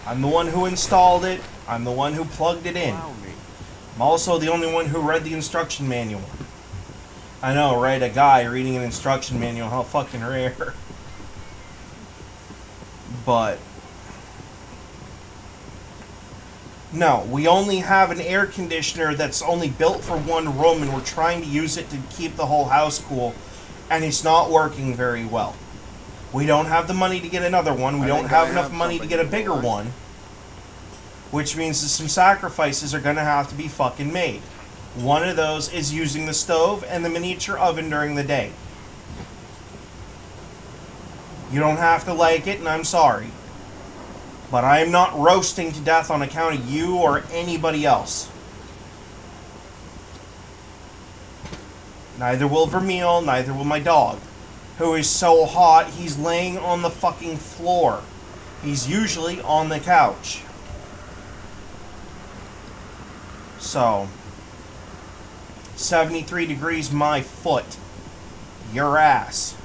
I'm the one who installed it. I'm the one who plugged it in. I'm also the only one who read the instruction manual. I know, right? A guy reading an instruction manual. How fucking rare. But no, we only have an air conditioner that's only built for one room, and we're trying to use it to keep the whole house cool, and it's not working very well. We don't have the money to get another one. We don't have enough money to get a bigger one, which means that some sacrifices are going to have to be fucking made. One of those is using the stove and the miniature oven during the day. You don't have to like it, and I'm sorry. But I am not roasting to death on account of you or anybody else. Neither will Vermeil, neither will my dog, who is so hot he's laying on the fucking floor. He's usually on the couch. So, 73 degrees my foot. Your ass.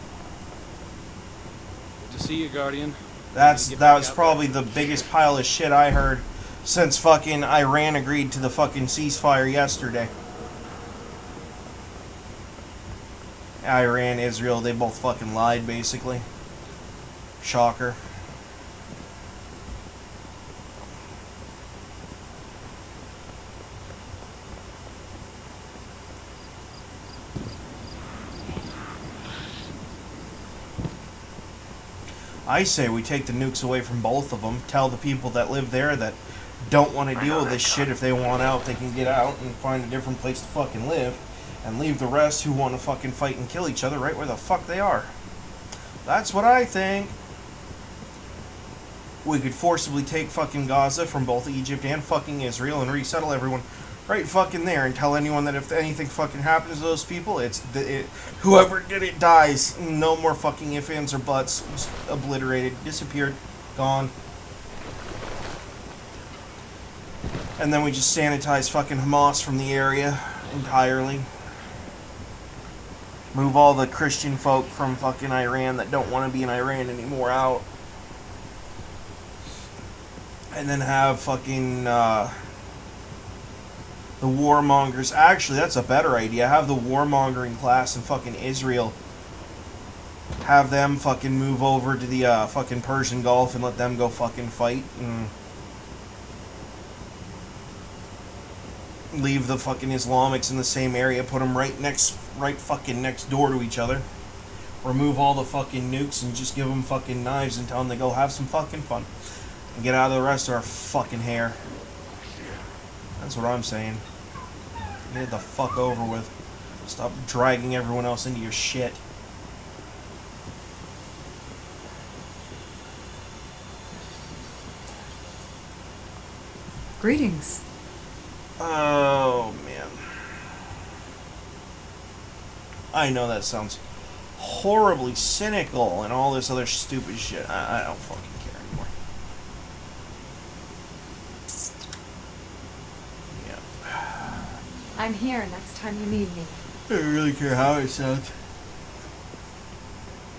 Good to see you, Guardian. That was probably the biggest pile of shit I heard since fucking Iran agreed to the fucking ceasefire yesterday. Iran, Israel, they both fucking lied, basically. Shocker. I say we take the nukes away from both of them. Tell the people that live there that don't want to deal with this shit. If they want out, they can get out and find a different place to fucking live. And leave the rest who want to fucking fight and kill each other right where the fuck they are. That's what I think. We could forcibly take fucking Gaza from both Egypt and fucking Israel and resettle everyone right fucking there, and tell anyone that if anything fucking happens to those people, whoever did it dies. No more fucking ifs, ands, or buts. Just obliterated, disappeared, gone. And then we just sanitize fucking Hamas from the area entirely. Move all the Christian folk from fucking Iran that don't want to be in Iran anymore out. And then have fucking the warmongers. Actually, that's a better idea. Have the warmongering class in fucking Israel. Have them fucking move over to the fucking Persian Gulf and let them go fucking fight. And leave the fucking Islamics in the same area. Put them right fucking next door to each other. Remove all the fucking nukes and just give them fucking knives and tell them to go have some fucking fun. And get out of the rest of our fucking hair. That's what I'm saying. Get it the fuck over with. Stop dragging everyone else into your shit. Greetings. Oh, man. I know that sounds horribly cynical and all this other stupid shit. I don't fucking care anymore. I'm here next time you need me. I don't really care how it sounds.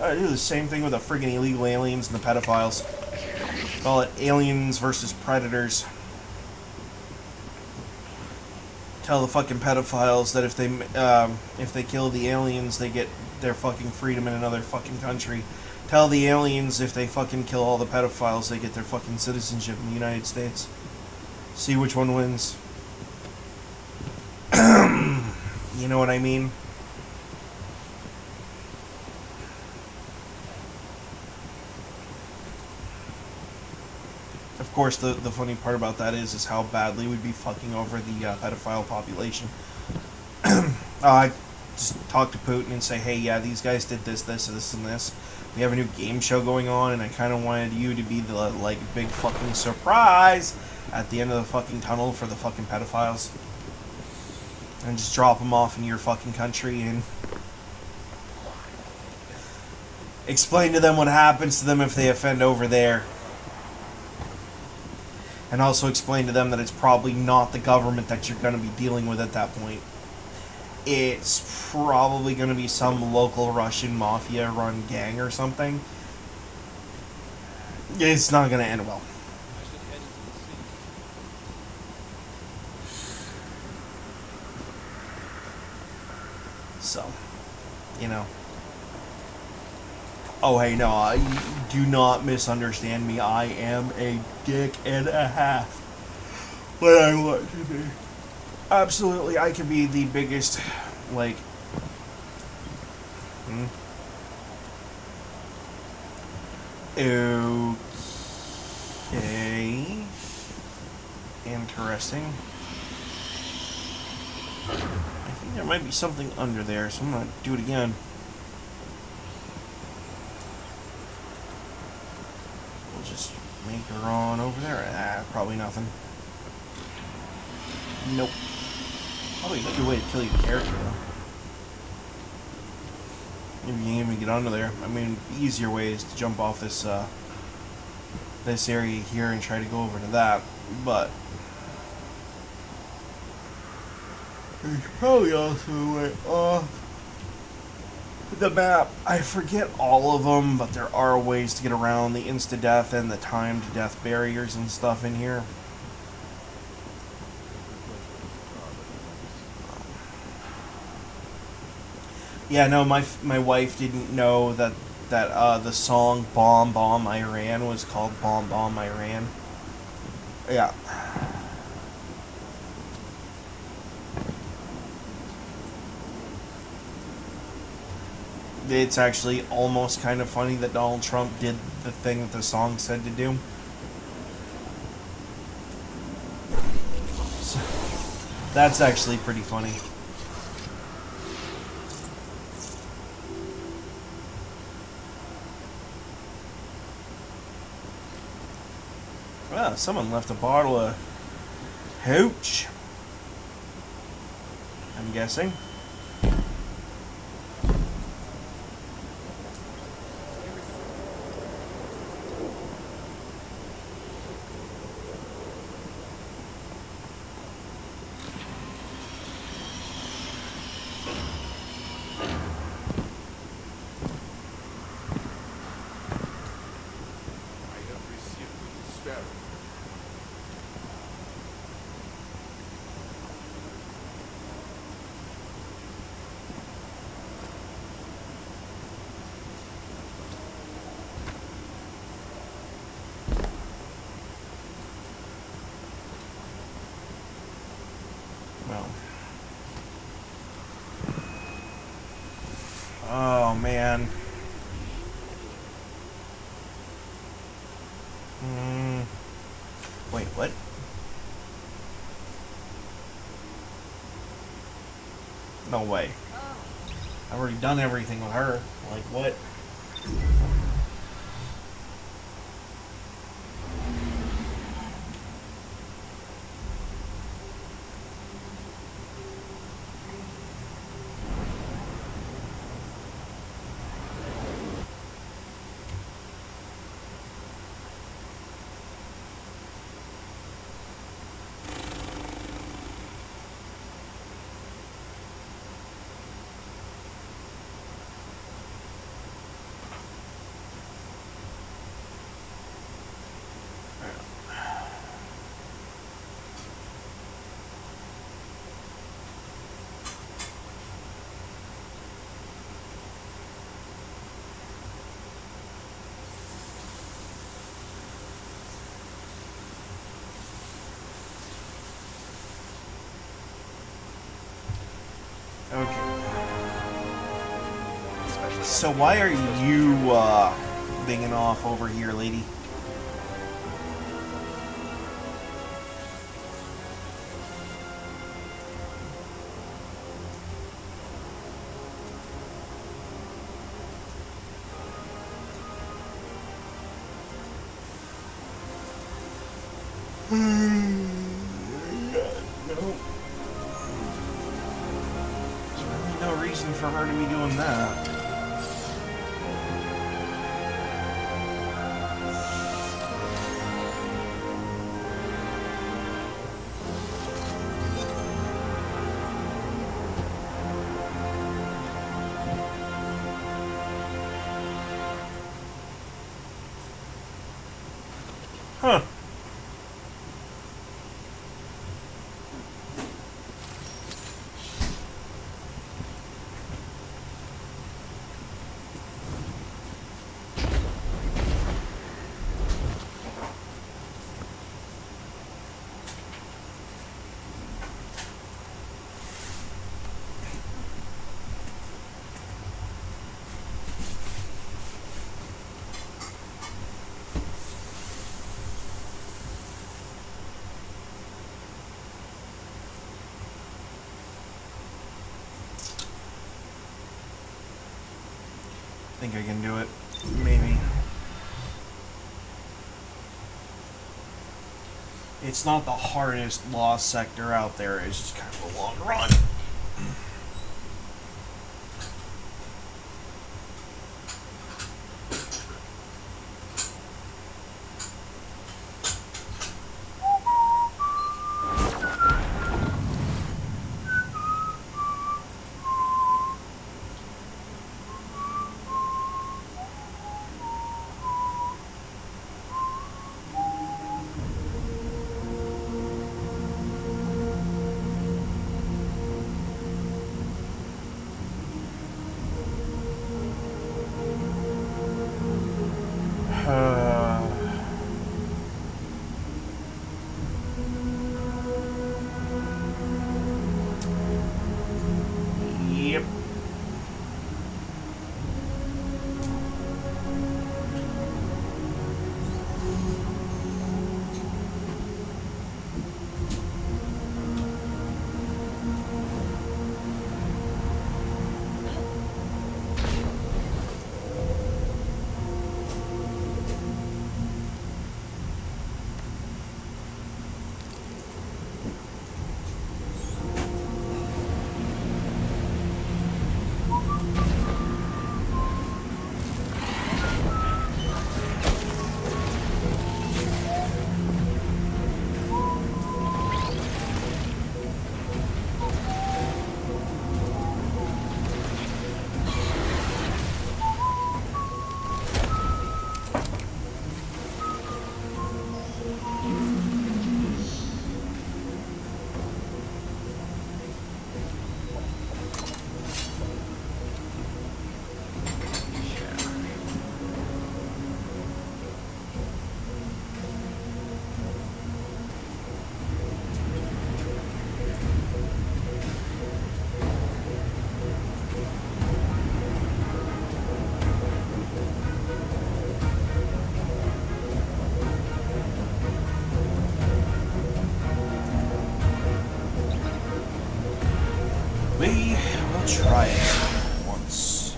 I do the same thing with the friggin' illegal aliens and the pedophiles. Call it aliens versus predators. Tell the fucking pedophiles that if they kill the aliens, they get their fucking freedom in another fucking country. Tell the aliens if they fucking kill all the pedophiles, they get their fucking citizenship in the United States. See which one wins. You know what I mean? The Of course, the funny part about that is how badly we'd be fucking over the pedophile population. I just talk to Putin and say, hey, yeah, these guys did this, this, this, and this. We have a new game show going on, and I kind of wanted you to be the, like, big fucking surprise at the end of the fucking tunnel for the fucking pedophiles. And just drop them off in your fucking country and explain to them what happens to them if they offend over there. And also explain to them that it's probably not the government that you're going to be dealing with at that point. It's probably going to be some local Russian mafia-run gang or something. It's not going to end well. So, you know. Oh, hey, no, do not misunderstand me. I am a dick and a half. But I want to be. Absolutely, I can be the biggest, like... Okay. Interesting. I think there might be something under there, so I'm gonna do it again. We'll just make her on over there. Ah, probably nothing. Nope. Probably a good way to kill your character, though. Maybe you can't even get under there. I mean, the easier way is to jump off this, this area here and try to go over to that, but there's probably also a way off the map. I forget all of them, but there are ways to get around the insta-death and the time-to-death barriers and stuff in here. Yeah, no, my wife didn't know that the song Bomb Bomb Iran was called Bomb Bomb Iran. Yeah. It's actually almost kind of funny that Donald Trump did the thing that the song said to do. So, that's actually pretty funny. Well, someone left a bottle of hooch, I'm guessing. Oh, man. Wait, what? No way. I've already done everything with her. Like, what? Okay. So why are you, dinging off over here, lady? Nope. There's really no reason for her to be doing that. Huh. I think I can do it. Maybe. It's not the hardest lost sector out there, it's just kind of a long run. Yep. We will try it once.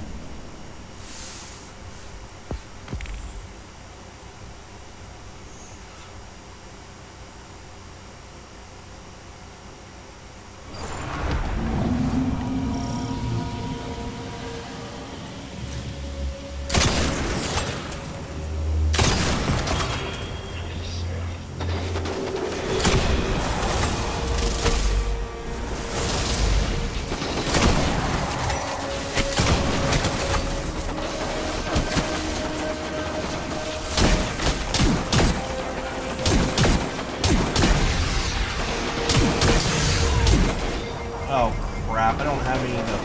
Oh crap, I don't have any of them.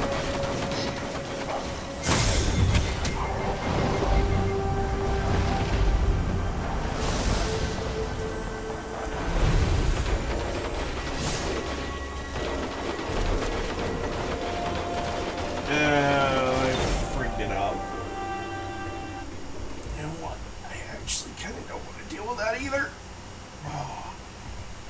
I freaked it out. You know what? I actually kind of don't want to deal with that either.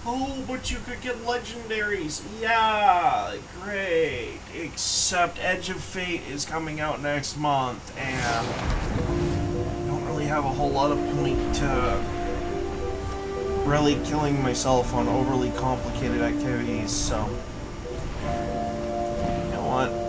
Oh, but you could get legendaries. Yeah, great. Except Edge of Fate is coming out next month, and I don't really have a whole lot of point to really killing myself on overly complicated activities, so you know what?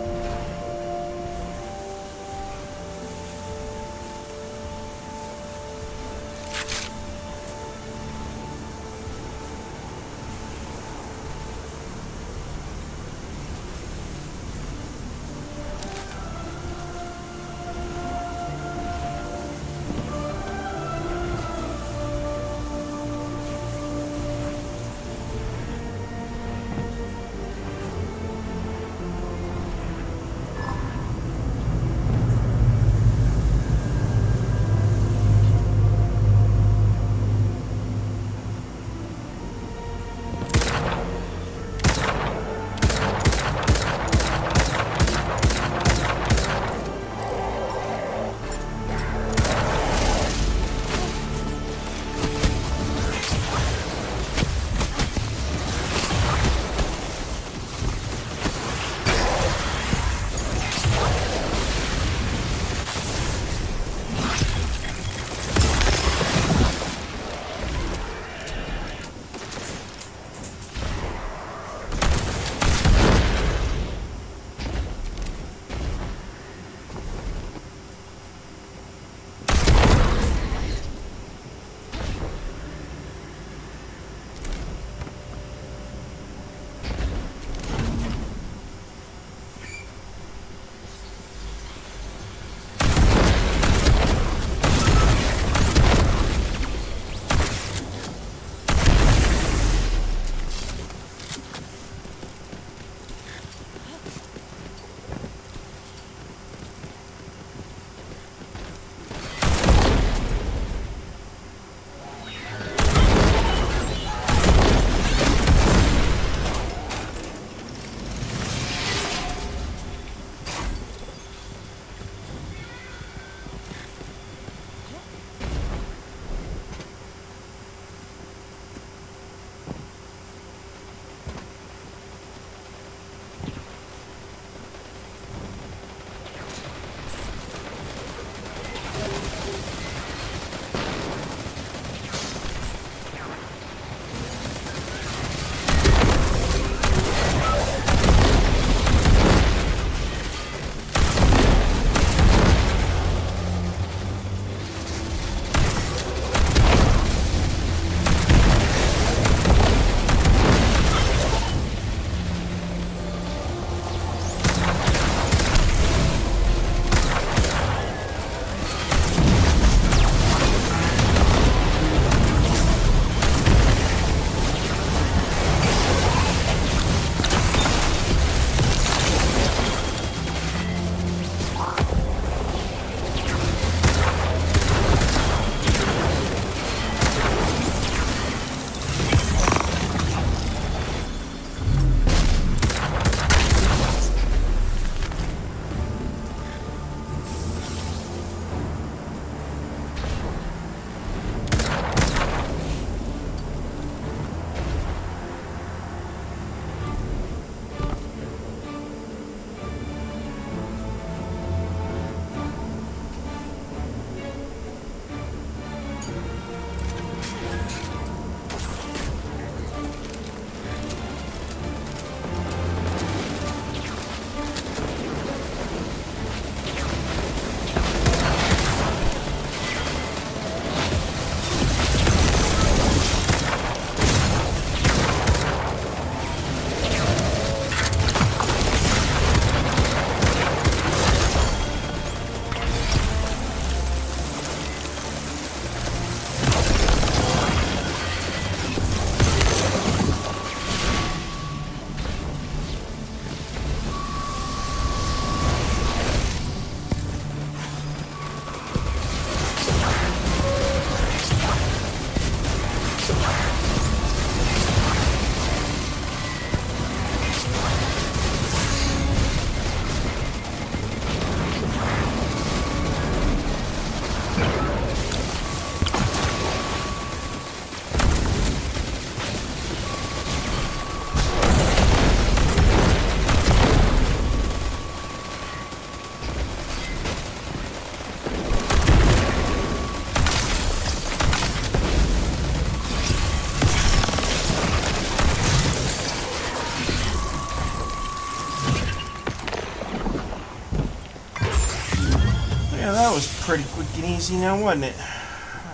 That was pretty quick and easy now, wasn't it?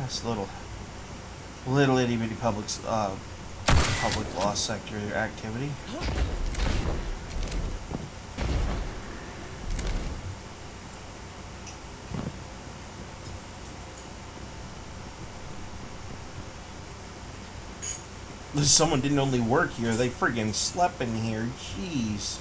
That's little itty bitty public law sector activity. Someone didn't only work here, they friggin' slept in here. Jeez.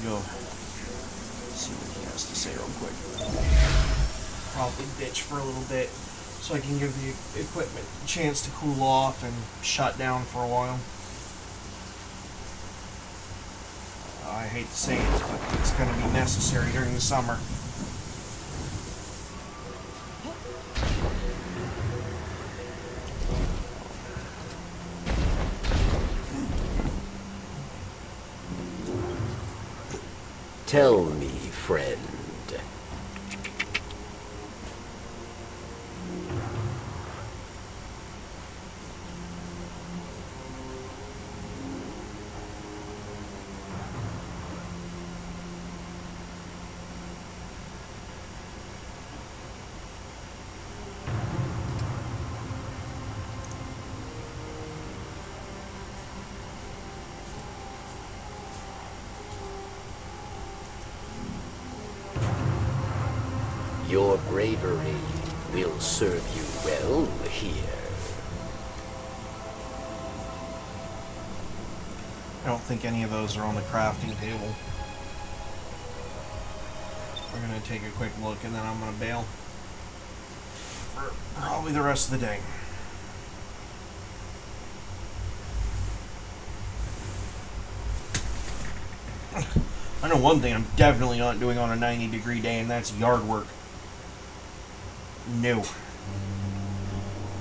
Go see what he has to say real quick. Probably bitch for a little bit so I can give the equipment a chance to cool off and shut down for a while. I hate to say it, but it's going to be necessary during the summer. Tell me, friend. Your bravery will serve you well here. I don't think any of those are on the crafting table. We're going to take a quick look and then I'm going to bail for probably the rest of the day. I know one thing I'm definitely not doing on a 90-degree day, and that's yard work. No.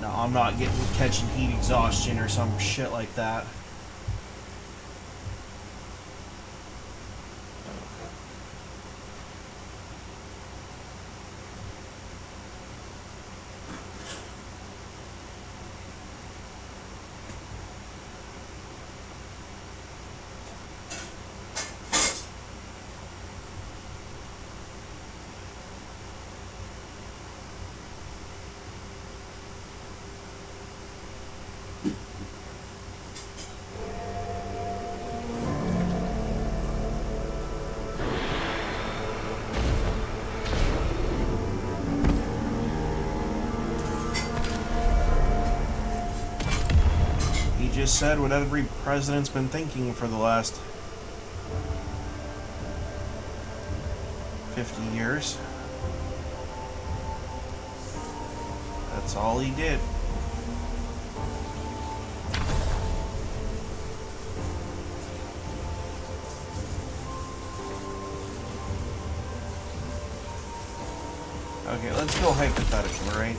No, I'm not catching heat exhaustion or some shit like that. Just said what every president's been thinking for the last 50 years. That's all he did. Okay, let's go hypothetical, right?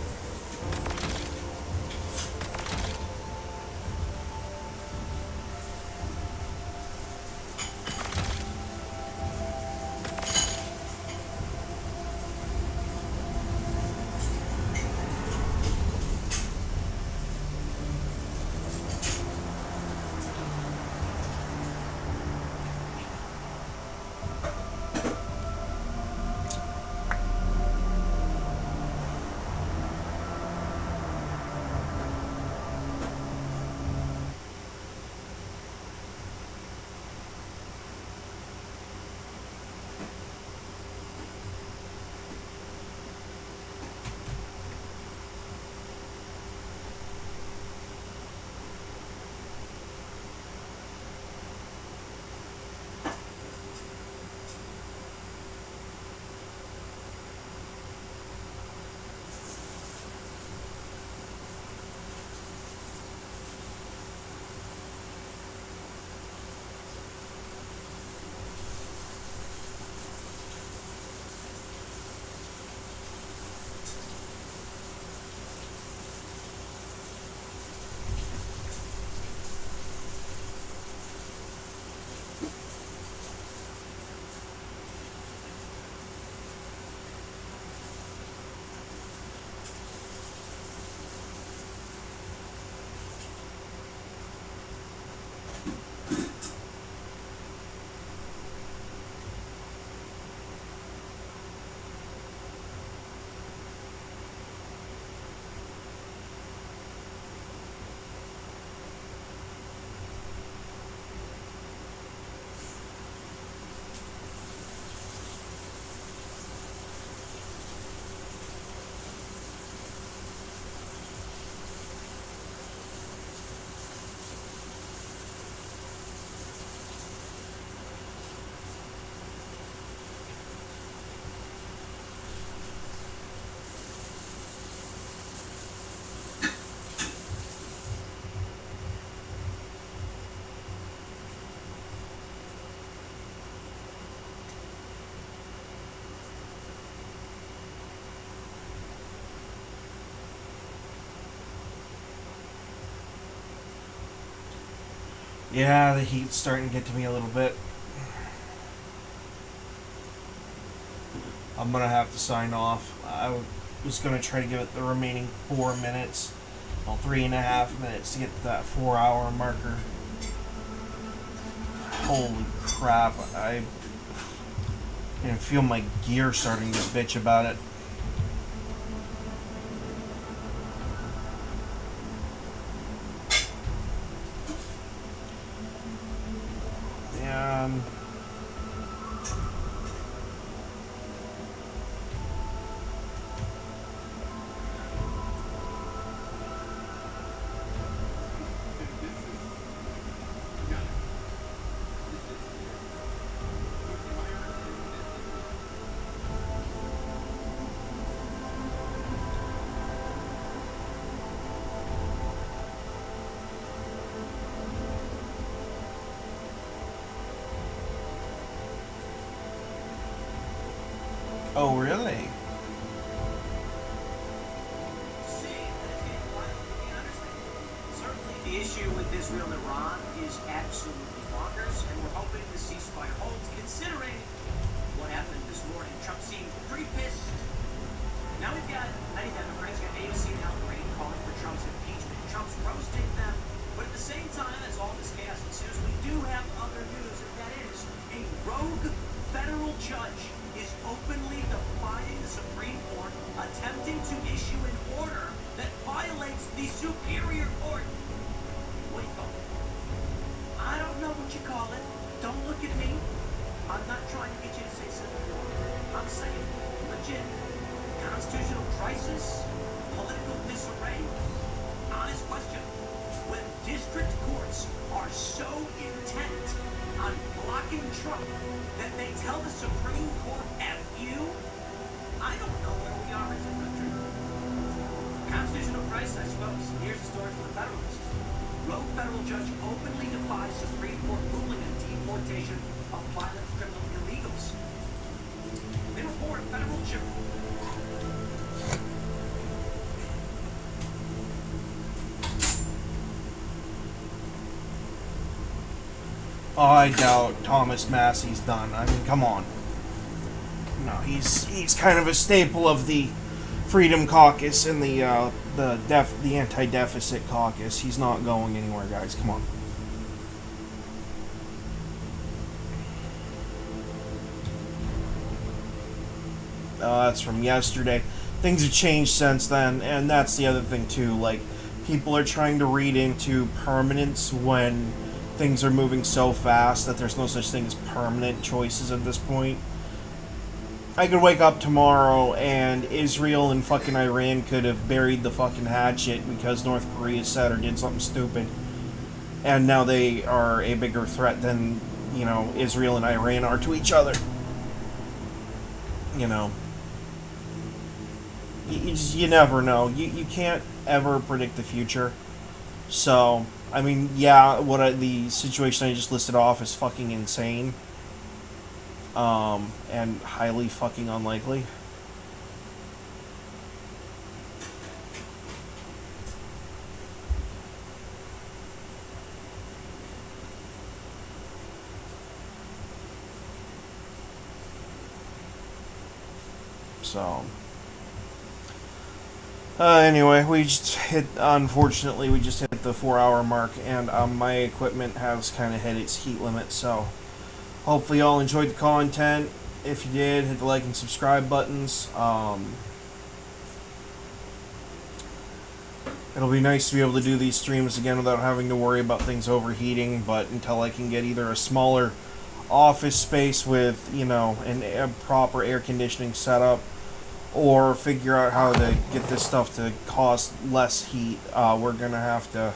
Yeah, the heat's starting to get to me a little bit. I'm gonna have to sign off. I was gonna try to give it the remaining 4 minutes. Well, 3.5 minutes to get to that 4-hour marker. Holy crap, I can feel my gear starting to bitch about it. And oh, really? Certainly the issue with Israel and Iran is absolutely bonkers, and we're hoping the ceasefire holds, considering what happened this morning. Trump seemed pretty pissed. Now we've got many Democrats, got AOC and Al Green calling for Trump's impeachment. Trump's roasting them, but at the same time, as all this chaos ensues, we do have other news, and that is a rogue federal judge is openly defying the Supreme Court, attempting to issue an order that violates the Superior Court. What do you call it? I don't know what you call it. Don't look at me. I'm not trying to get you to say something wrong. I'm saying legit. Constitutional crisis? Political disarray? Honest question. When district courts are so intent on blocking Trump that they tell the Supreme Court, F you, I don't know where we are as a country. Constitutional crisis, I suppose. Here's the story from the Federalist. Rogue federal judge openly defies Supreme Court ruling on deportation of violent criminal illegals. They report federal jury. I doubt Thomas Massey's done. I mean, come on. No, he's kind of a staple of the Freedom Caucus and the anti-deficit caucus. He's not going anywhere, guys. Come on. That's from yesterday. Things have changed since then, and that's the other thing too. Like, people are trying to read into permanence when things are moving so fast that there's no such thing as permanent choices at this point. I could wake up tomorrow and Israel and fucking Iran could have buried the fucking hatchet because North Korea said or did something stupid. And now they are a bigger threat than, you know, Israel and Iran are to each other. You know. You never know. You can't ever predict the future. So, I mean, yeah, the situation I just listed off is fucking insane. And highly fucking unlikely. So, anyway, unfortunately, we just hit the 4-hour mark, and my equipment has kind of hit its heat limit, so hopefully y'all enjoyed the content. If you did, hit the like and subscribe buttons. It'll be nice to be able to do these streams again without having to worry about things overheating, but until I can get either a smaller office space with, you know, a proper air conditioning setup, or figure out how to get this stuff to cost less heat, we're gonna have to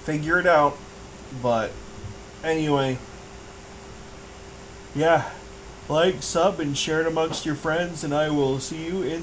figure it out. But anyway, yeah, like, sub, and share it amongst your friends, and I will see you in